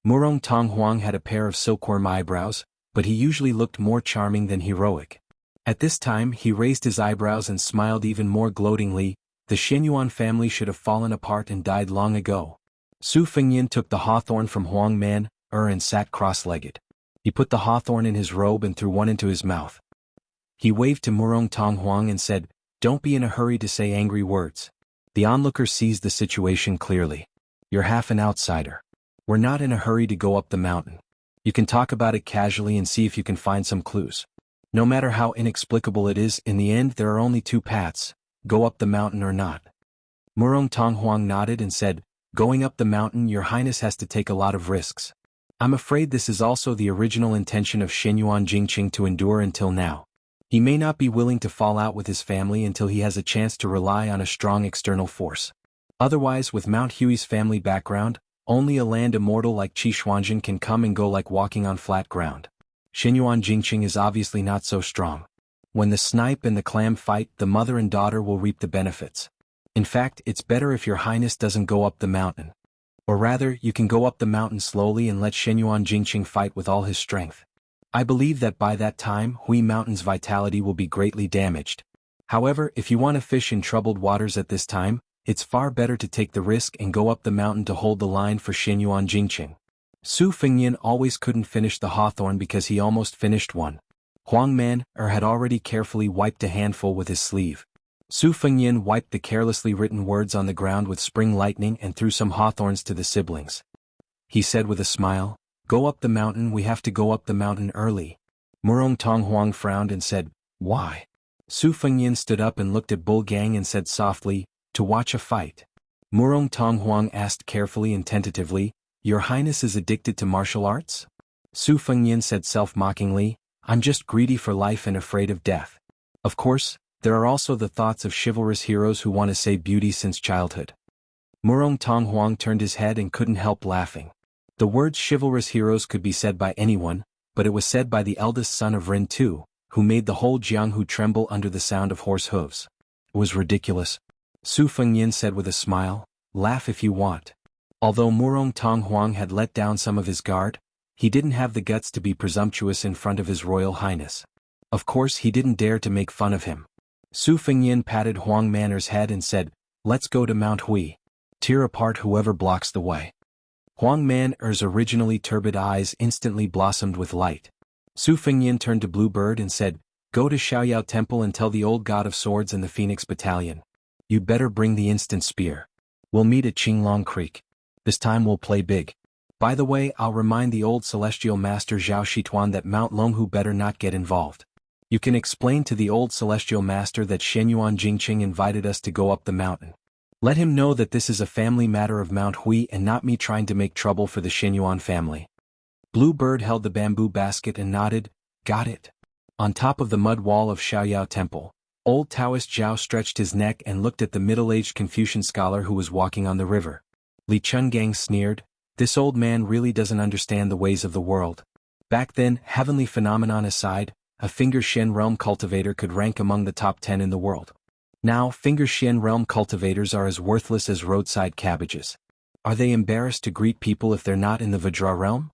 S1: Murong Tonghuang had a pair of silkworm eyebrows, but he usually looked more charming than heroic. At this time he raised his eyebrows and smiled even more gloatingly, the Xinyuan family should have fallen apart and died long ago. Su Fengyin took the hawthorn from Huang Man, and sat cross-legged. He put the hawthorn in his robe and threw one into his mouth. He waved to Murong Tonghuang and said, don't be in a hurry to say angry words. The onlooker sees the situation clearly. You're half an outsider. We're not in a hurry to go up the mountain. You can talk about it casually and see if you can find some clues. No matter how inexplicable it is, in the end there are only two paths, go up the mountain or not. Murong Tonghuang nodded and said, going up the mountain your highness has to take a lot of risks. I'm afraid this is also the original intention of Xianyuan Jingqing to endure until now. He may not be willing to fall out with his family until he has a chance to rely on a strong external force. Otherwise, with Mount Hui's family background, only a land immortal like Qi Xuanzhen can come and go like walking on flat ground. Xianyuan Jingqing is obviously not so strong. When the snipe and the clam fight, the mother and daughter will reap the benefits. In fact, it's better if your highness doesn't go up the mountain. Or rather, you can go up the mountain slowly and let Xianyuan Jingqing fight with all his strength. I believe that by that time, Hui Mountain's vitality will be greatly damaged. However, if you want to fish in troubled waters at this time, it's far better to take the risk and go up the mountain to hold the line for Xianyuan Jingqing. Su Fengyan always couldn't finish the hawthorn because he almost finished one. Huang Man had already carefully wiped a handful with his sleeve. Su Fengyan wiped the carelessly written words on the ground with spring lightning and threw some hawthorns to the siblings. He said with a smile, go up the mountain, we have to go up the mountain early. Murong Tonghuang frowned and said, why? Su Fengyan stood up and looked at Bull Gang and said softly, to watch a fight. Murong Tonghuang asked carefully and tentatively, your highness is addicted to martial arts? Su Fengyan said self-mockingly, I'm just greedy for life and afraid of death. Of course, there are also the thoughts of chivalrous heroes who want to say beauty since childhood. Murong Tonghuang turned his head and couldn't help laughing. The words chivalrous heroes could be said by anyone, but it was said by the eldest son of Ren too, who made the whole Jianghu tremble under the sound of horse hooves. It was ridiculous. Su Fengyan said with a smile, laugh if you want. Although Murong Tonghuang had let down some of his guard, he didn't have the guts to be presumptuous in front of his royal highness. Of course he didn't dare to make fun of him. Su Fengyan patted Huang Manor's head and said, let's go to Mount Hui. Tear apart whoever blocks the way. Huang Manor's originally turbid eyes instantly blossomed with light. Su Fengyan turned to Bluebird and said, go to Xiaoyao Temple and tell the old god of swords and the Phoenix Battalion. You'd better bring the instant spear. We'll meet at Qinglong Creek. This time we'll play big. By the way, I'll remind the old celestial master Zhao Shituan that Mount Longhu better not get involved. You can explain to the old celestial master that Xianyuan Jingqing invited us to go up the mountain. Let him know that this is a family matter of Mount Hui and not me trying to make trouble for the Xianyuan family. Bluebird held the bamboo basket and nodded, got it. On top of the mud wall of Xiaoyao Temple, old Taoist Zhao stretched his neck and looked at the middle-aged Confucian scholar who was walking on the river. Li Chungang sneered, this old man really doesn't understand the ways of the world. Back then, heavenly phenomenon aside, a Finger Shen realm cultivator could rank among the top 10 in the world. Now, Finger Shen realm cultivators are as worthless as roadside cabbages. Are they embarrassed to greet people if they're not in the Vajra realm?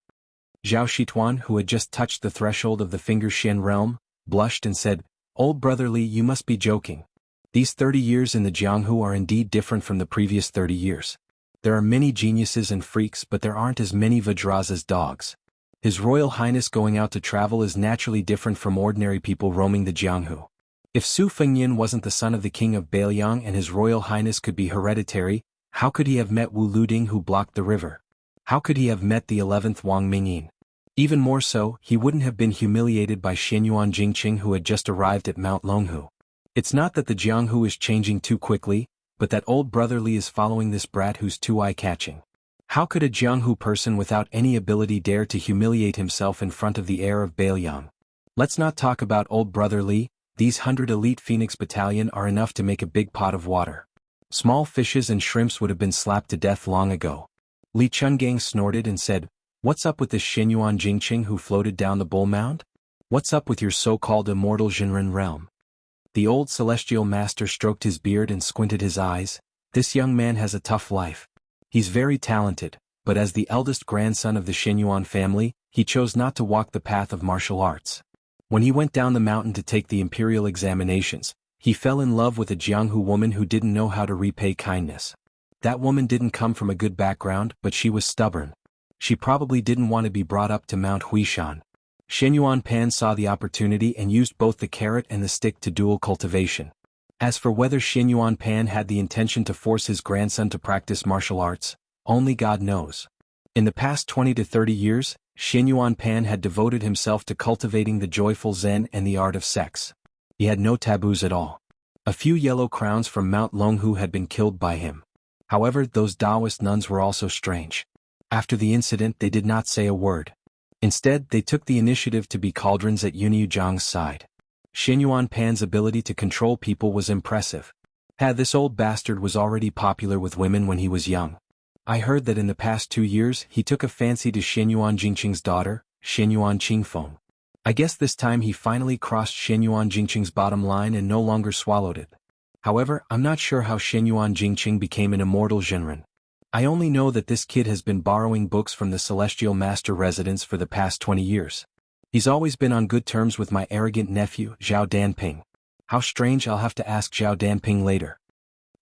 S1: Zhao Shituan, who had just touched the threshold of the Finger Shen realm, blushed and said, old brother Li, you must be joking. These 30 years in the Jianghu are indeed different from the previous 30 years. There are many geniuses and freaks, but there aren't as many Vajras as dogs. His Royal Highness going out to travel is naturally different from ordinary people roaming the Jianghu. If Su Fengyan wasn't the son of the king of Beiliang and his Royal Highness could be hereditary, how could he have met Wu Luding who blocked the river? How could he have met the 11th Wang Mingyin? Even more so, he wouldn't have been humiliated by Xianyuan Jingqing who had just arrived at Mount Longhu. It's not that the Jianghu is changing too quickly, but that old brother Li is following this brat who's too eye-catching. How could a Jianghu person without any ability dare to humiliate himself in front of the heir of Beiliang? Let's not talk about old brother Li, these 100 elite Phoenix Battalion are enough to make a big pot of water. Small fishes and shrimps would have been slapped to death long ago. Li Chungang snorted and said, what's up with this Xianyuan Jingqing who floated down the bull mound? What's up with your so-called immortal Zhenren realm? The old celestial master stroked his beard and squinted his eyes. This young man has a tough life. He's very talented, but as the eldest grandson of the Xianyuan family, he chose not to walk the path of martial arts. When he went down the mountain to take the imperial examinations, he fell in love with a Jianghu woman who didn't know how to repay kindness. That woman didn't come from a good background, but she was stubborn. She probably didn't want to be brought up to Mount Huishan. Xianyuan Pan saw the opportunity and used both the carrot and the stick to dual cultivation. As for whether Xianyuan Pan had the intention to force his grandson to practice martial arts, only God knows. In the past 20 to 30 years, Xianyuan Pan had devoted himself to cultivating the joyful Zen and the art of sex. He had no taboos at all. A few yellow crowns from Mount Longhu had been killed by him. However, those Taoist nuns were also strange. After the incident, they did not say a word. Instead, they took the initiative to be cauldrons at Yunyu Zhang's side. Xianyuan Pan's ability to control people was impressive. This old bastard was already popular with women when he was young. I heard that in the past 2 years he took a fancy to Xianyuan Jingqing's daughter, Xianyuan Qingfeng. I guess this time he finally crossed Xianyuan Jingqing's bottom line and no longer swallowed it. However, I'm not sure how Xianyuan Jingqing became an immortal Jinren. I only know that this kid has been borrowing books from the Celestial Master residence for the past 20 years. He's always been on good terms with my arrogant nephew, Zhao Danping. How strange, I'll have to ask Zhao Danping later.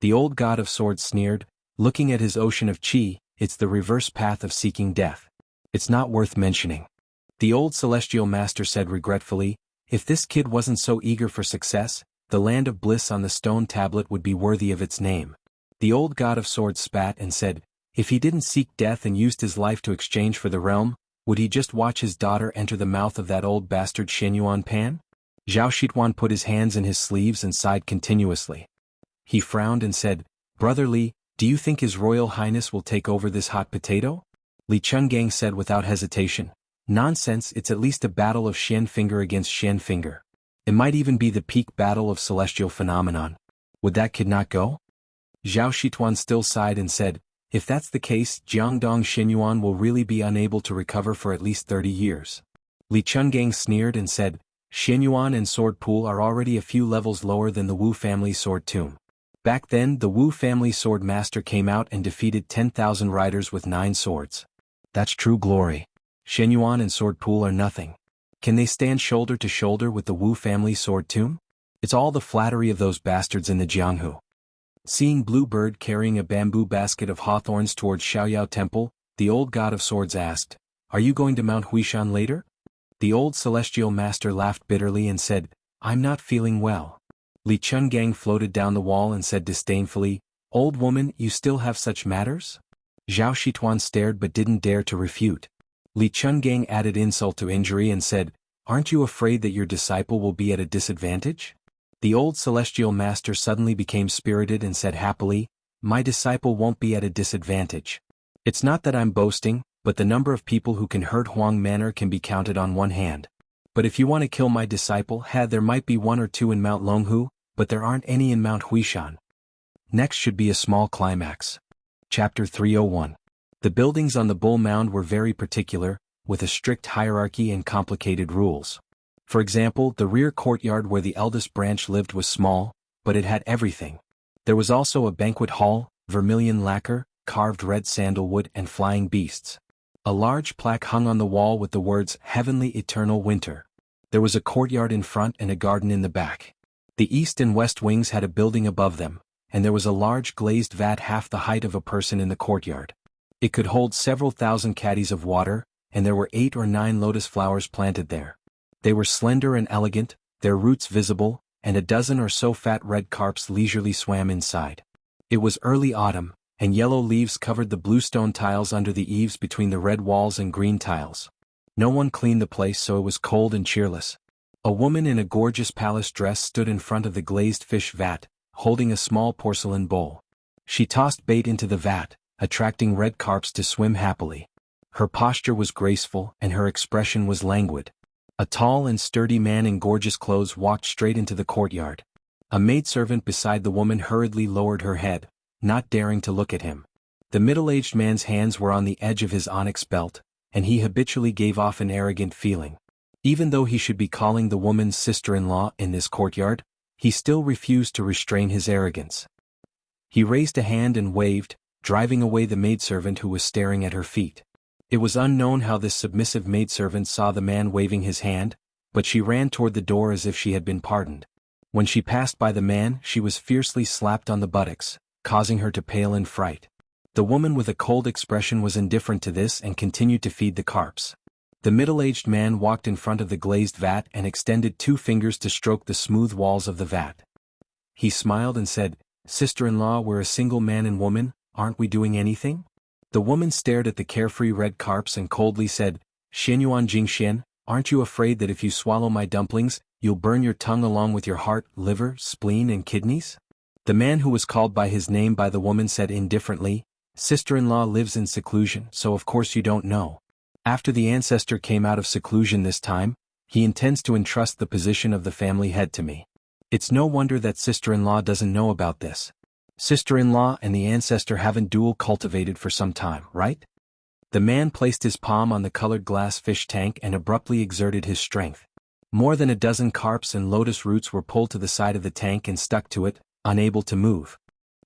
S1: The old god of swords sneered, looking at his ocean of qi. It's the reverse path of seeking death. It's not worth mentioning. The old celestial master said regretfully, if this kid wasn't so eager for success, the land of bliss on the stone tablet would be worthy of its name. The old god of swords spat and said, if he didn't seek death and used his life to exchange for the realm, would he just watch his daughter enter the mouth of that old bastard Xianyuan Pan? Zhao Shituan put his hands in his sleeves and sighed continuously. He frowned and said, Brother Li, do you think His Royal Highness will take over this hot potato? Li Chungang said without hesitation, nonsense, it's at least a battle of Xian Finger against Xian Finger. It might even be the peak battle of celestial phenomenon. Would that kid not go? Zhao Shituan still sighed and said, if that's the case, Jiangdong Xianyuan will really be unable to recover for at least 30 years. Li Chungang sneered and said, Xianyuan and Sword Pool are already a few levels lower than the Wu family sword tomb. Back then, the Wu family sword master came out and defeated 10,000 riders with 9 swords. That's true glory. Xianyuan and Sword Pool are nothing. Can they stand shoulder to shoulder with the Wu family sword tomb? It's all the flattery of those bastards in the Jianghu. Seeing Blue Bird carrying a bamboo basket of hawthorns towards Xiaoyao Temple, the old god of swords asked, are you going to Mount Huishan later? The old celestial master laughed bitterly and said, I'm not feeling well. Li Chungang floated down the wall and said disdainfully, old woman, you still have such matters? Zhao Shituan stared but didn't dare to refute. Li Chungang added insult to injury and said, aren't you afraid that your disciple will be at a disadvantage? The old celestial master suddenly became spirited and said happily, my disciple won't be at a disadvantage. It's not that I'm boasting, but the number of people who can hurt Huang Manor can be counted on one hand. But if you want to kill my disciple, there might be 1 or 2 in Mount Longhu, but there aren't any in Mount Huishan. Next should be a small climax. Chapter 301. The buildings on the Bull Mound were very particular, with a strict hierarchy and complicated rules. For example, the rear courtyard where the eldest branch lived was small, but it had everything. There was also a banquet hall, vermilion lacquer, carved red sandalwood and flying beasts. A large plaque hung on the wall with the words, Heavenly Eternal Winter. There was a courtyard in front and a garden in the back. The east and west wings had a building above them, and there was a large glazed vat half the height of a person in the courtyard. It could hold several thousand caddies of water, and there were 8 or 9 lotus flowers planted there. They were slender and elegant, their roots visible, and a dozen or so fat red carps leisurely swam inside. It was early autumn, and yellow leaves covered the bluestone tiles under the eaves between the red walls and green tiles. No one cleaned the place, so it was cold and cheerless. A woman in a gorgeous palace dress stood in front of the glazed fish vat, holding a small porcelain bowl. She tossed bait into the vat, attracting red carps to swim happily. Her posture was graceful and her expression was languid. A tall and sturdy man in gorgeous clothes walked straight into the courtyard. A maidservant beside the woman hurriedly lowered her head, not daring to look at him. The middle-aged man's hands were on the edge of his onyx belt, and he habitually gave off an arrogant feeling. Even though he should be calling the woman's sister-in-law in this courtyard, he still refused to restrain his arrogance. He raised a hand and waved, driving away the maidservant who was staring at her feet. It was unknown how this submissive maidservant saw the man waving his hand, but she ran toward the door as if she had been pardoned. When she passed by the man, she was fiercely slapped on the buttocks, causing her to pale in fright. The woman with a cold expression was indifferent to this and continued to feed the carps. The middle-aged man walked in front of the glazed vat and extended 2 fingers to stroke the smooth walls of the vat. He smiled and said, Sister-in-law, we're a single man and woman, aren't we doing anything? The woman stared at the carefree red carps and coldly said, Xianyuan Jingxian, aren't you afraid that if you swallow my dumplings, you'll burn your tongue along with your heart, liver, spleen and kidneys? The man who was called by his name by the woman said indifferently, Sister-in-law lives in seclusion, so of course you don't know. After the ancestor came out of seclusion this time, he intends to entrust the position of the family head to me. It's no wonder that sister-in-law doesn't know about this. Sister-in-law and the ancestor haven't dual cultivated for some time, right? The man placed his palm on the colored glass fish tank and abruptly exerted his strength. More than a dozen carps and lotus roots were pulled to the side of the tank and stuck to it, unable to move.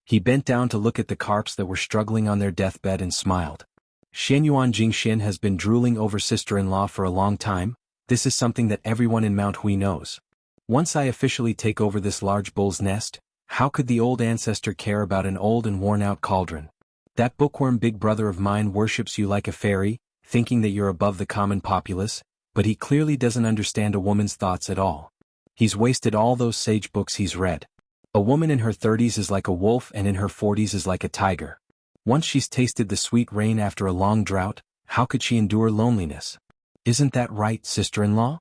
S1: He bent down to look at the carps that were struggling on their deathbed and smiled. Xianyuan Jingxian has been drooling over sister-in-law for a long time. This is something that everyone in Mount Hui knows. Once I officially take over this large bull's nest, how could the old ancestor care about an old and worn-out cauldron? That bookworm big brother of mine worships you like a fairy, thinking that you're above the common populace, but he clearly doesn't understand a woman's thoughts at all. He's wasted all those sage books he's read. A woman in her 30s is like a wolf and in her 40s is like a tiger. Once she's tasted the sweet rain after a long drought, how could she endure loneliness? Isn't that right, sister-in-law?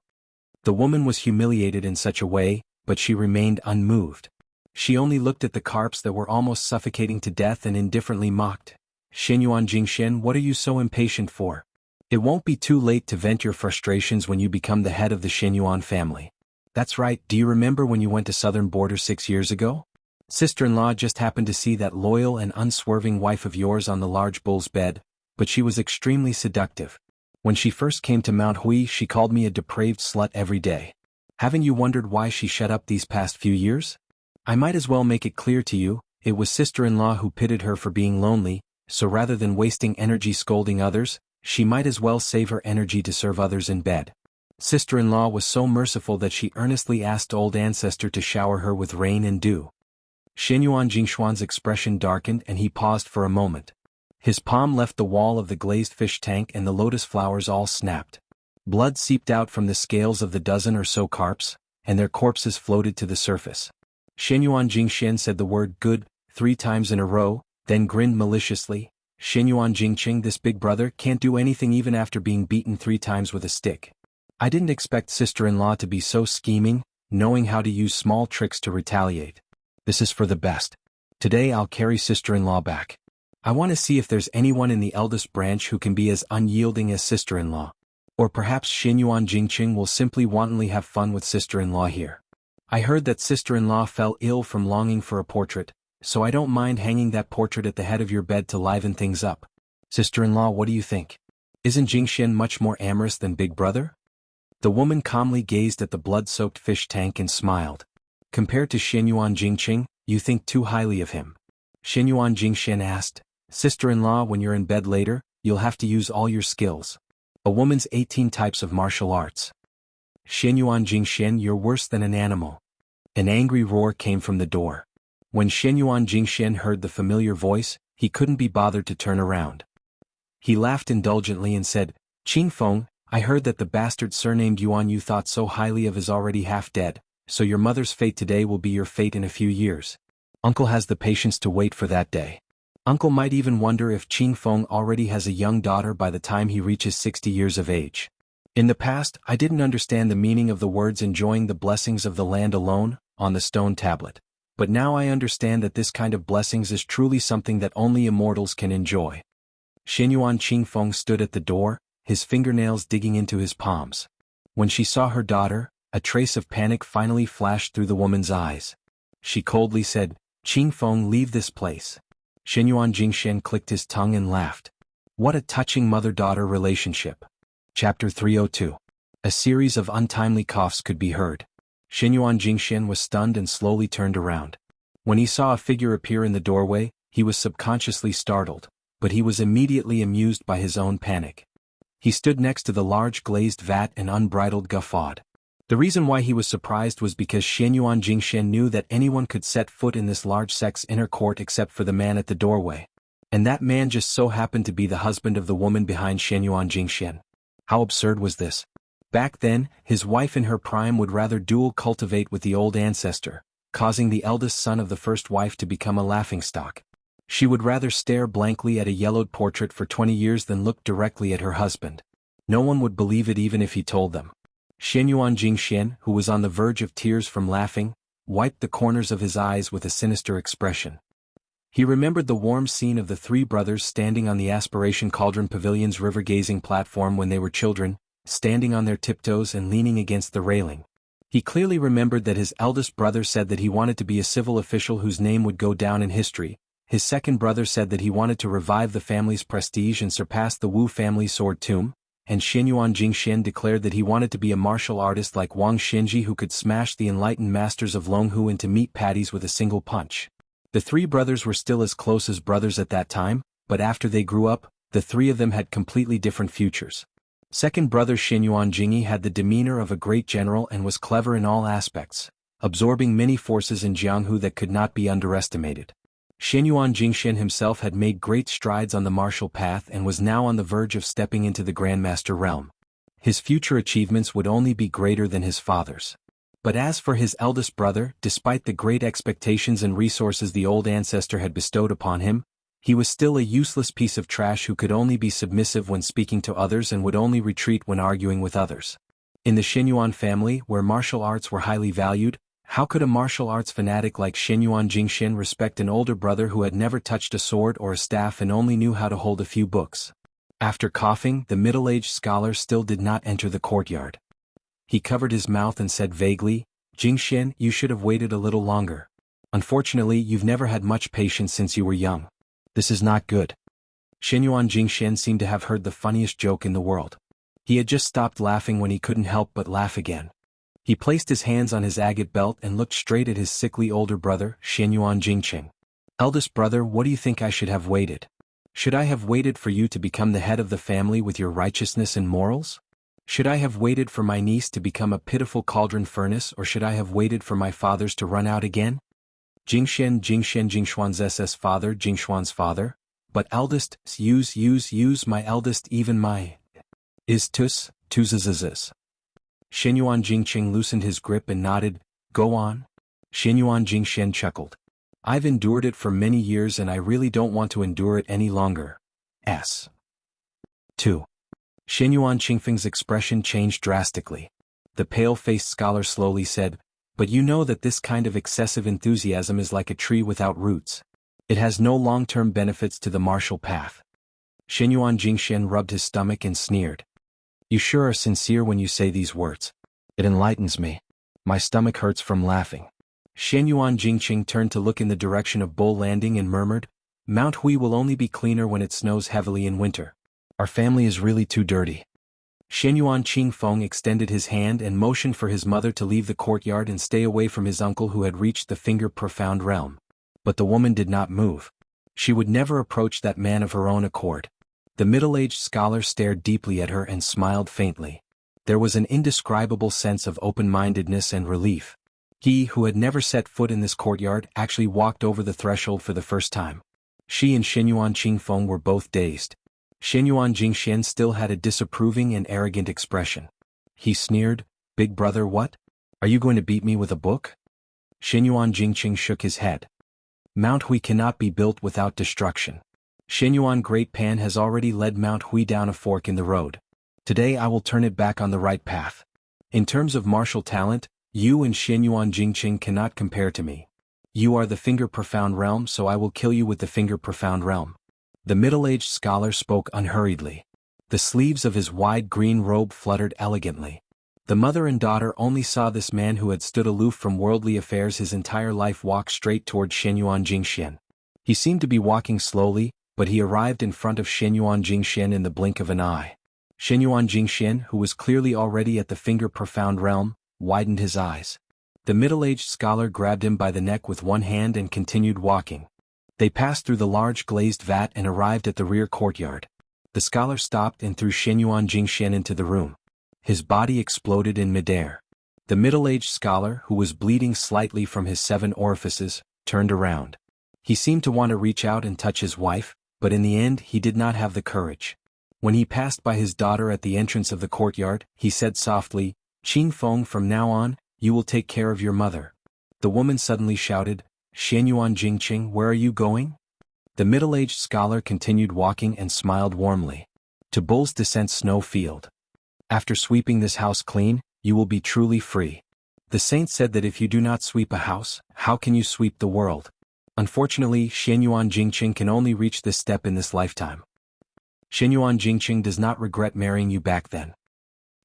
S1: The woman was humiliated in such a way, but she remained unmoved. She only looked at the carps that were almost suffocating to death and indifferently mocked. Xianyuan Jingxian, what are you so impatient for? It won't be too late to vent your frustrations when you become the head of the Xianyuan family. That's right, do you remember when you went to southern border 6 years ago? Sister-in-law just happened to see that loyal and unswerving wife of yours on the large bull's bed, but she was extremely seductive. When she first came to Mount Hui, she called me a depraved slut every day. Haven't you wondered why she shut up these past few years? I might as well make it clear to you, it was sister-in-law who pitied her for being lonely, so rather than wasting energy scolding others, she might as well save her energy to serve others in bed. Sister-in-law was so merciful that she earnestly asked old ancestor to shower her with rain and dew. Xianyuan Jingxuan's expression darkened and he paused for a moment. His palm left the wall of the glazed fish tank and the lotus flowers all snapped. Blood seeped out from the scales of the dozen or so carps, and their corpses floated to the surface. Xianyuan Jingxian said the word good 3 times in a row, then grinned maliciously. Xianyuan Jingqing, this big brother can't do anything even after being beaten 3 times with a stick. I didn't expect sister-in-law to be so scheming, knowing how to use small tricks to retaliate. This is for the best. Today I'll carry sister-in-law back. I want to see if there's anyone in the eldest branch who can be as unyielding as sister-in-law. Or perhaps Xianyuan Jingqing will simply wantonly have fun with sister-in-law here. I heard that sister-in-law fell ill from longing for a portrait, so I don't mind hanging that portrait at the head of your bed to liven things up. Sister-in-law, what do you think? Isn't Jingxian much more amorous than big brother? The woman calmly gazed at the blood-soaked fish tank and smiled. Compared to Xianyuan Jingqing, you think too highly of him. Xianyuan Jingxian asked, Sister-in-law, when you're in bed later, you'll have to use all your skills. A woman's 18 types of martial arts. Xianyuan Jingxian, you're worse than an animal. An angry roar came from the door. When Xianyuan Jingxian heard the familiar voice, he couldn't be bothered to turn around. He laughed indulgently and said, Qingfeng, I heard that the bastard surnamed Yuan you thought so highly of is already half dead, so your mother's fate today will be your fate in a few years. Uncle has the patience to wait for that day. Uncle might even wonder if Qingfeng already has a young daughter by the time he reaches 60 years of age. In the past, I didn't understand the meaning of the words enjoying the blessings of the land alone, on the stone tablet. But now I understand that this kind of blessings is truly something that only immortals can enjoy. Xianyuan Qingfeng stood at the door, his fingernails digging into his palms. When she saw her daughter, a trace of panic finally flashed through the woman's eyes. She coldly said, Qingfeng, leave this place. Xianyuan Jingxian clicked his tongue and laughed. What a touching mother-daughter relationship. Chapter 302. A series of untimely coughs could be heard. Xianyuan Jingxian was stunned and slowly turned around. When he saw a figure appear in the doorway, he was subconsciously startled, but he was immediately amused by his own panic. He stood next to the large glazed vat and unbridled guffawed. The reason why he was surprised was because Xianyuan Jingxian knew that anyone could set foot in this large sect's inner court except for the man at the doorway. And that man just so happened to be the husband of the woman behind Xianyuan Jingxian. How absurd was this? Back then, his wife in her prime would rather dual cultivate with the old ancestor, causing the eldest son of the first wife to become a laughingstock. She would rather stare blankly at a yellowed portrait for 20 years than look directly at her husband. No one would believe it even if he told them. Xianyuan Jingxian, who was on the verge of tears from laughing, wiped the corners of his eyes with a sinister expression. He remembered the warm scene of the three brothers standing on the Aspiration Cauldron Pavilion's river-gazing platform when they were children, standing on their tiptoes and leaning against the railing. He clearly remembered that his eldest brother said that he wanted to be a civil official whose name would go down in history. His second brother said that he wanted to revive the family's prestige and surpass the Wu family sword tomb, and Xianyuan Jingxian declared that he wanted to be a martial artist like Wang Xinji who could smash the enlightened masters of Longhu into meat patties with a single punch. The three brothers were still as close as brothers at that time, but after they grew up, the three of them had completely different futures. Second brother Xianyuan Jingyi had the demeanor of a great general and was clever in all aspects, absorbing many forces in Jianghu that could not be underestimated. Xianyuan Jingxian himself had made great strides on the martial path and was now on the verge of stepping into the Grandmaster realm. His future achievements would only be greater than his father's. But as for his eldest brother, despite the great expectations and resources the old ancestor had bestowed upon him, he was still a useless piece of trash who could only be submissive when speaking to others and would only retreat when arguing with others. In the Xianyuan family, where martial arts were highly valued, how could a martial arts fanatic like Xianyuan Jingxian respect an older brother who had never touched a sword or a staff and only knew how to hold a few books? After coughing, the middle-aged scholar still did not enter the courtyard. He covered his mouth and said vaguely, "Jingxian, you should have waited a little longer. Unfortunately, you've never had much patience since you were young. This is not good." Xianyuan Jingxian seemed to have heard the funniest joke in the world. He had just stopped laughing when he couldn't help but laugh again. He placed his hands on his agate belt and looked straight at his sickly older brother, Xianyuan Jingqing. "Eldest brother, what do you think I should have waited? Should I have waited for you to become the head of the family with your righteousness and morals? Should I have waited for my niece to become a pitiful cauldron furnace, or should I have waited for my fathers to run out again?" Jingxian Jingshuan's father, Jingshuan's father, but eldest, use my eldest, even my is tus Xianyuan Jingqing loosened his grip and nodded. "Go on." Xianyuan Jingxian chuckled. "I've endured it for many years and I really don't want to endure it any longer. 2. Xianyuan Qingfeng's expression changed drastically. The pale-faced scholar slowly said, "But you know that this kind of excessive enthusiasm is like a tree without roots. It has no long-term benefits to the martial path." Xianyuan Jingxian rubbed his stomach and sneered. "You sure are sincere when you say these words. It enlightens me. My stomach hurts from laughing." Xianyuan Jingqing turned to look in the direction of Bull Landing and murmured, "Mount Hui will only be cleaner when it snows heavily in winter. Our family is really too dirty." Xianyuan Qingfeng extended his hand and motioned for his mother to leave the courtyard and stay away from his uncle who had reached the finger-profound realm. But the woman did not move. She would never approach that man of her own accord. The middle-aged scholar stared deeply at her and smiled faintly. There was an indescribable sense of open-mindedness and relief. He, who had never set foot in this courtyard, actually walked over the threshold for the first time. She and Xianyuan Qingfeng were both dazed. Xianyuan Jingxian still had a disapproving and arrogant expression. He sneered, "Big brother, what? Are you going to beat me with a book?" Xianyuan Jingqing shook his head. "Mount Hui cannot be built without destruction. Xianyuan Great Pan has already led Mount Hui down a fork in the road. Today I will turn it back on the right path. In terms of martial talent, you and Xianyuan Jingqing cannot compare to me. You are the finger-profound realm, so I will kill you with the finger-profound realm." The middle-aged scholar spoke unhurriedly. The sleeves of his wide green robe fluttered elegantly. The mother and daughter only saw this man who had stood aloof from worldly affairs his entire life walk straight toward Xianyuan Jingxian. He seemed to be walking slowly, but he arrived in front of Xianyuan Jingxian in the blink of an eye. Xianyuan Jingxian, who was clearly already at the finger-profound realm, widened his eyes. The middle-aged scholar grabbed him by the neck with one hand and continued walking. They passed through the large glazed vat and arrived at the rear courtyard. The scholar stopped and threw Xianyuan Jingxian into the room. His body exploded in midair. The middle-aged scholar, who was bleeding slightly from his 7 orifices, turned around. He seemed to want to reach out and touch his wife, but in the end he did not have the courage. When he passed by his daughter at the entrance of the courtyard, he said softly, "Qingfeng, from now on, you will take care of your mother." The woman suddenly shouted, "Xianyuan Jingqing, where are you going?" The middle-aged scholar continued walking and smiled warmly. To Bull's Descent Snow Field. After sweeping this house clean, you will be truly free. The saint said that if you do not sweep a house, how can you sweep the world? Unfortunately, Xianyuan Jingqing can only reach this step in this lifetime. Xianyuan Jingqing does not regret marrying you back then.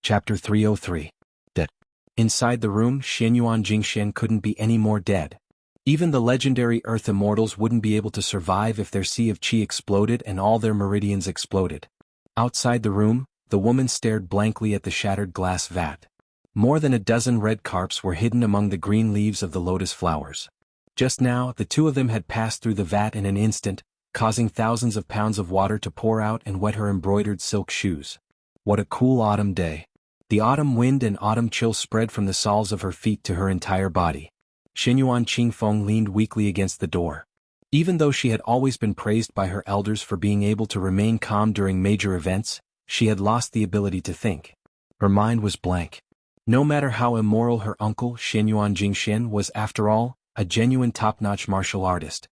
S1: Chapter 303. Dead. Inside the room, Xianyuan Jingqian couldn't be any more dead. Even the legendary Earth Immortals wouldn't be able to survive if their sea of qi exploded and all their meridians exploded. Outside the room, the woman stared blankly at the shattered glass vat. More than a dozen red carps were hidden among the green leaves of the lotus flowers. Just now, the two of them had passed through the vat in an instant, causing thousands of pounds of water to pour out and wet her embroidered silk shoes. What a cool autumn day. The autumn wind and autumn chill spread from the soles of her feet to her entire body. Xianyuan Qingfeng leaned weakly against the door. Even though she had always been praised by her elders for being able to remain calm during major events, she had lost the ability to think. Her mind was blank. No matter how immoral her uncle Xianyuan Jingxian was, after all, a genuine top-notch martial artist.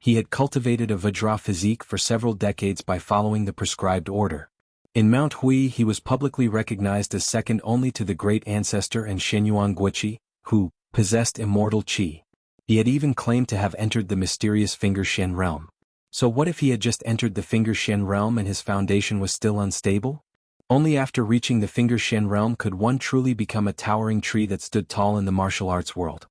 S1: He had cultivated a Vajra physique for several decades by following the prescribed order. In Mount Hui he was publicly recognized as second only to the great ancestor and Shenyuan Guiqi, who possessed immortal qi. He had even claimed to have entered the mysterious Finger Shen realm. So what if he had just entered the Finger Shen realm and his foundation was still unstable? Only after reaching the Finger Shen realm could one truly become a towering tree that stood tall in the martial arts world.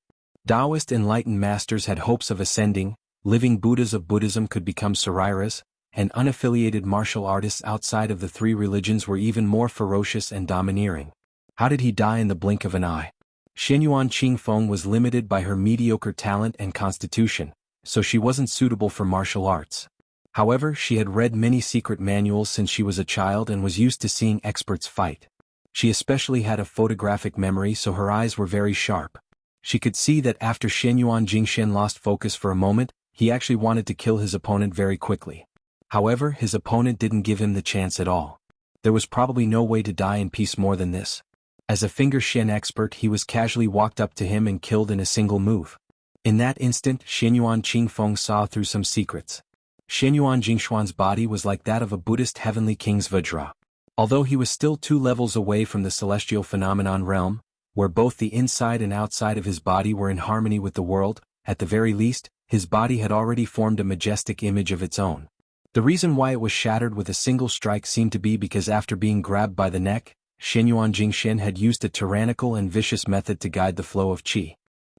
S1: Taoist enlightened masters had hopes of ascending, living Buddhas of Buddhism could become Sariras, and unaffiliated martial artists outside of the three religions were even more ferocious and domineering. How did he die in the blink of an eye? Xianyuan Qingfeng was limited by her mediocre talent and constitution, so she wasn't suitable for martial arts. However, she had read many secret manuals since she was a child and was used to seeing experts fight. She especially had a photographic memory, so her eyes were very sharp. She could see that after Xianyuan Jingxian lost focus for a moment, he actually wanted to kill his opponent very quickly. However, his opponent didn't give him the chance at all. There was probably no way to die in peace more than this. As a Finger Shen expert, he was casually walked up to him and killed in a single move. In that instant, Xianyuan Qingfeng saw through some secrets. Xianyuan Jingxuan's body was like that of a Buddhist heavenly king's Vajra. Although he was still 2 levels away from the celestial phenomenon realm, where both the inside and outside of his body were in harmony with the world, at the very least, his body had already formed a majestic image of its own. The reason why it was shattered with a single strike seemed to be because after being grabbed by the neck, Xianyuan Jingxian had used a tyrannical and vicious method to guide the flow of qi.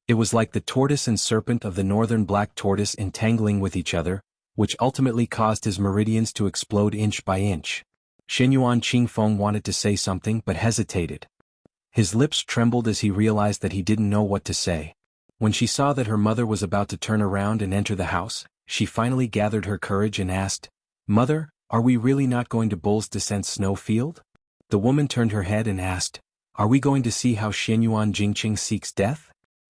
S1: It was like the tortoise and serpent of the northern black tortoise entangling with each other, which ultimately caused his meridians to explode inch by inch. Xianyuan Qingfeng wanted to say something but hesitated. His lips trembled as he realized that he didn't know what to say. When she saw that her mother was about to turn around and enter the house, she finally gathered her courage and asked, "Mother, are we really not going to Bull's Descent Snowfield?" The woman turned her head and asked, "Are we going to see how Xianyuan Jingqing seeks death?"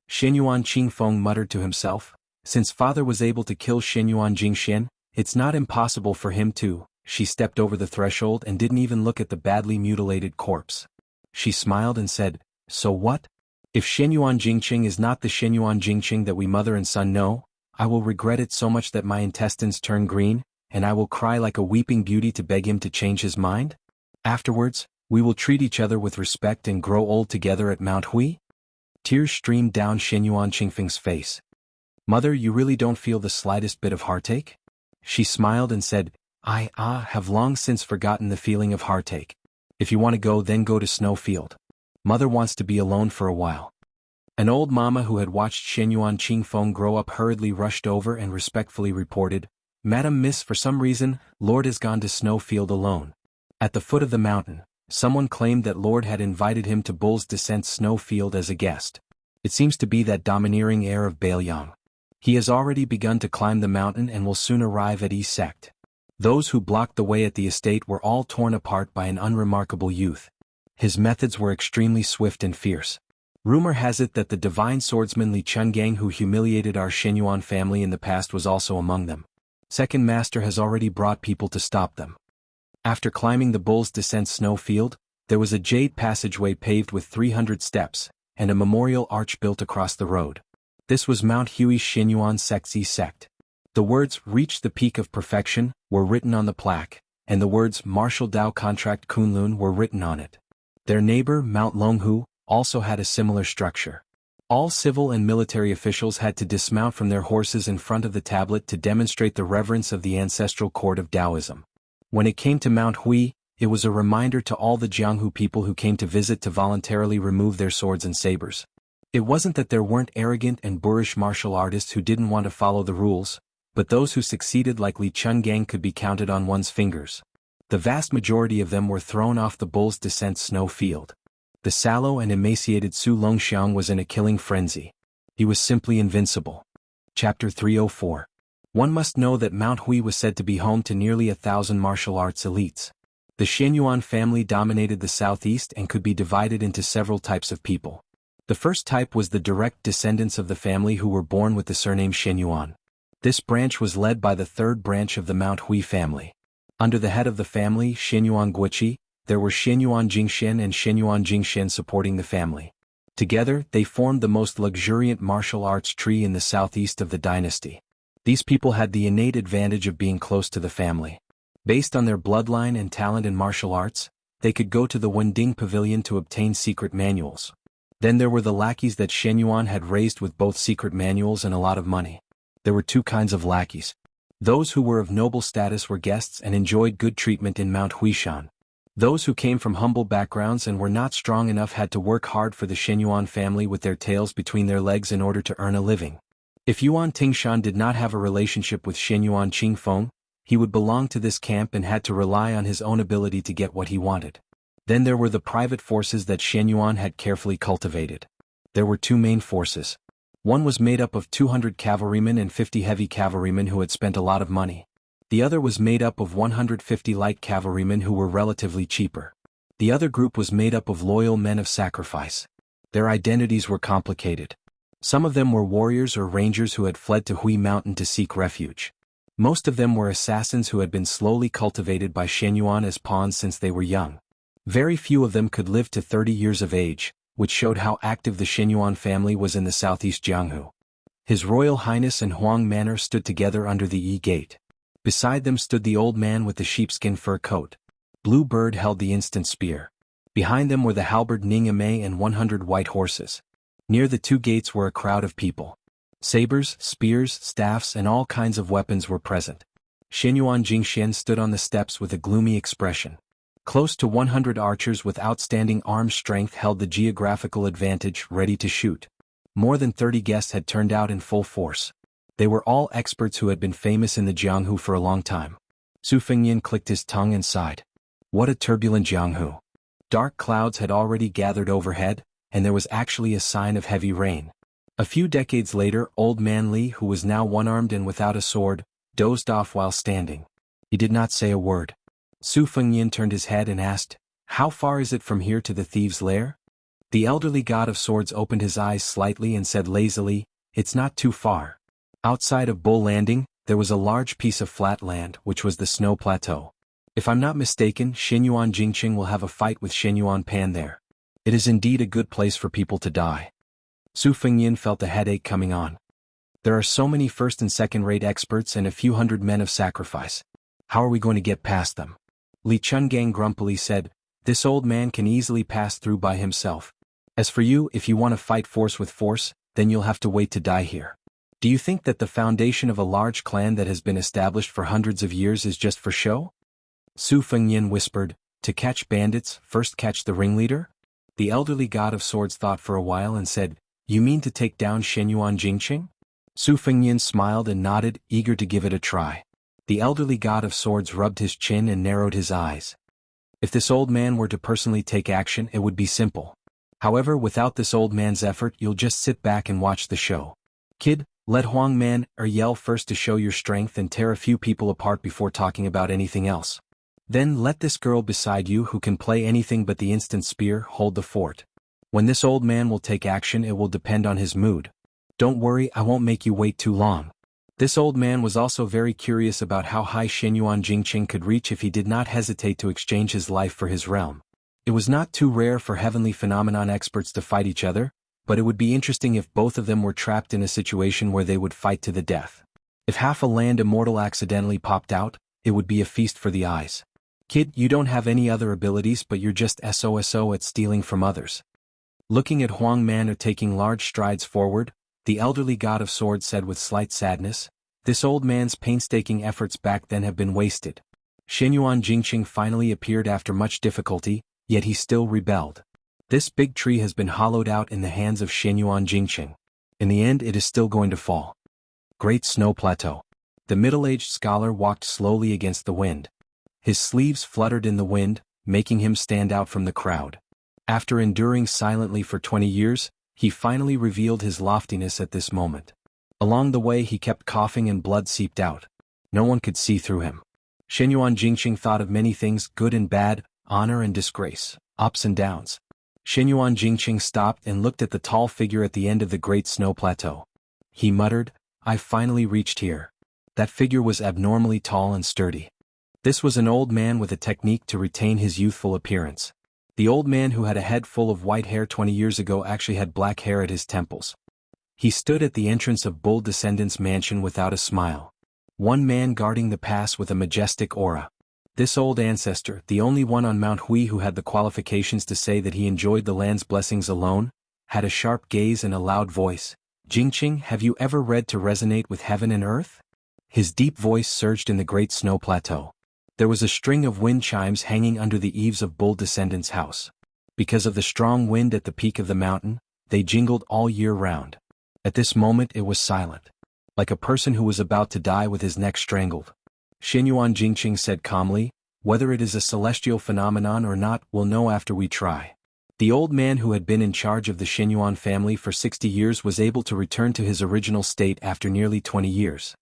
S1: Xianyuan Qingfeng muttered to himself, "Since father was able to kill Xianyuan Jingxian, it's not impossible for him to." She stepped over the threshold and didn't even look at the badly mutilated corpse. She smiled and said, "So what? If Xianyuan Jingqing is not the Xianyuan Jingqing that we mother and son know, I will regret it so much that my intestines turn green, and I will cry like a weeping beauty to beg him to change his mind. Afterwards, we will treat each other with respect and grow old together at Mount Hui." Tears streamed down Xianyuan Qingfeng's face. "Mother, you really don't feel the slightest bit of heartache?" She smiled and said, I have long since forgotten the feeling of heartache. If you want to go, then go to Snowfield. Mother wants to be alone for a while." An old mama who had watched Xianyuan Qingfeng grow up hurriedly rushed over and respectfully reported, "Madam Miss, for some reason, Lord has gone to Snowfield alone." At the foot of the mountain, someone claimed that Lord had invited him to Bull's Descent Snowfield as a guest. It seems to be that domineering heir of Baelyang. He has already begun to climb the mountain and will soon arrive at East Sect. Those who blocked the way at the estate were all torn apart by an unremarkable youth. His methods were extremely swift and fierce. Rumor has it that the divine swordsman Li Chungang who humiliated our Xianyuan family in the past was also among them. Second Master has already brought people to stop them. After climbing the Bull's Descent Snowfield, there was a jade passageway paved with 300 steps, and a memorial arch built across the road. This was Mount Hui's Xianyuan Sect's sect. The words "Reach the Peak of Perfection" were written on the plaque, and the words "Martial Dao Contract Kunlun" were written on it. Their neighbor, Mount Longhu, also had a similar structure. All civil and military officials had to dismount from their horses in front of the tablet to demonstrate the reverence of the ancestral court of Taoism. When it came to Mount Hui, it was a reminder to all the Jianghu people who came to visit to voluntarily remove their swords and sabers. It wasn't that there weren't arrogant and boorish martial artists who didn't want to follow the rules, but those who succeeded like Li Chungang could be counted on one's fingers. The vast majority of them were thrown off the Bull's Descent snow field. The sallow and emaciated Su Longxiang was in a killing frenzy. He was simply invincible. Chapter 304. One must know that Mount Hui was said to be home to nearly 1,000 martial arts elites. The Xianyuan family dominated the southeast and could be divided into several types of people. The first type was the direct descendants of the family who were born with the surname Xianyuan. This branch was led by the third branch of the Mount Hui family. Under the head of the family, Xianyuan Guiqi, there were Xianyuan Jingxian and Xianyuan Jingxian supporting the family. Together, they formed the most luxuriant martial arts tree in the southeast of the dynasty. These people had the innate advantage of being close to the family. Based on their bloodline and talent in martial arts, they could go to the Wending Pavilion to obtain secret manuals. Then there were the lackeys that Xianyuan had raised with both secret manuals and a lot of money. There were two kinds of lackeys. Those who were of noble status were guests and enjoyed good treatment in Mount Huishan. Those who came from humble backgrounds and were not strong enough had to work hard for the Xianyuan family with their tails between their legs in order to earn a living. If Yuan Tingshan did not have a relationship with Xianyuan Qingfeng, he would belong to this camp and had to rely on his own ability to get what he wanted. Then there were the private forces that Xianyuan had carefully cultivated. There were two main forces. One was made up of 200 cavalrymen and 50 heavy cavalrymen who had spent a lot of money. The other was made up of 150 light cavalrymen who were relatively cheaper. The other group was made up of loyal men of sacrifice. Their identities were complicated. Some of them were warriors or rangers who had fled to Hui Mountain to seek refuge. Most of them were assassins who had been slowly cultivated by Xianyuan as pawns since they were young. Very few of them could live to 30 years of age, which showed how active the Xianyuan family was in the southeast Jianghu. His Royal Highness and Huang Manor stood together under the Yi Gate. Beside them stood the old man with the sheepskin fur coat. Blue Bird held the instant spear. Behind them were the halberd Ningame and 100 white horses. Near the two gates were a crowd of people. Sabers, spears, staffs and all kinds of weapons were present. Xianyuan Jingxian stood on the steps with a gloomy expression. Close to 100 archers with outstanding arm strength held the geographical advantage, ready to shoot. More than 30 guests had turned out in full force. They were all experts who had been famous in the Jianghu for a long time. Su Fengyan clicked his tongue and sighed. What a turbulent Jianghu. Dark clouds had already gathered overhead, and there was actually a sign of heavy rain. A few decades later, old man Li, who was now one-armed and without a sword, dozed off while standing. He did not say a word. Su Fengyan turned his head and asked, "How far is it from here to the thieves' lair?" The elderly god of swords opened his eyes slightly and said lazily, "It's not too far." Outside of Bull Landing, there was a large piece of flat land, which was the snow plateau. If I'm not mistaken, Xianyuan Jingqing will have a fight with Xianyuan Pan there. It is indeed a good place for people to die. Su Fengyan felt a headache coming on. There are so many first and second-rate experts and a few hundred men of sacrifice. How are we going to get past them? Li Chungang grumpily said, "This old man can easily pass through by himself. As for you, if you want to fight force with force, then you'll have to wait to die here. Do you think that the foundation of a large clan that has been established for hundreds of years is just for show?" Su Fengyan whispered, "To catch bandits, first catch the ringleader?" The elderly god of swords thought for a while and said, "You mean to take down Xianyuan Jingqing?" Su Fengyan smiled and nodded, eager to give it a try. The elderly god of swords rubbed his chin and narrowed his eyes. If this old man were to personally take action, it would be simple. However, without this old man's effort, you'll just sit back and watch the show. Kid, let Huang Man yell first to show your strength and tear a few people apart before talking about anything else. Then let this girl beside you who can play anything but the instant spear hold the fort. When this old man will take action, it will depend on his mood. Don't worry, I won't make you wait too long. This old man was also very curious about how high Xianyuan Jingqing could reach if he did not hesitate to exchange his life for his realm. It was not too rare for heavenly phenomenon experts to fight each other, but it would be interesting if both of them were trapped in a situation where they would fight to the death. If half a land immortal accidentally popped out, it would be a feast for the eyes. Kid, you don't have any other abilities but you're just SOSO at stealing from others. Looking at Huang Man taking large strides forward, the elderly god of swords said with slight sadness, "This old man's painstaking efforts back then have been wasted." Shenyuan Jingqing finally appeared after much difficulty, yet he still rebelled. This big tree has been hollowed out in the hands of Shenyuan Jingqing. In the end it is still going to fall. Great Snow Plateau. The middle-aged scholar walked slowly against the wind. His sleeves fluttered in the wind, making him stand out from the crowd. After enduring silently for 20 years, he finally revealed his loftiness at this moment. Along the way he kept coughing and blood seeped out. No one could see through him. Shenyuan Jingqing thought of many things, good and bad, honor and disgrace, ups and downs. Shenyuan Jingqing stopped and looked at the tall figure at the end of the Great Snow Plateau. He muttered, "I finally reached here." That figure was abnormally tall and sturdy. This was an old man with a technique to retain his youthful appearance. The old man who had a head full of white hair 20 years ago actually had black hair at his temples. He stood at the entrance of Bull Descendants' mansion without a smile. One man guarding the pass with a majestic aura. This old ancestor, the only one on Mount Hui who had the qualifications to say that he enjoyed the land's blessings alone, had a sharp gaze and a loud voice. "Jingqing, have you ever read to resonate with heaven and earth?" His deep voice surged in the Great Snow Plateau. There was a string of wind chimes hanging under the eaves of Bull Descendants' house. Because of the strong wind at the peak of the mountain, they jingled all year round. At this moment it was silent. Like a person who was about to die with his neck strangled. Shenyuan Jingqing said calmly, "Whether it is a celestial phenomenon or not, we'll know after we try." The old man who had been in charge of the Shenyuan family for 60 years was able to return to his original state after nearly 20 years.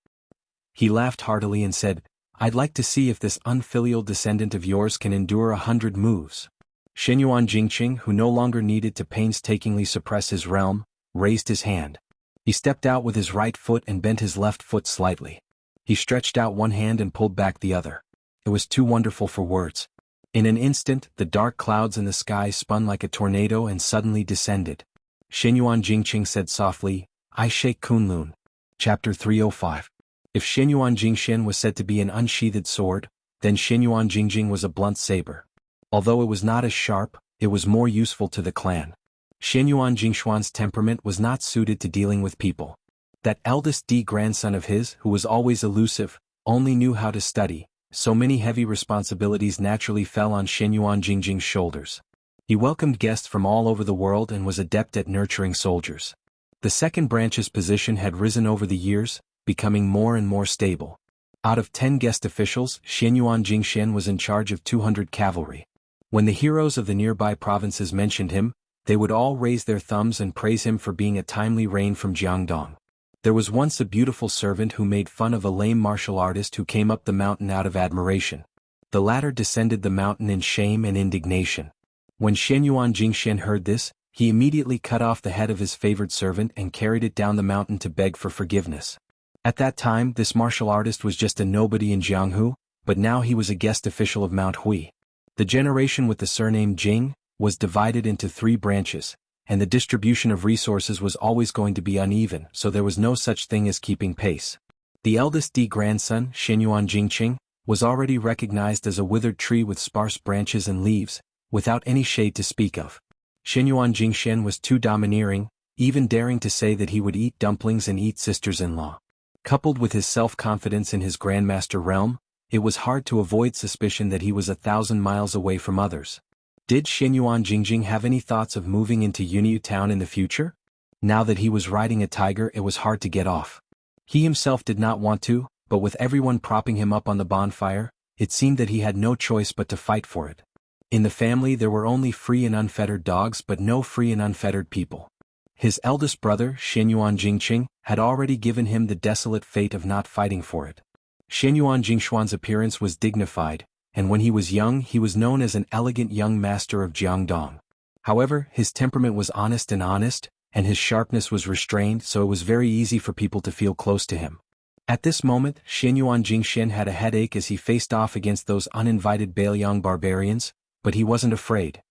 S1: He laughed heartily and said, "I'd like to see if this unfilial descendant of yours can endure 100 moves." Shenyuan Jingqing, who no longer needed to painstakingly suppress his realm, raised his hand. He stepped out with his right foot and bent his left foot slightly. He stretched out one hand and pulled back the other. It was too wonderful for words. In an instant, the dark clouds in the sky spun like a tornado and suddenly descended. Shenyuan Jingqing said softly, "I shake Kunlun." Chapter 305. If Shenyuan Jingxian was said to be an unsheathed sword, then Shenyuan Jingjing was a blunt saber. Although it was not as sharp, it was more useful to the clan. Shenyuan Jingshuan's temperament was not suited to dealing with people. That eldest grandson of his, who was always elusive, only knew how to study, so many heavy responsibilities naturally fell on Shenyuan Jingjing's shoulders. He welcomed guests from all over the world and was adept at nurturing soldiers. The second branch's position had risen over the years, becoming more and more stable. Out of 10 guest officials, Shenyuan Jingxian was in charge of 200 cavalry. When the heroes of the nearby provinces mentioned him, they would all raise their thumbs and praise him for being a timely rain from Jiangdong. There was once a beautiful servant who made fun of a lame martial artist who came up the mountain out of admiration. The latter descended the mountain in shame and indignation. When Shenyuan Jingxian heard this, he immediately cut off the head of his favored servant and carried it down the mountain to beg for forgiveness. At that time this martial artist was just a nobody in Jianghu, but now he was a guest official of Mount Hui. The generation with the surname Jing was divided into 3 branches, and the distribution of resources was always going to be uneven, so there was no such thing as keeping pace. The eldest grandson, Shenyuan Jingqing, was already recognized as a withered tree with sparse branches and leaves, without any shade to speak of. Shenyuan Jingxian was too domineering, even daring to say that he would eat dumplings and eat sisters-in-law. Coupled with his self-confidence in his grandmaster realm, it was hard to avoid suspicion that he was 1,000 miles away from others. Did Shenyuan Jingjing have any thoughts of moving into Yunyu town in the future? Now that he was riding a tiger, it was hard to get off. He himself did not want to, but with everyone propping him up on the bonfire, it seemed that he had no choice but to fight for it. In the family there were only free and unfettered dogs but no free and unfettered people. His eldest brother, Shenyuan Jingqing, had already given him the desolate fate of not fighting for it. Shenyuan Jingshuan's appearance was dignified, and when he was young he was known as an elegant young master of Jiangdong. However, his temperament was honest, and his sharpness was restrained, so it was very easy for people to feel close to him. At this moment, Shenyuan Jingxian had a headache as he faced off against those uninvited Bailiang barbarians, but he wasn't afraid.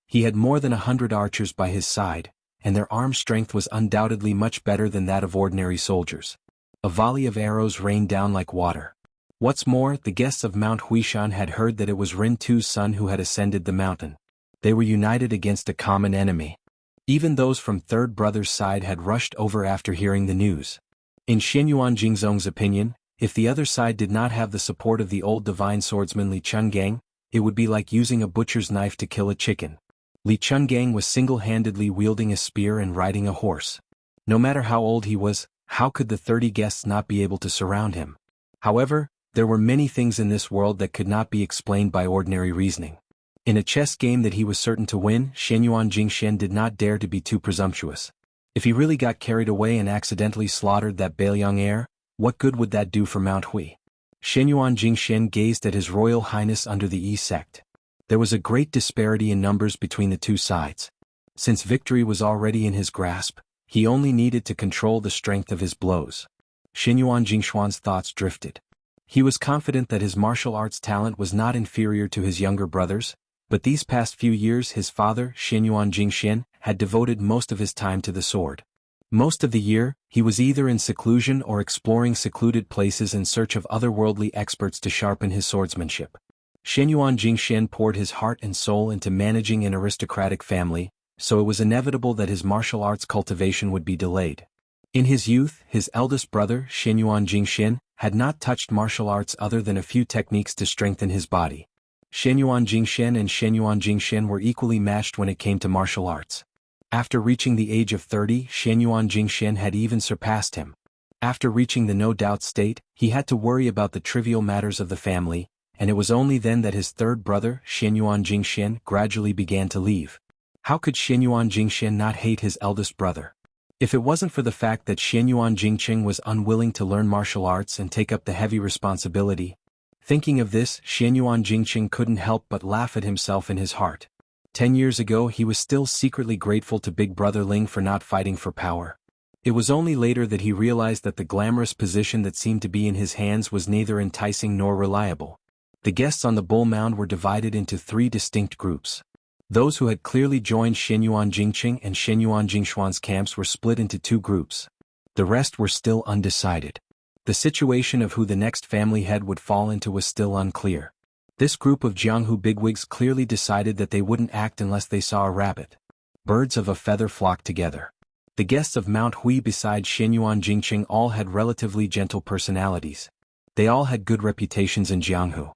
S1: He had more than 100 archers by his side, and their arm strength was undoubtedly much better than that of ordinary soldiers. A volley of arrows rained down like water. What's more, the guests of Mount Huishan had heard that it was Rin Tu's son who had ascended the mountain. They were united against a common enemy. Even those from Third Brother's side had rushed over after hearing the news. In Xianyuan Jingzong's opinion, if the other side did not have the support of the old divine swordsman Li Chungang, it would be like using a butcher's knife to kill a chicken. Li Chungang was single-handedly wielding a spear and riding a horse. No matter how old he was, how could the 30 guests not be able to surround him? However, there were many things in this world that could not be explained by ordinary reasoning. In a chess game that he was certain to win, Xianyuan Jingxian did not dare to be too presumptuous. If he really got carried away and accidentally slaughtered that Bailiang heir, what good would that do for Mount Hui? Xianyuan Jingxian gazed at His Royal Highness under the Yi sect. There was a great disparity in numbers between the two sides. Since victory was already in his grasp, he only needed to control the strength of his blows. Xianyuan Jingxuan's thoughts drifted. He was confident that his martial arts talent was not inferior to his younger brothers, but these past few years his father, Xianyuan Jingxian, had devoted most of his time to the sword. Most of the year, he was either in seclusion or exploring secluded places in search of otherworldly experts to sharpen his swordsmanship. Xianyuan Jingxian poured his heart and soul into managing an aristocratic family, so it was inevitable that his martial arts cultivation would be delayed. In his youth, his eldest brother, Xianyuan Jingxian, had not touched martial arts other than a few techniques to strengthen his body. Xianyuan Jingxian and Xianyuan Jingxian were equally matched when it came to martial arts. After reaching the age of 30, Xianyuan Jingxian had even surpassed him. After reaching the no-doubt state, he had to worry about the trivial matters of the family, and it was only then that his third brother, Xianyuan Jingxian, gradually began to leave. How could Xianyuan Jingxian not hate his eldest brother? If it wasn't for the fact that Xianyuan Jingqing was unwilling to learn martial arts and take up the heavy responsibility. Thinking of this, Xianyuan Jingqing couldn't help but laugh at himself in his heart. 10 years ago he was still secretly grateful to Big Brother Ling for not fighting for power. It was only later that he realized that the glamorous position that seemed to be in his hands was neither enticing nor reliable. The guests on the bull mound were divided into 3 distinct groups. Those who had clearly joined Xianyuan Jingqing and Xianyuan Jingxuan's camps were split into 2 groups. The rest were still undecided. The situation of who the next family head would fall into was still unclear. This group of Jianghu bigwigs clearly decided that they wouldn't act unless they saw a rabbit. Birds of a feather flocked together. The guests of Mount Hui besides Xianyuan Jingqing all had relatively gentle personalities. They all had good reputations in Jianghu.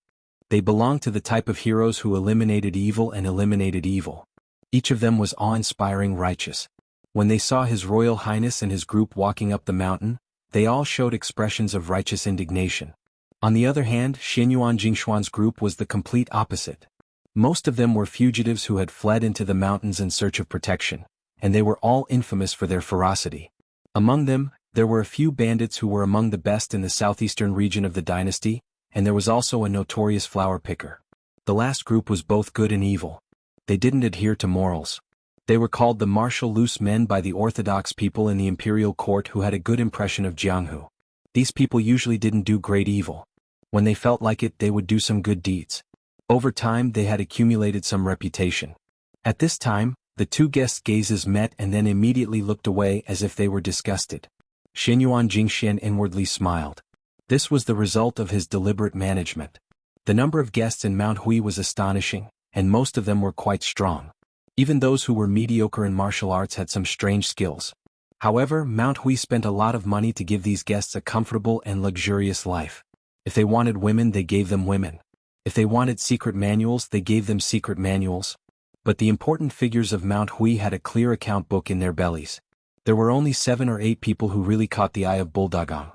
S1: They belonged to the type of heroes who eliminated evil and eliminated evil. Each of them was awe-inspiring righteous. When they saw His Royal Highness and his group walking up the mountain, they all showed expressions of righteous indignation. On the other hand, Xianyuan Jingxuan's group was the complete opposite. Most of them were fugitives who had fled into the mountains in search of protection, and they were all infamous for their ferocity. Among them, there were a few bandits who were among the best in the southeastern region of the dynasty, and there was also a notorious flower picker. The last group was both good and evil. They didn't adhere to morals. They were called the martial loose men by the orthodox people in the imperial court who had a good impression of Jianghu. These people usually didn't do great evil. When they felt like it, they would do some good deeds. Over time they had accumulated some reputation. At this time, the 2 guests' gazes met and then immediately looked away as if they were disgusted. Xianyuan Jingxian inwardly smiled. This was the result of his deliberate management. The number of guests in Mount Hui was astonishing, and most of them were quite strong. Even those who were mediocre in martial arts had some strange skills. However, Mount Hui spent a lot of money to give these guests a comfortable and luxurious life. If they wanted women, they gave them women. If they wanted secret manuals, they gave them secret manuals. But the important figures of Mount Hui had a clear account book in their bellies. There were only 7 or 8 people who really caught the eye of Bulldogong.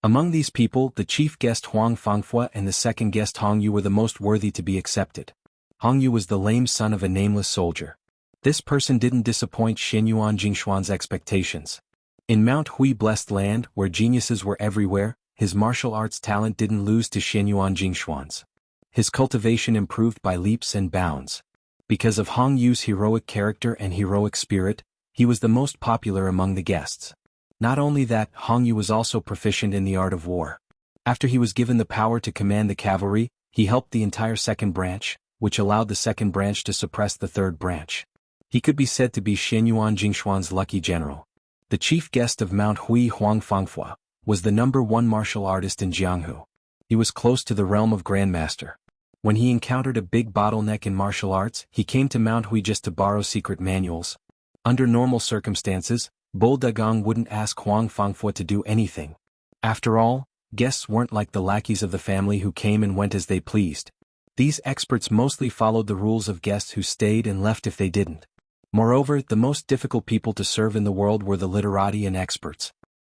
S1: Among these people, the chief guest Huang Fangfua and the second guest Hong Yu were the most worthy to be accepted. Hong Yu was the lame son of a nameless soldier. This person didn't disappoint Xianyuan Jingxuan's expectations. In Mount Hui blessed land, where geniuses were everywhere, his martial arts talent didn't lose to Xianyuan Jingxuan's. His cultivation improved by leaps and bounds. Because of Hong Yu's heroic character and heroic spirit, he was the most popular among the guests. Not only that, Hong Yu was also proficient in the art of war. After he was given the power to command the cavalry, he helped the entire second branch, which allowed the second branch to suppress the third branch. He could be said to be Xianyuan Jingxuan's lucky general. The chief guest of Mount Hui, Huang Fangfua, was the #1 martial artist in Jianghu. He was close to the realm of Grandmaster. When he encountered a big bottleneck in martial arts, he came to Mount Hui just to borrow secret manuals. Under normal circumstances, Bull Dagong wouldn't ask Huang Fangfo to do anything. After all, guests weren't like the lackeys of the family who came and went as they pleased. These experts mostly followed the rules of guests who stayed and left if they didn't. Moreover, the most difficult people to serve in the world were the literati and experts.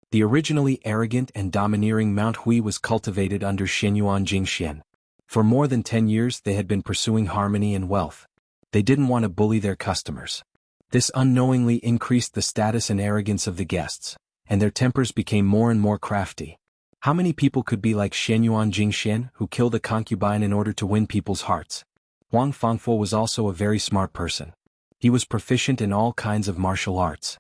S1: The originally arrogant and domineering Mount Hui was cultivated under Xianyuan Jingxian. For more than 10 years they had been pursuing harmony and wealth. They didn't want to bully their customers. This unknowingly increased the status and arrogance of the guests, and their tempers became more and more crafty. How many people could be like Xianyuan Jingxian, who killed a concubine in order to win people's hearts? Huang Fangfo was also a very smart person. He was proficient in all kinds of martial arts.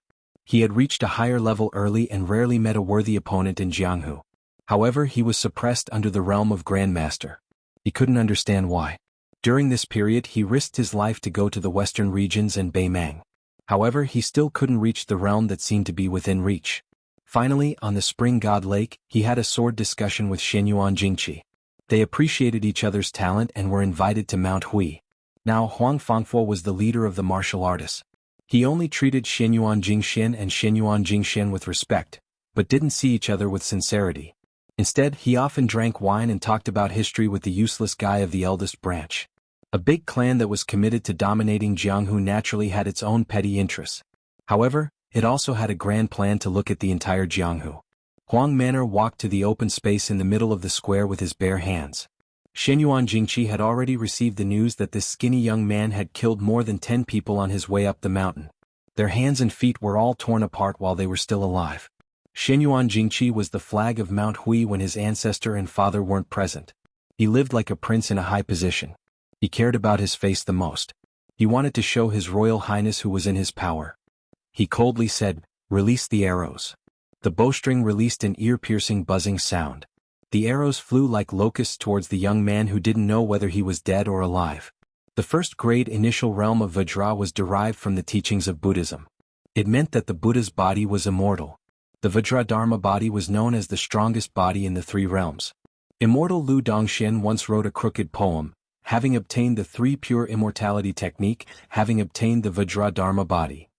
S1: He had reached a higher level early and rarely met a worthy opponent in Jianghu. However, he was suppressed under the realm of Grandmaster. He couldn't understand why. During this period he risked his life to go to the western regions and Beimang. However, he still couldn't reach the realm that seemed to be within reach. Finally, on the Spring God Lake, he had a sword discussion with Xianyuan Jingqi. They appreciated each other's talent and were invited to Mount Hui. Now Huang Fangfo was the leader of the martial artists. He only treated Xianyuan Jingxian and Xianyuan Jingxian with respect, but didn't see each other with sincerity. Instead, he often drank wine and talked about history with the useless guy of the eldest branch. A big clan that was committed to dominating Jianghu naturally had its own petty interests. However, it also had a grand plan to look at the entire Jianghu. Huang Manor walked to the open space in the middle of the square with his bare hands. Xianyuan Jingqi had already received the news that this skinny young man had killed more than 10 people on his way up the mountain. Their hands and feet were all torn apart while they were still alive. Xianyuan Jingqi was the flag of Mount Hui when his ancestor and father weren't present. He lived like a prince in a high position. He cared about his face the most. He wanted to show his royal highness who was in his power. He coldly said, "Release the arrows." The bowstring released an ear-piercing buzzing sound. The arrows flew like locusts towards the young man who didn't know whether he was dead or alive. The first grade initial realm of Vajra was derived from the teachings of Buddhism. It meant that the Buddha's body was immortal. The Vajra Dharma body was known as the strongest body in the 3 realms. Immortal Lu Dongxian once wrote a crooked poem, having obtained the 3 pure immortality technique, having obtained the Vajra Dharma body.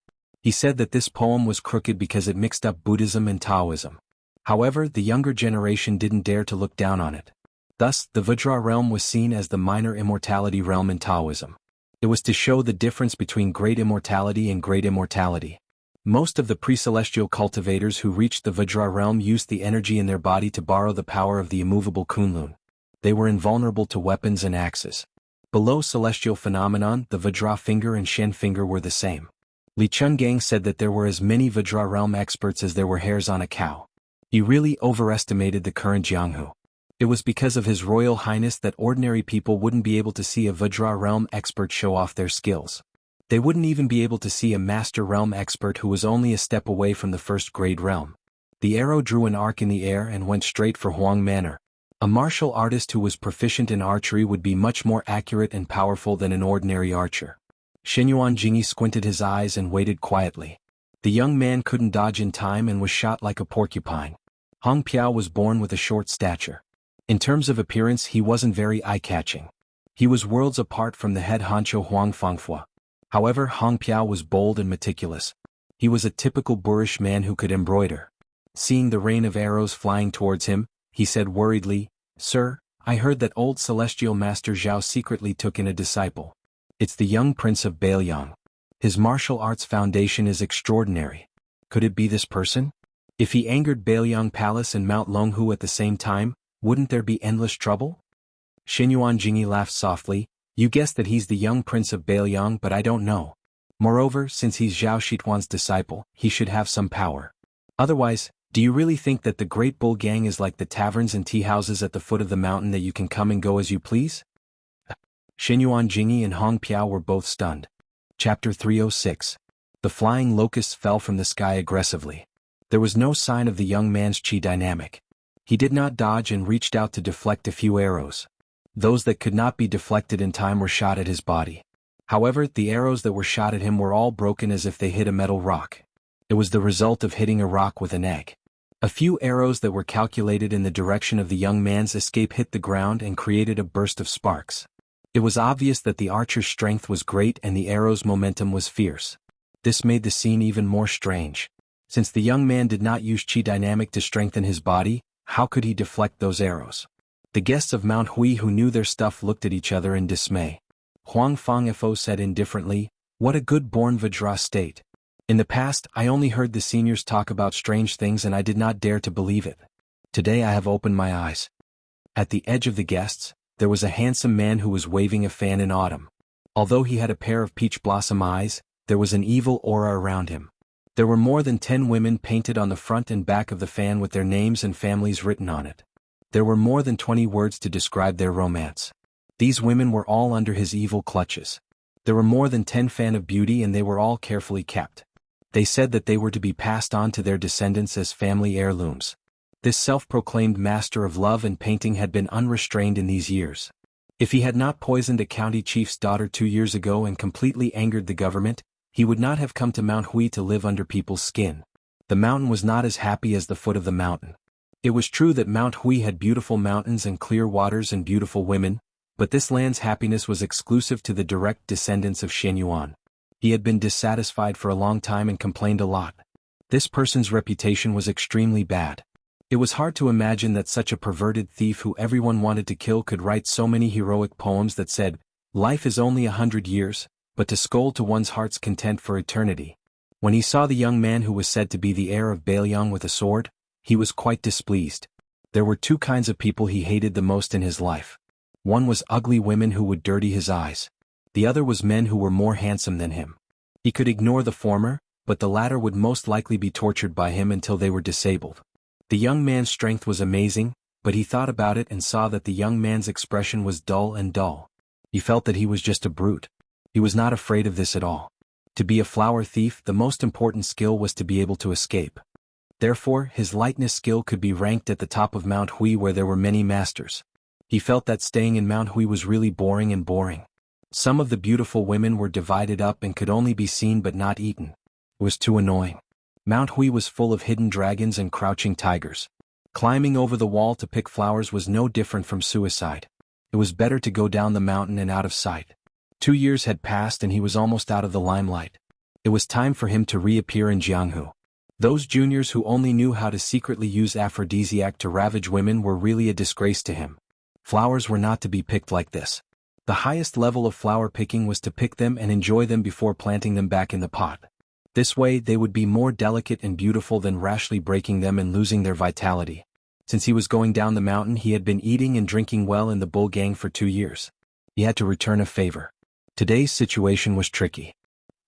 S1: He said that this poem was crooked because it mixed up Buddhism and Taoism. However, the younger generation didn't dare to look down on it. Thus, the Vajra realm was seen as the minor immortality realm in Taoism. It was to show the difference between great immortality and great immortality. Most of the pre-celestial cultivators who reached the Vajra realm used the energy in their body to borrow the power of the immovable Kunlun. They were invulnerable to weapons and axes. Below celestial phenomenon, the Vajra finger and Shen finger were the same. Li Chungang said that there were as many Vajra realm experts as there were hairs on a cow. He really overestimated the current Jianghu. It was because of His Royal Highness that ordinary people wouldn't be able to see a Vajra realm expert show off their skills. They wouldn't even be able to see a Master Realm expert who was only a step away from the first grade realm. The arrow drew an arc in the air and went straight for Huang Manor. A martial artist who was proficient in archery would be much more accurate and powerful than an ordinary archer. Xianyuan Jingyi squinted his eyes and waited quietly. The young man couldn't dodge in time and was shot like a porcupine. Hong Piao was born with a short stature. In terms of appearance he wasn't very eye-catching. He was worlds apart from the head honcho Huang Fangfo. However, Hong Piao was bold and meticulous. He was a typical boorish man who could embroider. Seeing the rain of arrows flying towards him, he said worriedly, "Sir, I heard that old celestial master Zhao secretly took in a disciple. It's the young prince of Bailiang. His martial arts foundation is extraordinary. Could it be this person? If he angered Bailiang Palace and Mount Longhu at the same time, wouldn't there be endless trouble?" Xianyuan Jingyi laughed softly. "You guessed that he's the young prince of Bailiang, but I don't know. Moreover, since he's Zhao Shituan's disciple, he should have some power. Otherwise, do you really think that the Great Bull Gang is like the taverns and tea houses at the foot of the mountain that you can come and go as you please?" Xianyuan Jingyi and Hong Piao were both stunned. Chapter 306. The flying locusts fell from the sky aggressively. There was no sign of the young man's chi dynamic. He did not dodge and reached out to deflect a few arrows. Those that could not be deflected in time were shot at his body. However, the arrows that were shot at him were all broken as if they hit a metal rock. It was the result of hitting a rock with an egg. A few arrows that were calculated in the direction of the young man's escape hit the ground and created a burst of sparks. It was obvious that the archer's strength was great and the arrow's momentum was fierce. This made the scene even more strange. Since the young man did not use Qi dynamic to strengthen his body, how could he deflect those arrows? The guests of Mount Hui who knew their stuff looked at each other in dismay. Huang Fangfo said indifferently, "What a good-born Vajra state. In the past, I only heard the seniors talk about strange things and I did not dare to believe it. Today I have opened my eyes." At the edge of the guests, there was a handsome man who was waving a fan in autumn. Although he had a pair of peach blossom eyes, there was an evil aura around him. There were more than 10 women painted on the front and back of the fan with their names and families written on it. There were more than 20 words to describe their romance. These women were all under his evil clutches. There were more than 10 fan of beauty and they were all carefully kept. They said that they were to be passed on to their descendants as family heirlooms. This self-proclaimed master of love and painting had been unrestrained in these years. If he had not poisoned a county chief's daughter 2 years ago and completely angered the government, he would not have come to Mount Hui to live under people's skin. The mountain was not as happy as the foot of the mountain. It was true that Mount Hui had beautiful mountains and clear waters and beautiful women, but this land's happiness was exclusive to the direct descendants of Xianyuan. He had been dissatisfied for a long time and complained a lot. This person's reputation was extremely bad. It was hard to imagine that such a perverted thief who everyone wanted to kill could write so many heroic poems that said, "Life is only 100 years, but to scold to one's heart's content for eternity." When he saw the young man who was said to be the heir of Bailiang with a sword, he was quite displeased. There were 2 kinds of people he hated the most in his life. One was ugly women who would dirty his eyes. The other was men who were more handsome than him. He could ignore the former, but the latter would most likely be tortured by him until they were disabled. The young man's strength was amazing, but he thought about it and saw that the young man's expression was dull and dull. He felt that he was just a brute. He was not afraid of this at all. To be a flower thief, the most important skill was to be able to escape. Therefore, his lightness skill could be ranked at the top of Mount Hui where there were many masters. He felt that staying in Mount Hui was really boring. Some of the beautiful women were divided up and could only be seen but not eaten. It was too annoying. Mount Hui was full of hidden dragons and crouching tigers. Climbing over the wall to pick flowers was no different from suicide. It was better to go down the mountain and out of sight. 2 years had passed and he was almost out of the limelight. It was time for him to reappear in Jianghu. Those juniors who only knew how to secretly use aphrodisiac to ravage women were really a disgrace to him. Flowers were not to be picked like this. The highest level of flower picking was to pick them and enjoy them before planting them back in the pot. This way they would be more delicate and beautiful than rashly breaking them and losing their vitality. Since he was going down the mountain, he had been eating and drinking well in the bull gang for 2 years. He had to return a favor. Today's situation was tricky.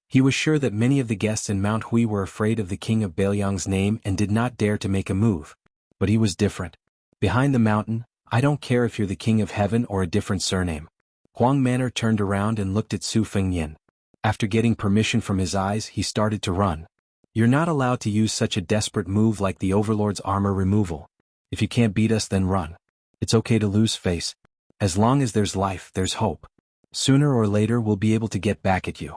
S1: He was sure that many of the guests in Mount Hui were afraid of the king of Bailiang's name and did not dare to make a move. But he was different. Behind the mountain, "I don't care if you're the king of heaven or a different surname." Huang Manor turned around and looked at Su Fengyan. After getting permission from his eyes, he started to run. "You're not allowed to use such a desperate move like the Overlord's armor removal. If you can't beat us, then run. It's okay to lose face. As long as there's life, there's hope. Sooner or later we'll be able to get back at you."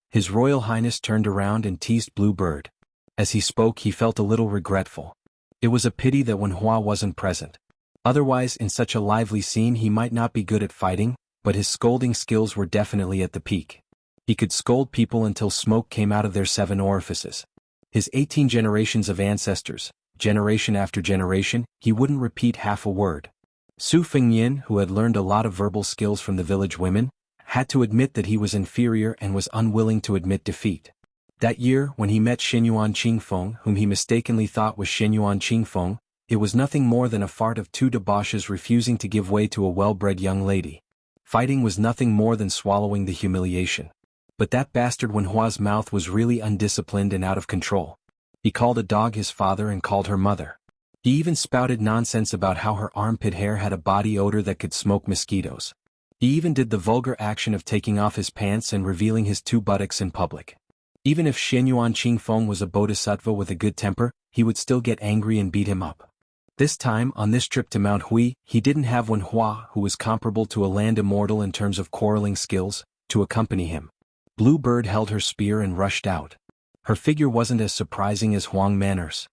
S1: His Royal Highness turned around and teased Blue Bird. As he spoke, he felt a little regretful. It was a pity that Wen Hua wasn't present. Otherwise, in such a lively scene he might not be good at fighting, but his scolding skills were definitely at the peak. He could scold people until smoke came out of their 7 orifices. His 18 generations of ancestors, generation after generation, he wouldn't repeat half a word. Su Fengyan, who had learned a lot of verbal skills from the village women, had to admit that he was inferior and was unwilling to admit defeat. That year, when he met Xianyuan Qingfeng, whom he mistakenly thought was Xianyuan Qingfeng, it was nothing more than a fart of 2 debauches refusing to give way to a well-bred young lady. Fighting was nothing more than swallowing the humiliation. But that bastard Wen Hua's mouth was really undisciplined and out of control. He called a dog his father and called her mother. He even spouted nonsense about how her armpit hair had a body odor that could smoke mosquitoes. He even did the vulgar action of taking off his pants and revealing his 2 buttocks in public. Even if Xianyuan Qingfeng was a bodhisattva with a good temper, he would still get angry and beat him up. This time, on this trip to Mount Hui, he didn't have Wen Hua, who was comparable to a land immortal in terms of quarreling skills, to accompany him. Blue Bird held her spear and rushed out. Her figure wasn't as surprising as Huang Manor's.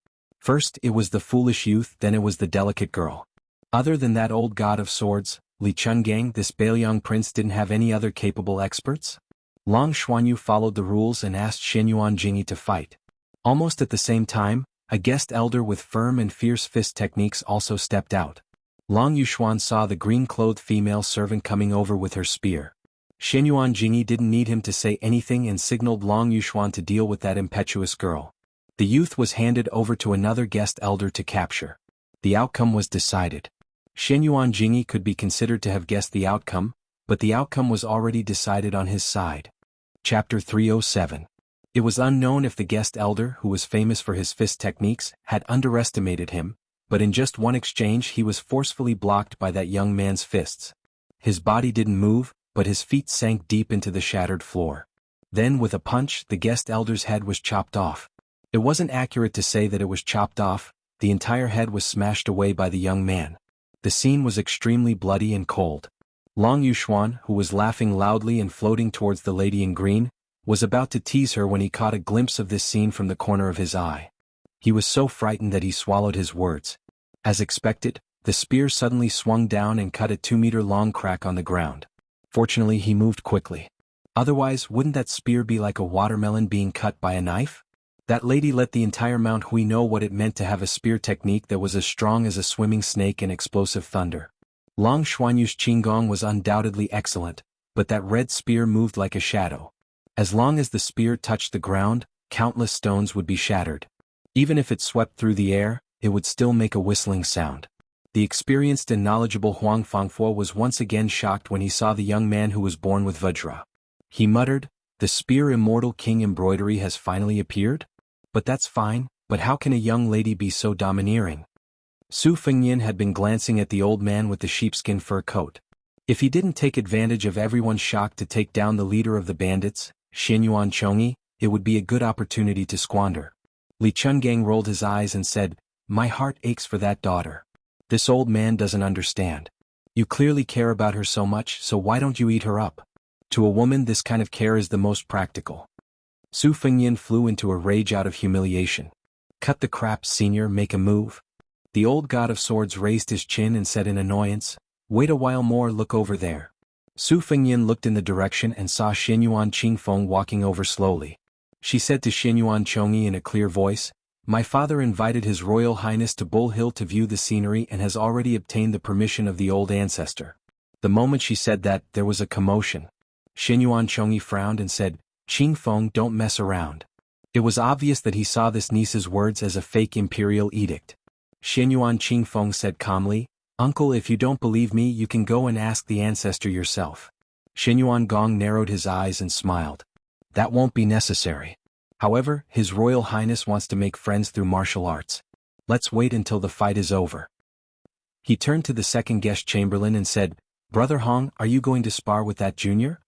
S1: First it was the foolish youth, then it was the delicate girl. Other than that old god of swords, Li Chungang, this Baoyang prince didn't have any other capable experts? Long Xuanyu followed the rules and asked Xianyuan Jingyi to fight. Almost at the same time, a guest elder with firm and fierce fist techniques also stepped out. Long Yuxuan saw the green-clothed female servant coming over with her spear. Xianyuan Jingyi didn't need him to say anything and signaled Long Yuxuan to deal with that impetuous girl. The youth was handed over to another guest elder to capture. The outcome was decided. Xianyuan Jingyi could be considered to have guessed the outcome, but the outcome was already decided on his side. Chapter 307. It was unknown if the guest elder, who was famous for his fist techniques, had underestimated him, but in just one exchange he was forcefully blocked by that young man's fists. His body didn't move, but his feet sank deep into the shattered floor. Then with a punch, the guest elder's head was chopped off. It wasn't accurate to say that it was chopped off, the entire head was smashed away by the young man. The scene was extremely bloody and cold. Long Yuxuan, who was laughing loudly and floating towards the lady in green, was about to tease her when he caught a glimpse of this scene from the corner of his eye. He was so frightened that he swallowed his words. As expected, the spear suddenly swung down and cut a 2-meter-long crack on the ground. Fortunately he moved quickly. Otherwise, wouldn't that spear be like a watermelon being cut by a knife? That lady let the entire Mount Hui know what it meant to have a spear technique that was as strong as a swimming snake and explosive thunder. Long Xuanyu's qinggong was undoubtedly excellent, but that red spear moved like a shadow. As long as the spear touched the ground, countless stones would be shattered. Even if it swept through the air, it would still make a whistling sound. The experienced and knowledgeable Huang Fangfuo was once again shocked when he saw the young man who was born with Vajra. He muttered, "The spear Immortal King embroidery has finally appeared? But that's fine, but how can a young lady be so domineering?" Su Fengyin had been glancing at the old man with the sheepskin fur coat. If he didn't take advantage of everyone's shock to take down the leader of the bandits, Xianyuan Chongyi, it would be a good opportunity to squander. Li Chungang rolled his eyes and said, "My heart aches for that daughter. This old man doesn't understand. You clearly care about her so much, so why don't you eat her up? To a woman this kind of care is the most practical." Su Fengyin flew into a rage out of humiliation. "Cut the crap, senior, make a move." The old god of swords raised his chin and said in annoyance, "Wait a while more, look over there." Su Fengyin looked in the direction and saw Xianyuan Qingfeng walking over slowly. She said to Xianyuan Chongyi in a clear voice, "My father invited His Royal Highness to Bull Hill to view the scenery and has already obtained the permission of the old ancestor." The moment she said that, there was a commotion. Xianyuan Chongyi frowned and said, "Qingfeng, don't mess around." It was obvious that he saw this niece's words as a fake imperial edict. Xianyuan Qingfeng said calmly, "Uncle, if you don't believe me you can go and ask the ancestor yourself." Xianyuan Gong narrowed his eyes and smiled. "That won't be necessary. However, His Royal Highness wants to make friends through martial arts. Let's wait until the fight is over." He turned to the second guest chamberlain and said, "Brother Hong, are you going to spar with that junior?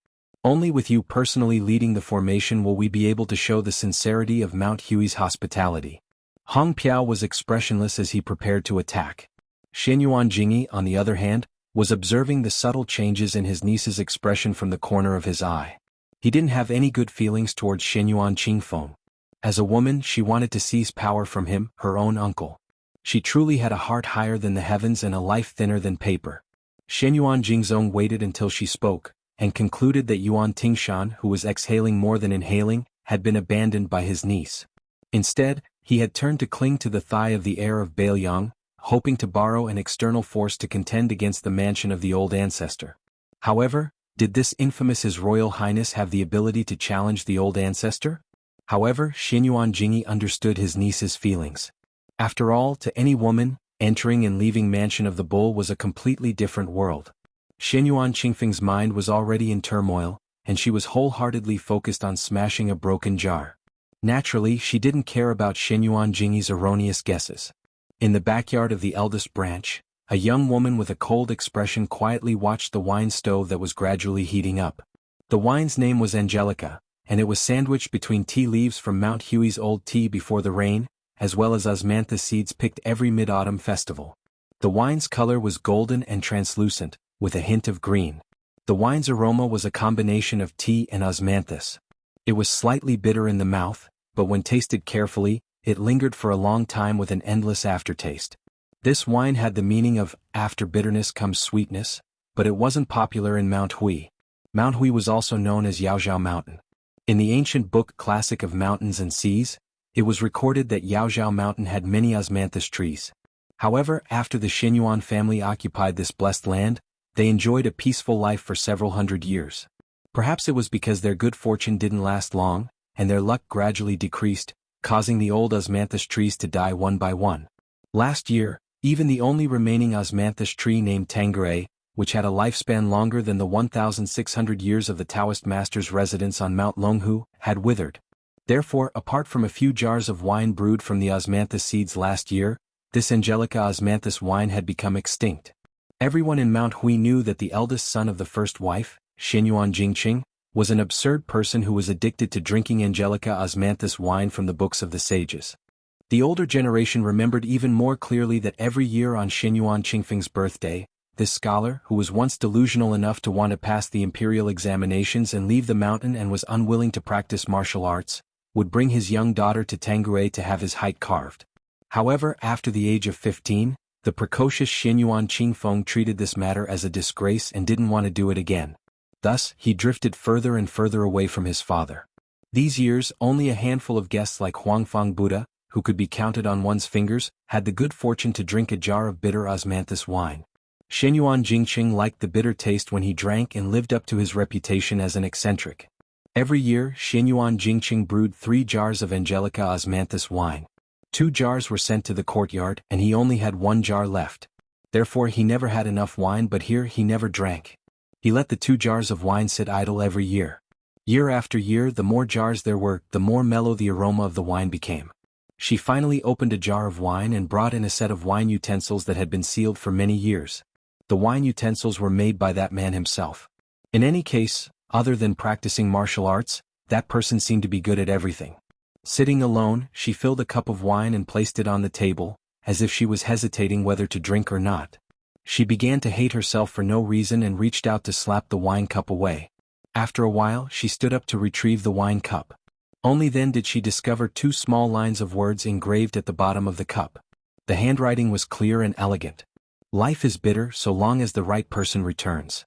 S1: Only with you personally leading the formation will we be able to show the sincerity of Mount Hui's hospitality." Hong Piao was expressionless as he prepared to attack. Xianyuan Jingyi, on the other hand, was observing the subtle changes in his niece's expression from the corner of his eye. He didn't have any good feelings towards Xianyuan Qingfeng. As a woman, she wanted to seize power from him, her own uncle. She truly had a heart higher than the heavens and a life thinner than paper. Xianyuan Jingzong waited until she spoke, and concluded that Yuan Tingshan, who was exhaling more than inhaling, had been abandoned by his niece. Instead, he had turned to cling to the thigh of the heir of Baoyang, hoping to borrow an external force to contend against the mansion of the old ancestor. However, did this infamous His Royal Highness have the ability to challenge the old ancestor? However, Xianyuan Jingyi understood his niece's feelings. After all, to any woman, entering and leaving Mansion of the Bull was a completely different world. Xianyuan Qingfeng's mind was already in turmoil, and she was wholeheartedly focused on smashing a broken jar. Naturally, she didn't care about Xianyuan Jingyi's erroneous guesses. In the backyard of the eldest branch, a young woman with a cold expression quietly watched the wine stove that was gradually heating up. The wine's name was Angelica, and it was sandwiched between tea leaves from Mount Hui's old tea before the rain, as well as osmanthus seeds picked every mid-autumn festival. The wine's color was golden and translucent, with a hint of green. The wine's aroma was a combination of tea and osmanthus. It was slightly bitter in the mouth, but when tasted carefully, it lingered for a long time with an endless aftertaste. This wine had the meaning of, after bitterness comes sweetness, but it wasn't popular in Mount Hui. Mount Hui was also known as Yaozhao Mountain. In the ancient book Classic of Mountains and Seas, it was recorded that Yaozhao Mountain had many osmanthus trees. However, after the Xianyuan family occupied this blessed land, they enjoyed a peaceful life for several hundred years. Perhaps it was because their good fortune didn't last long, and their luck gradually decreased, causing the old osmanthus trees to die one by one. Last year, even the only remaining osmanthus tree named Tangeray, which had a lifespan longer than the 1,600 years of the Taoist master's residence on Mount Longhu, had withered. Therefore, apart from a few jars of wine brewed from the osmanthus seeds last year, this Angelica osmanthus wine had become extinct. Everyone in Mount Hui knew that the eldest son of the first wife, Xianyuan Jingqing, was an absurd person who was addicted to drinking Angelica osmanthus wine from the books of the sages. The older generation remembered even more clearly that every year on Xianyuan Qingfeng's birthday, this scholar, who was once delusional enough to want to pass the imperial examinations and leave the mountain and was unwilling to practice martial arts, would bring his young daughter to Tangeray to have his height carved. However, after the age of 15, the precocious Xianyuan Qingfeng treated this matter as a disgrace and didn't want to do it again. Thus, he drifted further and further away from his father. These years, only a handful of guests like Huangfang Buddha, who could be counted on one's fingers, had the good fortune to drink a jar of bitter osmanthus wine. Xianyuan Jingqing liked the bitter taste when he drank and lived up to his reputation as an eccentric. Every year, Xianyuan Jingqing brewed 3 jars of Angelica osmanthus wine. 2 jars were sent to the courtyard, and he only had 1 jar left. Therefore he never had enough wine, but here he never drank. He let the 2 jars of wine sit idle every year. Year after year, the more jars there were, the more mellow the aroma of the wine became. She finally opened a jar of wine and brought in a set of wine utensils that had been sealed for many years. The wine utensils were made by that man himself. In any case, other than practicing martial arts, that person seemed to be good at everything. Sitting alone, she filled a cup of wine and placed it on the table, as if she was hesitating whether to drink or not. She began to hate herself for no reason and reached out to slap the wine cup away. After a while, she stood up to retrieve the wine cup. Only then did she discover 2 small lines of words engraved at the bottom of the cup. The handwriting was clear and elegant. Life is bitter so long as the right person returns.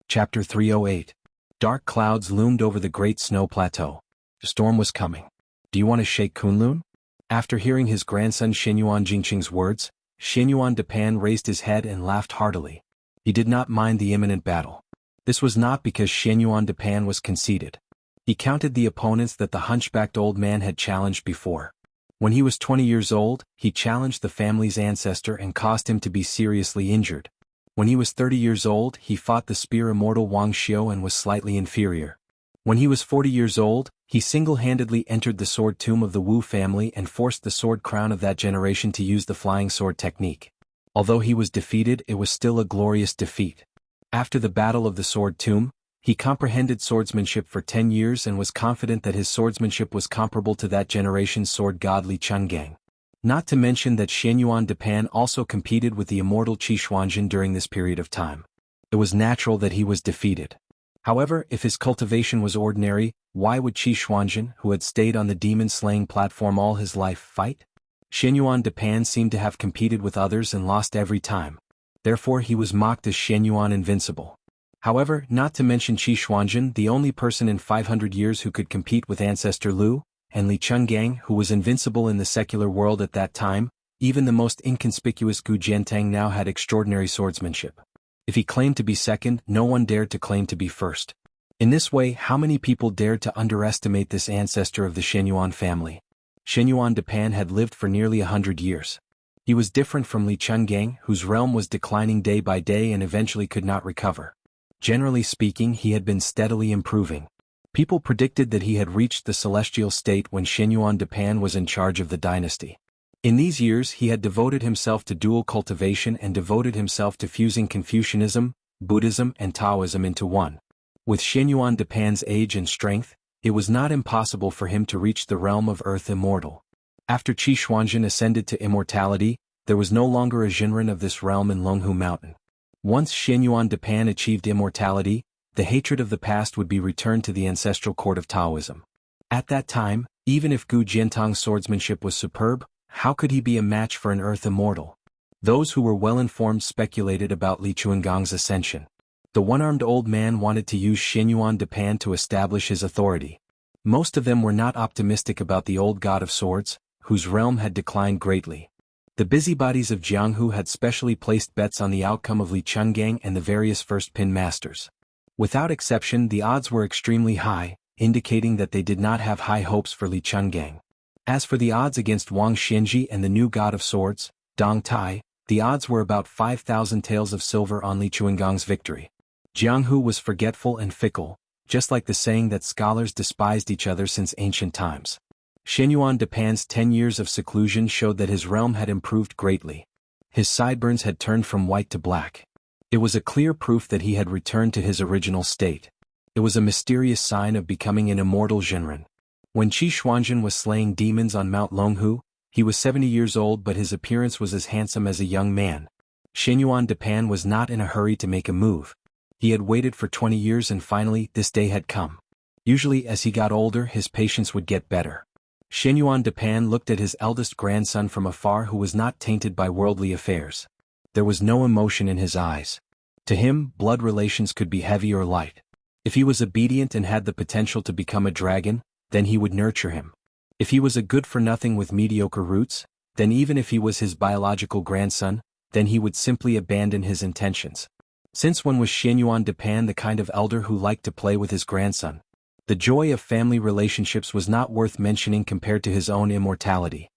S1: Chapter 308. Dark clouds loomed over the great snow plateau. The storm was coming. Do you want to shake Kunlun? After hearing his grandson Xianyuan Jingqing's words, Xianyuan Depan raised his head and laughed heartily. He did not mind the imminent battle. This was not because Xianyuan Depan was conceited. He counted the opponents that the hunchbacked old man had challenged before. When he was 20 years old, he challenged the family's ancestor and caused him to be seriously injured. When he was 30 years old, he fought the spear immortal Wuxia and was slightly inferior. When he was 40 years old, he single-handedly entered the sword tomb of the Wu family and forced the sword crown of that generation to use the flying sword technique. Although he was defeated, it was still a glorious defeat. After the Battle of the Sword Tomb, he comprehended swordsmanship for 10 years and was confident that his swordsmanship was comparable to that generation's sword god Li Chungang. Not to mention that Xianyuan Depan also competed with the immortal Qi Xuanzhen during this period of time. It was natural that he was defeated. However, if his cultivation was ordinary, why would Qi Xuanzhen, who had stayed on the demon-slaying platform all his life, fight? Xianyuan Depan seemed to have competed with others and lost every time. Therefore he was mocked as Xianyuan Invincible. However, not to mention Qi Xuanzhen, the only person in 500 years who could compete with Ancestor Lu, and Li Chungang, who was invincible in the secular world at that time, even the most inconspicuous Gu Jiantang now had extraordinary swordsmanship. If he claimed to be second, no one dared to claim to be first. In this way, how many people dared to underestimate this ancestor of the Xianyuan family? Xianyuan Depan had lived for nearly 100 years. He was different from Li Chungang, whose realm was declining day by day and eventually could not recover. Generally speaking, he had been steadily improving. People predicted that he had reached the celestial state when Xianyuan Depan was in charge of the dynasty. In these years he had devoted himself to dual cultivation and devoted himself to fusing Confucianism, Buddhism and Taoism into one. With Xianyuan Depan's age and strength, it was not impossible for him to reach the realm of Earth Immortal. After Qi Xuanzhen ascended to immortality, there was no longer a Jinren of this realm in Longhu Mountain. Once Xianyuan Depan achieved immortality, the hatred of the past would be returned to the ancestral court of Taoism. At that time, Even if Gu Jiantang's swordsmanship was superb, how could he be a match for an Earth Immortal? Those who were well-informed speculated about Li Chuangong's ascension. The one-armed old man wanted to use Xianyuan Depan to establish his authority. Most of them were not optimistic about the old god of swords, whose realm had declined greatly. The busybodies of Jianghu had specially placed bets on the outcome of Li Chungang and the various first-pin masters. Without exception, the odds were extremely high, indicating that they did not have high hopes for Li Chungang. As for the odds against Wang Xianji and the new god of swords, Dong Tai, the odds were about 5,000 taels of silver on Li Chuangong's victory. Jianghu was forgetful and fickle, just like the saying that scholars despised each other since ancient times. Xianyuan Depan's 10 years of seclusion showed that his realm had improved greatly. His sideburns had turned from white to black. It was a clear proof that he had returned to his original state. It was a mysterious sign of becoming an immortal Zhenren. When Qi Xuanzhen was slaying demons on Mount Longhu, he was 70 years old, but his appearance was as handsome as a young man. Xianyuan Depan was not in a hurry to make a move. He had waited for 20 years and finally, this day had come. Usually as he got older, his patience would get better. Xianyuan Depan looked at his eldest grandson from afar, who was not tainted by worldly affairs. There was no emotion in his eyes. To him, blood relations could be heavy or light. If he was obedient and had the potential to become a dragon, then he would nurture him. If he was a good-for-nothing with mediocre roots, then even if he was his biological grandson, then he would simply abandon his intentions. Since when was Xianyuan Depan the kind of elder who liked to play with his grandson? The joy of family relationships was not worth mentioning compared to his own immortality.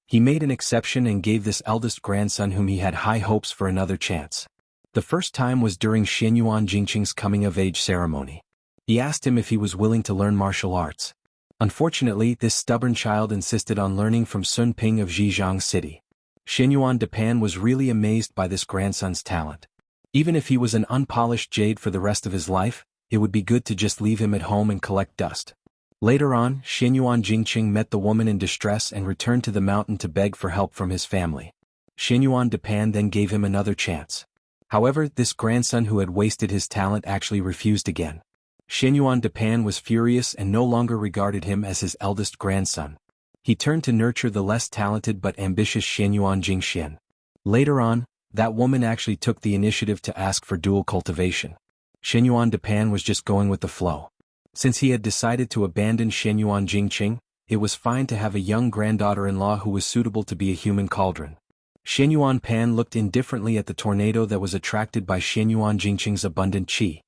S1: He made an exception and gave this eldest grandson, whom he had high hopes for, another chance. The first time was during Xianyuan Jingqing's coming-of-age ceremony. He asked him if he was willing to learn martial arts. Unfortunately, this stubborn child insisted on learning from Sun Ping of Zhejiang City. Xianyuan Depan was really amazed by this grandson's talent. Even if he was an unpolished jade for the rest of his life, it would be good to just leave him at home and collect dust. Later on, Xianyuan Jingqing met the woman in distress and returned to the mountain to beg for help from his family. Xianyuan Depan then gave him another chance. However, this grandson who had wasted his talent actually refused again. Xianyuan Depan was furious and no longer regarded him as his eldest grandson. He turned to nurture the less talented but ambitious Xianyuan Jingxian. Later on, that woman actually took the initiative to ask for dual cultivation. Xianyuan Depan was just going with the flow. Since he had decided to abandon Xianyuan Jingqing, it was fine to have a young granddaughter-in-law who was suitable to be a human cauldron. Xianyuan Pan looked indifferently at the tornado that was attracted by Xianyuan Jingqing's abundant qi.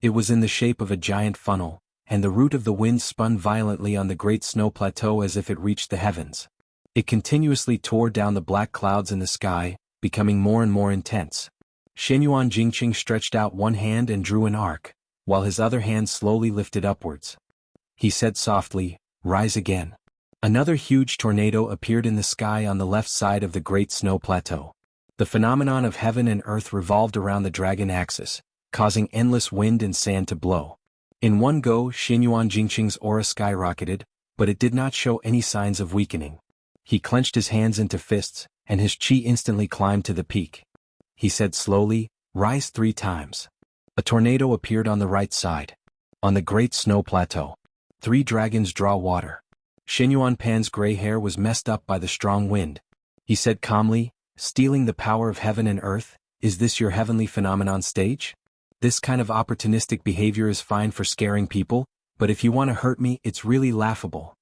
S1: It was in the shape of a giant funnel, and the root of the wind spun violently on the great snow plateau as if it reached the heavens. It continuously tore down the black clouds in the sky, becoming more and more intense. Xianyuan Jingqing stretched out one hand and drew an arc, while his other hand slowly lifted upwards. He said softly, "Rise again." Another huge tornado appeared in the sky on the left side of the great snow plateau. The phenomenon of heaven and earth revolved around the dragon axis, causing endless wind and sand to blow. In one go, Xianyuan Jingqing's aura skyrocketed, but it did not show any signs of weakening. He clenched his hands into fists, and his qi instantly climbed to the peak. He said slowly, "Rise 3 times." A tornado appeared on the right side. On the great snow plateau, 3 dragons draw water. Xianyuan Pan's gray hair was messed up by the strong wind. He said calmly, "Stealing the power of heaven and earth, is this your heavenly phenomenon stage? This kind of opportunistic behavior is fine for scaring people, but if you want to hurt me, it's really laughable."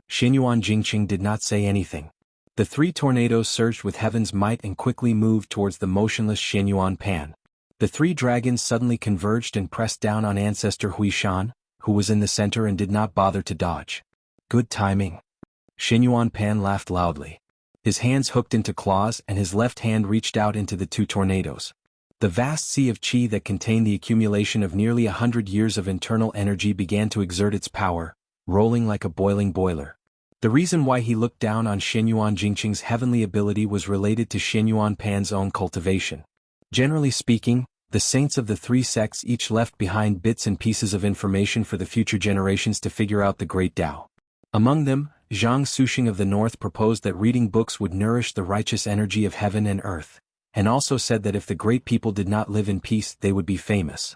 S1: Xianyuan Jingqing did not say anything. The 3 tornadoes surged with heaven's might and quickly moved towards the motionless Xianyuan Pan. The 3 dragons suddenly converged and pressed down on ancestor Huishan, who was in the center and did not bother to dodge. "Good timing." Xianyuan Pan laughed loudly. His hands hooked into claws and his left hand reached out into the 2 tornadoes. The vast sea of qi that contained the accumulation of nearly 100 years of internal energy began to exert its power, rolling like a boiling boiler. The reason why he looked down on Xianyuan Jingqing's heavenly ability was related to Xianyuan Pan's own cultivation. Generally speaking, the saints of the 3 sects each left behind bits and pieces of information for the future generations to figure out the great Tao. Among them, Zhang Suxing of the north proposed that reading books would nourish the righteous energy of heaven and earth, and also said that if the great people did not live in peace, they would be famous.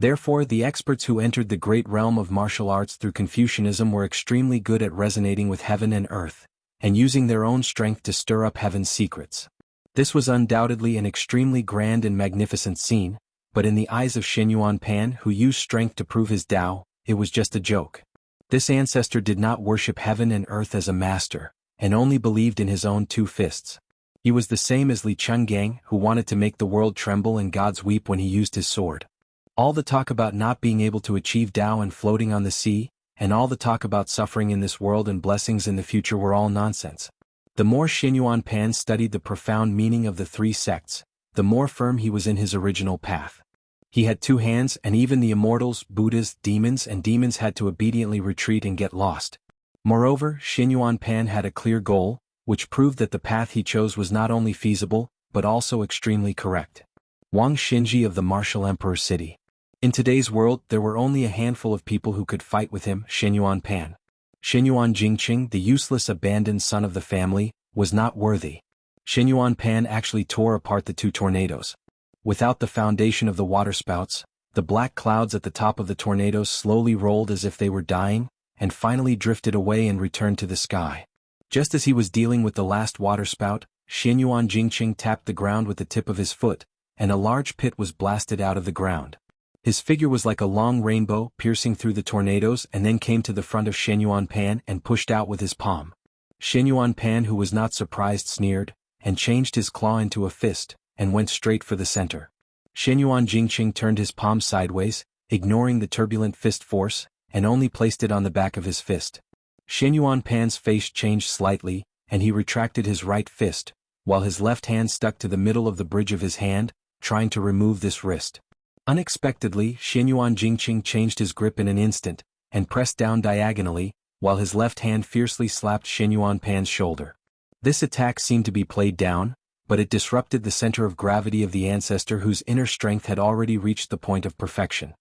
S1: Therefore, the experts who entered the great realm of martial arts through Confucianism were extremely good at resonating with heaven and earth, and using their own strength to stir up heaven's secrets. This was undoubtedly an extremely grand and magnificent scene, but in the eyes of Xianyuan Pan, who used strength to prove his Tao, it was just a joke. This ancestor did not worship heaven and earth as a master, and only believed in his own two fists. He was the same as Li Chenggang, who wanted to make the world tremble and gods weep when he used his sword. All the talk about not being able to achieve Tao and floating on the sea, and all the talk about suffering in this world and blessings in the future were all nonsense. The more Xianyuan Pan studied the profound meaning of the three sects, the more firm he was in his original path. He had two hands, and even the immortals, Buddhas, demons had to obediently retreat and get lost. Moreover, Xianyuan Pan had a clear goal, which proved that the path he chose was not only feasible, but also extremely correct. Wang Xinji of the Martial Emperor City. In today's world, there were only a handful of people who could fight with him, Xianyuan Pan. Xianyuan Jingqing, the useless abandoned son of the family, was not worthy. Xianyuan Pan actually tore apart the two tornadoes. Without the foundation of the waterspouts, the black clouds at the top of the tornadoes slowly rolled as if they were dying, and finally drifted away and returned to the sky. Just as he was dealing with the last waterspout, Xianyuan Jingqing tapped the ground with the tip of his foot, and a large pit was blasted out of the ground. His figure was like a long rainbow piercing through the tornadoes and then came to the front of Xianyuan Pan and pushed out with his palm. Xianyuan Pan, who was not surprised, sneered, and changed his claw into a fist, and went straight for the center. Xianyuan Jingqing turned his palm sideways, ignoring the turbulent fist force, and only placed it on the back of his fist. Xianyuan Pan's face changed slightly, and he retracted his right fist, while his left hand stuck to the middle of the bridge of his hand, trying to remove this wrist. Unexpectedly, Xianyuan Jingqing changed his grip in an instant, and pressed down diagonally, while his left hand fiercely slapped Xianyuan Pan's shoulder. This attack seemed to be played down, but it disrupted the center of gravity of the ancestor whose inner strength had already reached the point of perfection.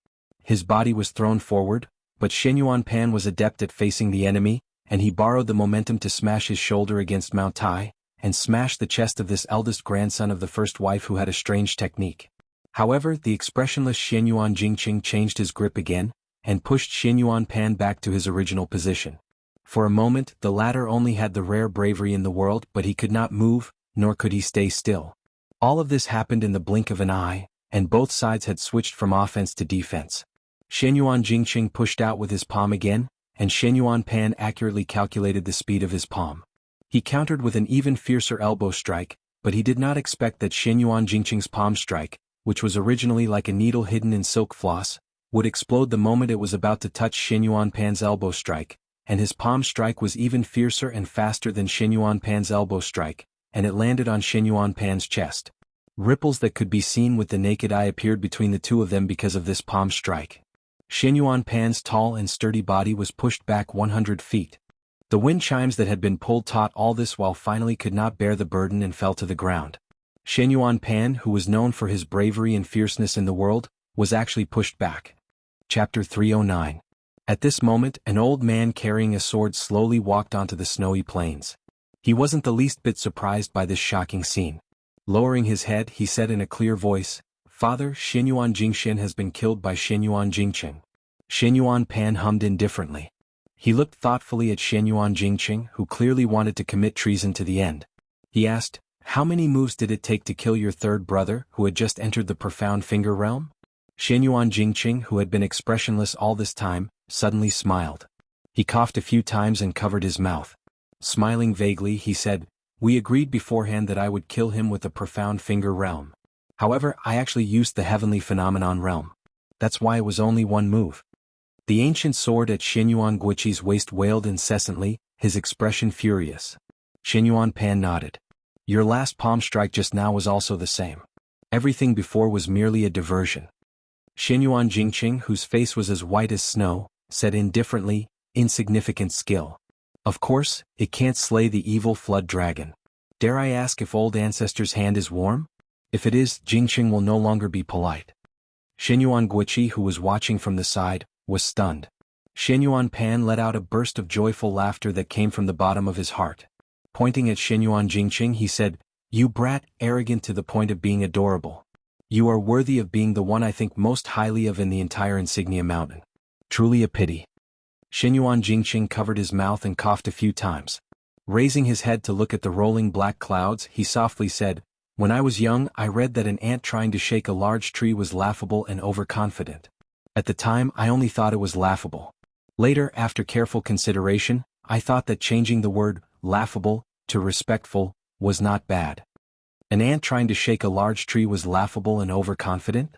S1: His body was thrown forward, but Xianyuan Pan was adept at facing the enemy, and he borrowed the momentum to smash his shoulder against Mount Tai, and smash the chest of this eldest grandson of the first wife who had a strange technique. However, the expressionless Xianyuan Jingqing changed his grip again, and pushed Xianyuan Pan back to his original position. For a moment, the latter only had the rare bravery in the world, but he could not move, nor could he stay still. All of this happened in the blink of an eye, and both sides had switched from offense to defense. Xianyuan Jingqing pushed out with his palm again, and Xianyuan Pan accurately calculated the speed of his palm. He countered with an even fiercer elbow strike, but he did not expect that Xianyuan Jingqing's palm strike, which was originally like a needle hidden in silk floss, would explode the moment it was about to touch Xianyuan Pan's elbow strike, and his palm strike was even fiercer and faster than Xianyuan Pan's elbow strike, and it landed on Xianyuan Pan's chest. Ripples that could be seen with the naked eye appeared between the two of them because of this palm strike. Xianyuan Pan's tall and sturdy body was pushed back 100 feet. The wind chimes that had been pulled taut all this while finally could not bear the burden and fell to the ground. Xianyuan Pan, who was known for his bravery and fierceness in the world, was actually pushed back. Chapter 309. At this moment, an old man carrying a sword slowly walked onto the snowy plains. He wasn't the least bit surprised by this shocking scene. Lowering his head, he said in a clear voice, "Father, Xianyuan Jingxian has been killed by Xianyuan Jingqing." Xianyuan Pan hummed indifferently. He looked thoughtfully at Xianyuan Jingqing, who clearly wanted to commit treason to the end. He asked, "How many moves did it take to kill your third brother, who had just entered the profound finger realm?" Xianyuan Jingqing, who had been expressionless all this time, suddenly smiled. He coughed a few times and covered his mouth. Smiling vaguely, he said, "We agreed beforehand that I would kill him with the profound finger realm. However, I actually used the heavenly phenomenon realm. That's why it was only one move." The ancient sword at Xianyuan Guiqi's waist wailed incessantly, his expression furious. Xianyuan Pan nodded. "Your last palm strike just now was also the same. Everything before was merely a diversion." Xianyuan Jingqing, whose face was as white as snow, said indifferently, "Insignificant skill. Of course, it can't slay the evil flood dragon. Dare I ask if old ancestor's hand is warm? If it is, Jingqing will no longer be polite." Xianyuan Guiqi, who was watching from the side, was stunned. Xianyuan Pan let out a burst of joyful laughter that came from the bottom of his heart. Pointing at Xianyuan Jingqing, he said, "You brat, arrogant to the point of being adorable. You are worthy of being the one I think most highly of in the entire Insignia Mountain. Truly a pity. Xianyuan Jingqing covered his mouth and coughed a few times. Raising his head to look at the rolling black clouds, he softly said, "When I was young, I read that an ant trying to shake a large tree was laughable and overconfident. At the time, I only thought it was laughable. Later, after careful consideration, I thought that changing the word laughable to respectful was not bad. An ant trying to shake a large tree was laughable and overconfident?"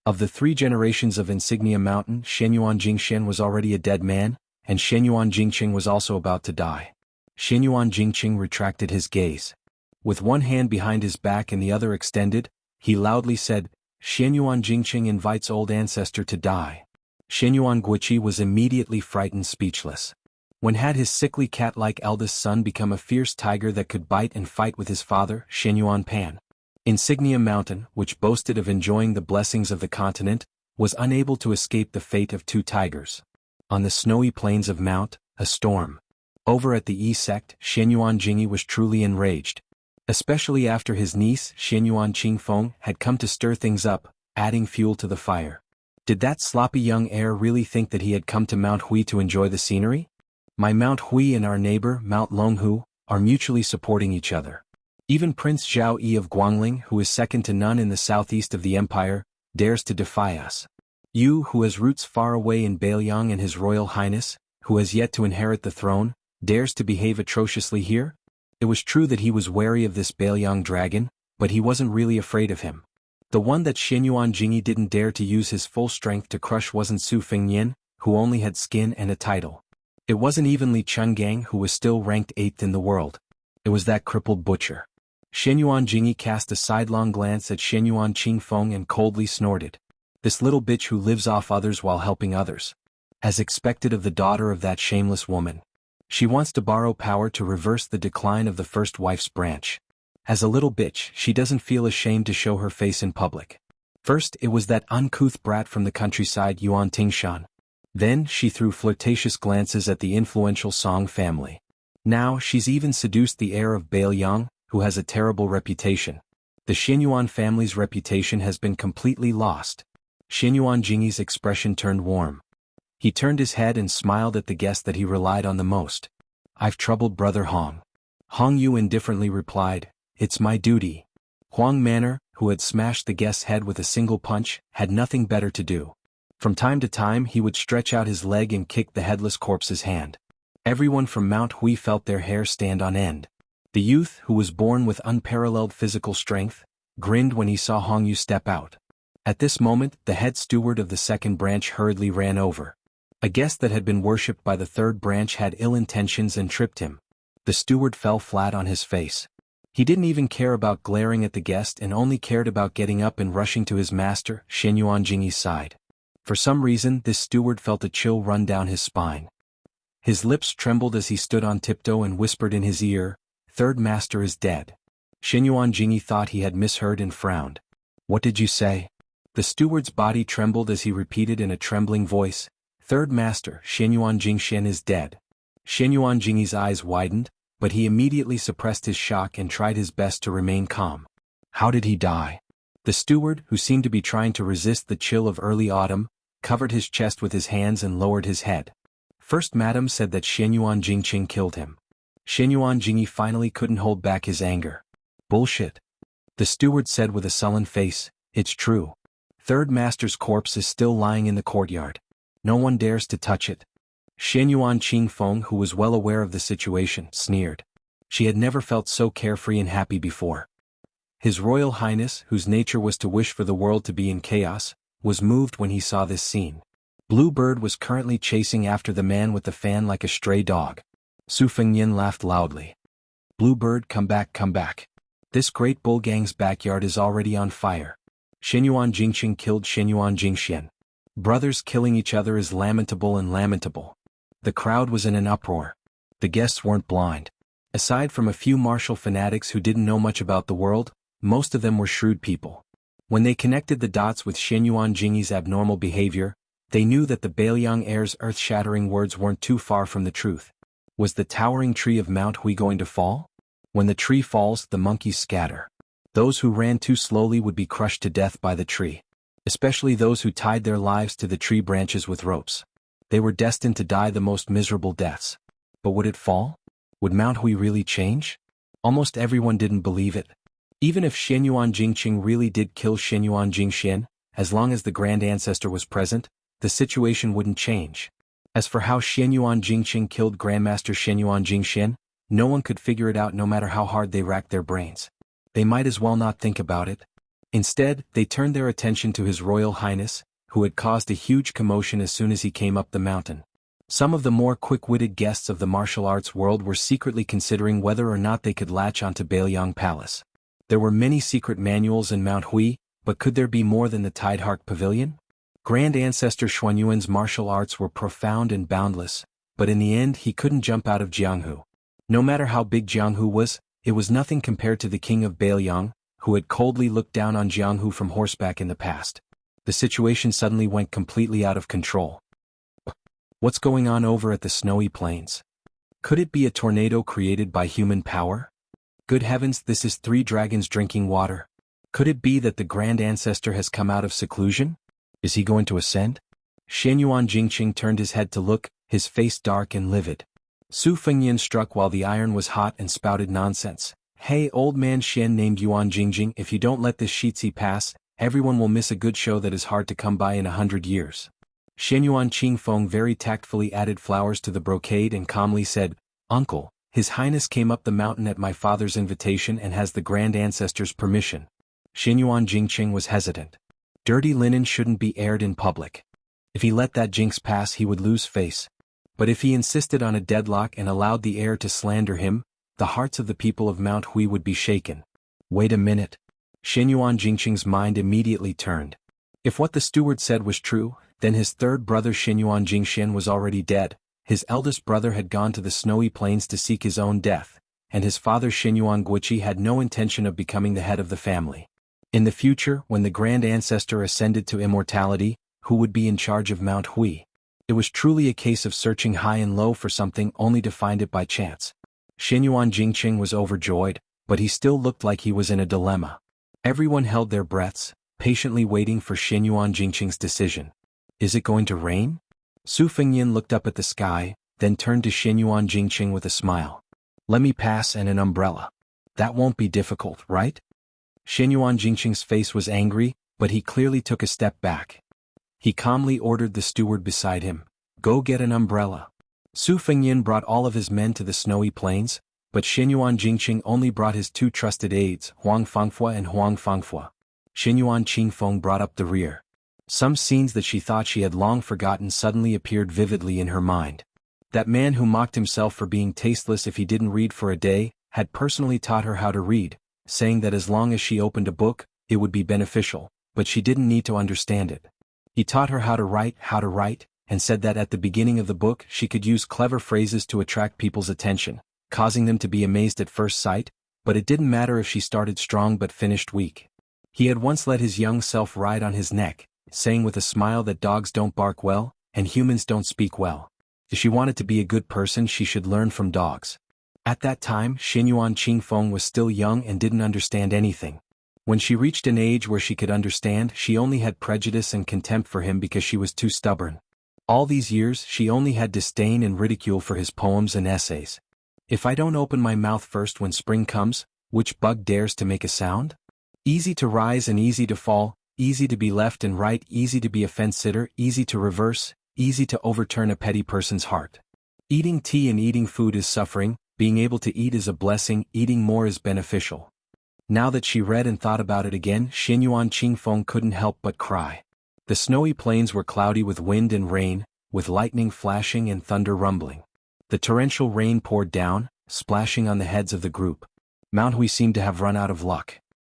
S1: Of the 3 generations of Insignia Mountain, Xianyuan Jingxian was already a dead man, and Xianyuan Jingqing was also about to die. Xianyuan Jingqing retracted his gaze. With one hand behind his back and the other extended, he loudly said, "Xianyuan Jingqing invites old ancestor to die." Xianyuan Guiqi was immediately frightened speechless. When had his sickly cat-like eldest son become a fierce tiger that could bite and fight with his father, Xianyuan Pan? Insignia Mountain, which boasted of enjoying the blessings of the continent, was unable to escape the fate of 2 tigers. On the snowy plains of Mount, a storm. Over at the Yi sect, Xianyuan Jingyi was truly enraged. Especially after his niece, Xianyuan Qingfeng, had come to stir things up, adding fuel to the fire. Did that sloppy young heir really think that he had come to Mount Hui to enjoy the scenery? My Mount Hui and our neighbor, Mount Longhu, are mutually supporting each other. Even Prince Zhao Yi of Guangling, who is second to none in the southeast of the empire, dares to defy us. You, who has roots far away in Bailiang, and His Royal Highness, who has yet to inherit the throne, dares to behave atrociously here? It was true that he was wary of this Bailiang dragon, but he wasn't really afraid of him. The one that Xianyuan Jingyi didn't dare to use his full strength to crush wasn't Su Fengnian, who only had skin and a title. It wasn't even Li Chungang, who was still ranked 8th in the world. It was that crippled butcher. Xianyuan Jingyi cast a sidelong glance at Xianyuan Qingfeng and coldly snorted. This little bitch who lives off others while helping others. As expected of the daughter of that shameless woman. She wants to borrow power to reverse the decline of the first wife's branch. As a little bitch, she doesn't feel ashamed to show her face in public. First, it was that uncouth brat from the countryside Yuan Tingshan. Then, she threw flirtatious glances at the influential Song family. Now, she's even seduced the heir of Bailiang, who has a terrible reputation. The Xianyuan family's reputation has been completely lost. Xianyuan Jingyi's expression turned warm. He turned his head and smiled at the guest that he relied on the most. "I've troubled Brother Hong." Hong Yu indifferently replied, "It's my duty." Huang Manor, who had smashed the guest's head with a single punch, had nothing better to do. From time to time he would stretch out his leg and kick the headless corpse's hand. Everyone from Mount Hui felt their hair stand on end. The youth, who was born with unparalleled physical strength, grinned when he saw Hong Yu step out. At this moment, the head steward of the second branch hurriedly ran over. A guest that had been worshipped by the third branch had ill intentions and tripped him. The steward fell flat on his face. He didn't even care about glaring at the guest and only cared about getting up and rushing to his master, Xianyuan Jingyi's side. For some reason, this steward felt a chill run down his spine. His lips trembled as he stood on tiptoe and whispered in his ear, "Third master is dead." Xianyuan Jingyi thought he had misheard and frowned. "What did you say?" The steward's body trembled as he repeated in a trembling voice, "Third master, Xianyuan Jingxian is dead." Xianyuan Jingyi's eyes widened, but he immediately suppressed his shock and tried his best to remain calm. "How did he die?" The steward, who seemed to be trying to resist the chill of early autumn, covered his chest with his hands and lowered his head. "First Madam said that Xianyuan Jingqing killed him." Xianyuan Jingyi finally couldn't hold back his anger. "Bullshit." The steward said with a sullen face, "It's true. Third master's corpse is still lying in the courtyard. No one dares to touch it." Xianyuan Qingfeng, who was well aware of the situation, sneered. She had never felt so carefree and happy before. His Royal Highness, whose nature was to wish for the world to be in chaos, was moved when he saw this scene. Bluebird was currently chasing after the man with the fan like a stray dog. Su Fengnian laughed loudly. "Bluebird, come back, come back. This great bull gang's backyard is already on fire. Xianyuan Jingqing killed Xianyuan Jingxian. Brothers killing each other is lamentable and lamentable." The crowd was in an uproar. The guests weren't blind. Aside from a few martial fanatics who didn't know much about the world, most of them were shrewd people. When they connected the dots with Xianyuan Jingyi's abnormal behavior, they knew that the Bailiang heir's earth-shattering words weren't too far from the truth. Was the towering tree of Mount Hui going to fall? When the tree falls, the monkeys scatter. Those who ran too slowly would be crushed to death by the tree. Especially those who tied their lives to the tree branches with ropes. They were destined to die the most miserable deaths. But would it fall? Would Mount Hui really change? Almost everyone didn't believe it. Even if Xianyuan Jingqing really did kill Xianyuan Jingxian, as long as the Grand Ancestor was present, the situation wouldn't change. As for how Xianyuan Jingqing killed Grandmaster Xianyuan Jingxian, no one could figure it out no matter how hard they racked their brains. They might as well not think about it. Instead, they turned their attention to His Royal Highness, who had caused a huge commotion as soon as he came up the mountain. Some of the more quick-witted guests of the martial arts world were secretly considering whether or not they could latch onto Bailiang Palace. There were many secret manuals in Mount Hui, but could there be more than the Tidehark Pavilion? Grand Ancestor Xuanyuan's martial arts were profound and boundless, but in the end he couldn't jump out of Jianghu. No matter how big Jianghu was, it was nothing compared to the king of Bailiang, who had coldly looked down on Jianghu from horseback in the past. The situation suddenly went completely out of control. What's going on over at the snowy plains? Could it be a tornado created by human power? Good heavens, this is 3 dragons drinking water. Could it be that the Grand Ancestor has come out of seclusion? Is he going to ascend? Xianyuan Jingqing turned his head to look, his face dark and livid. Su Fengyan struck while the iron was hot and spouted nonsense. Hey, old man Xian named Yuan Jingjing, if you don't let this Shitzi pass, everyone will miss a good show that is hard to come by in 100 years. Xianyuan Qingfeng very tactfully added flowers to the brocade and calmly said, Uncle, His Highness came up the mountain at my father's invitation and has the Grand Ancestor's permission. Xianyuan Jingqing was hesitant. Dirty linen shouldn't be aired in public. If he let that jinx pass he would lose face. But if he insisted on a deadlock and allowed the heir to slander him, the hearts of the people of Mount Hui would be shaken. Wait a minute. Xianyuan Jingqing's mind immediately turned. If what the steward said was true, then his third brother Xianyuan Jingxian was already dead, his eldest brother had gone to the snowy plains to seek his own death, and his father Xianyuan Guiqi had no intention of becoming the head of the family. In the future, when the Grand Ancestor ascended to immortality, who would be in charge of Mount Hui? It was truly a case of searching high and low for something only to find it by chance. Xianyuan Jingqing was overjoyed, but he still looked like he was in a dilemma. Everyone held their breaths, patiently waiting for Xianyuan Jingqing's decision. Is it going to rain? Su Fengyan looked up at the sky, then turned to Xianyuan Jingqing with a smile. Let me pass and an umbrella. That won't be difficult, right? Xianyuan Jingqing's face was angry, but he clearly took a step back. He calmly ordered the steward beside him, Go get an umbrella. Su Fengyan brought all of his men to the snowy plains, but Xianyuan Jingqing only brought his 2 trusted aides, Huang Fangfua and Huang Fangfua. Xianyuan Qingfeng brought up the rear. Some scenes that she thought she had long forgotten suddenly appeared vividly in her mind. That man who mocked himself for being tasteless if he didn't read for a day, had personally taught her how to read, saying that as long as she opened a book, it would be beneficial, but she didn't need to understand it. He taught her how to write, and said that at the beginning of the book she could use clever phrases to attract people's attention, causing them to be amazed at first sight, but it didn't matter if she started strong but finished weak. He had once let his young self ride on his neck, saying with a smile that dogs don't bark well, and humans don't speak well. If she wanted to be a good person she should learn from dogs. At that time Xianyuan Qingfeng was still young and didn't understand anything. When she reached an age where she could understand, she only had prejudice and contempt for him because she was too stubborn. All these years she only had disdain and ridicule for his poems and essays. If I don't open my mouth first when spring comes, which bug dares to make a sound? Easy to rise and easy to fall, easy to be left and right, easy to be a fence-sitter, easy to reverse, easy to overturn a petty person's heart. Eating tea and eating food is suffering, being able to eat is a blessing, eating more is beneficial. Now that she read and thought about it again, Xianyuan Qingfeng couldn't help but cry. The snowy plains were cloudy with wind and rain, with lightning flashing and thunder rumbling. The torrential rain poured down, splashing on the heads of the group. Mount Hui seemed to have run out of luck.